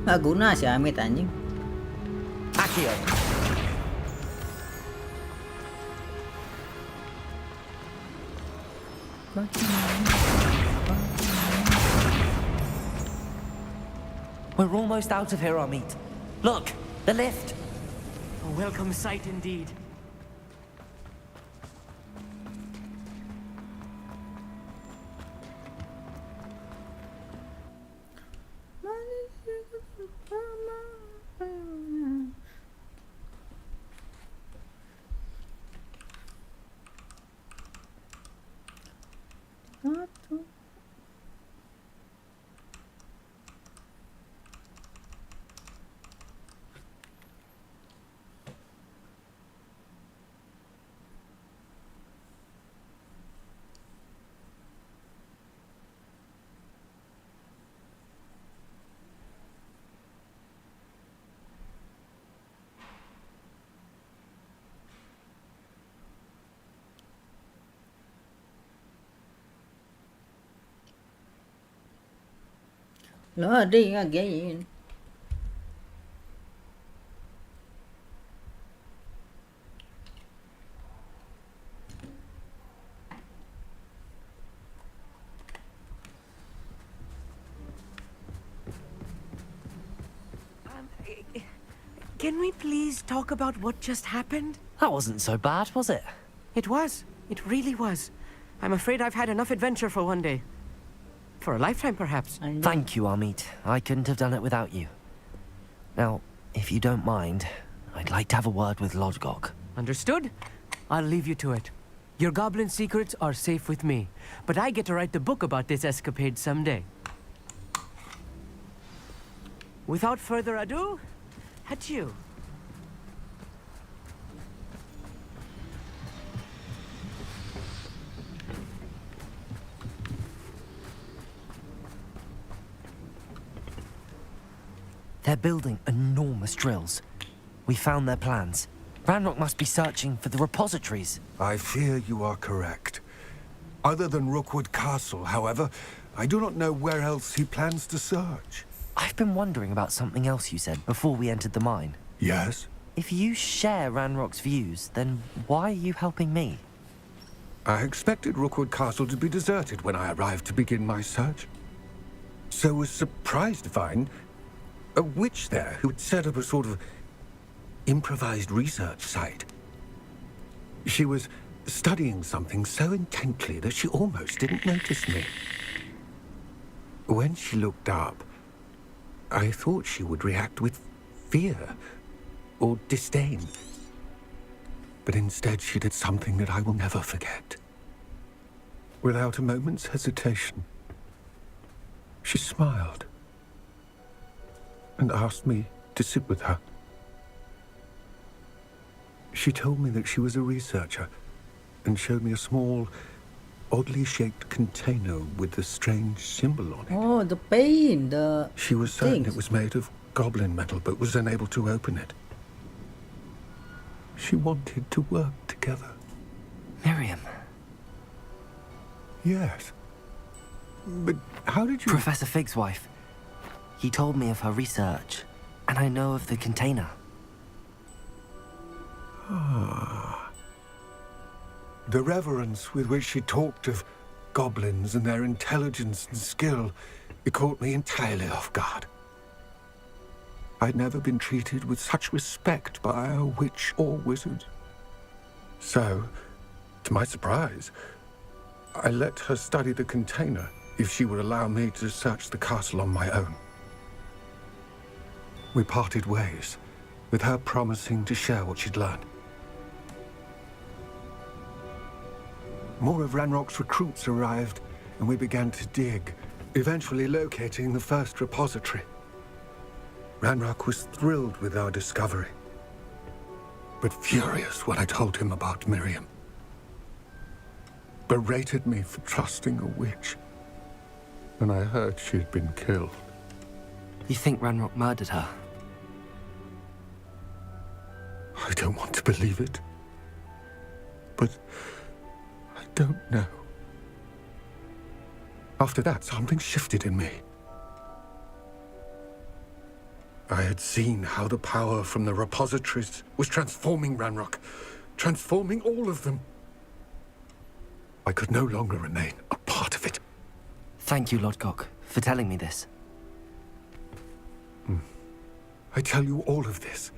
Nggak guna si Amit anjing. Akio. We're almost out of here, Amit. Look, the lift. A welcome sight indeed. Loading again. Can we please talk about what just happened? That wasn't so bad, was it? It was. It really was. I'm afraid I've had enough adventure for one day. For a lifetime, perhaps. Thank you, Amit. I couldn't have done it without you. Now, if you don't mind, I'd like to have a word with Lodgok. Understood? I'll leave you to it. Your goblin secrets are safe with me, but I get to write the book about this escapade someday. Without further ado, adieu. They're building enormous drills. We found their plans. Ranrock must be searching for the repositories. I fear you are correct. Other than Rookwood Castle, however, I do not know where else he plans to search. I've been wondering about something else you said before we entered the mine. Yes? If you share Ranrock's views, then why are you helping me? I expected Rookwood Castle to be deserted when I arrived to begin my search. So was surprised to find a witch there who had set up a sort of improvised research site. She was studying something so intently that she almost didn't notice me. When she looked up, I thought she would react with fear or disdain. But instead she did something that I will never forget. Without a moment's hesitation, she smiled and asked me to sit with her. She told me that she was a researcher and showed me a small, oddly shaped container with a strange symbol on it. Oh, the paint, She was certain it was made of goblin metal, but was unable to open it. She wanted to work together. Miriam. Yes. But how did you... Professor Fig's wife. He told me of her research, and I know of the container. Ah. The reverence with which she talked of goblins and their intelligence and skill, it caught me entirely off guard. I'd never been treated with such respect by a witch or wizard. So, to my surprise, I let her study the container if she would allow me to search the castle on my own. We parted ways, with her promising to share what she'd learned. More of Ranrock's recruits arrived, and we began to dig, eventually locating the first repository. Ranrock was thrilled with our discovery, but furious when I told him about Miriam. Berated me for trusting a witch, and I heard she had been killed. You think Ranrock murdered her? I don't want to believe it. But I don't know. After that, something shifted in me. I had seen how the power from the repositories was transforming Ranrock, transforming all of them. I could no longer remain a part of it. Thank you, Lodgok, for telling me this. I tell you all of this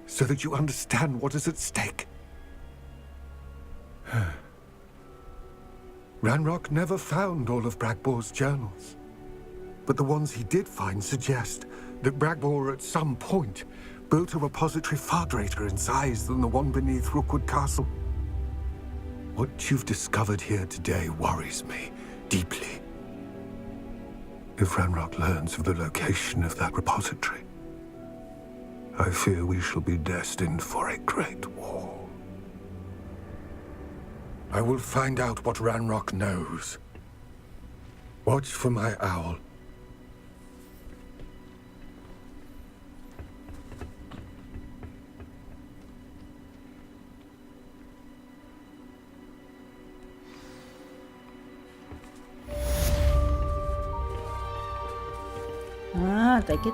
so that you understand what is at stake. Ranrock never found all of Bragbor's journals, but the ones he did find suggest that Bragbor at some point built a repository far greater in size than the one beneath Rookwood Castle. What you've discovered here today worries me deeply. If Ranrock learns of the location of that repository, I fear we shall be destined for a great war. I will find out what Ranrock knows. Watch for my owl.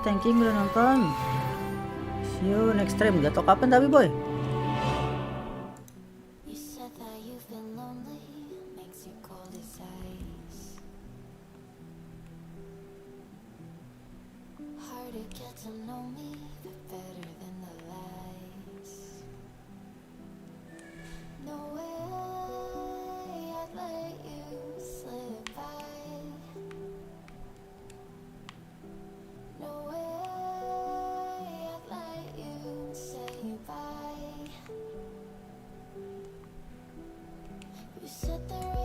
Thank you udah nonton. See you next time. Gak tau kapan tapi boy. You said there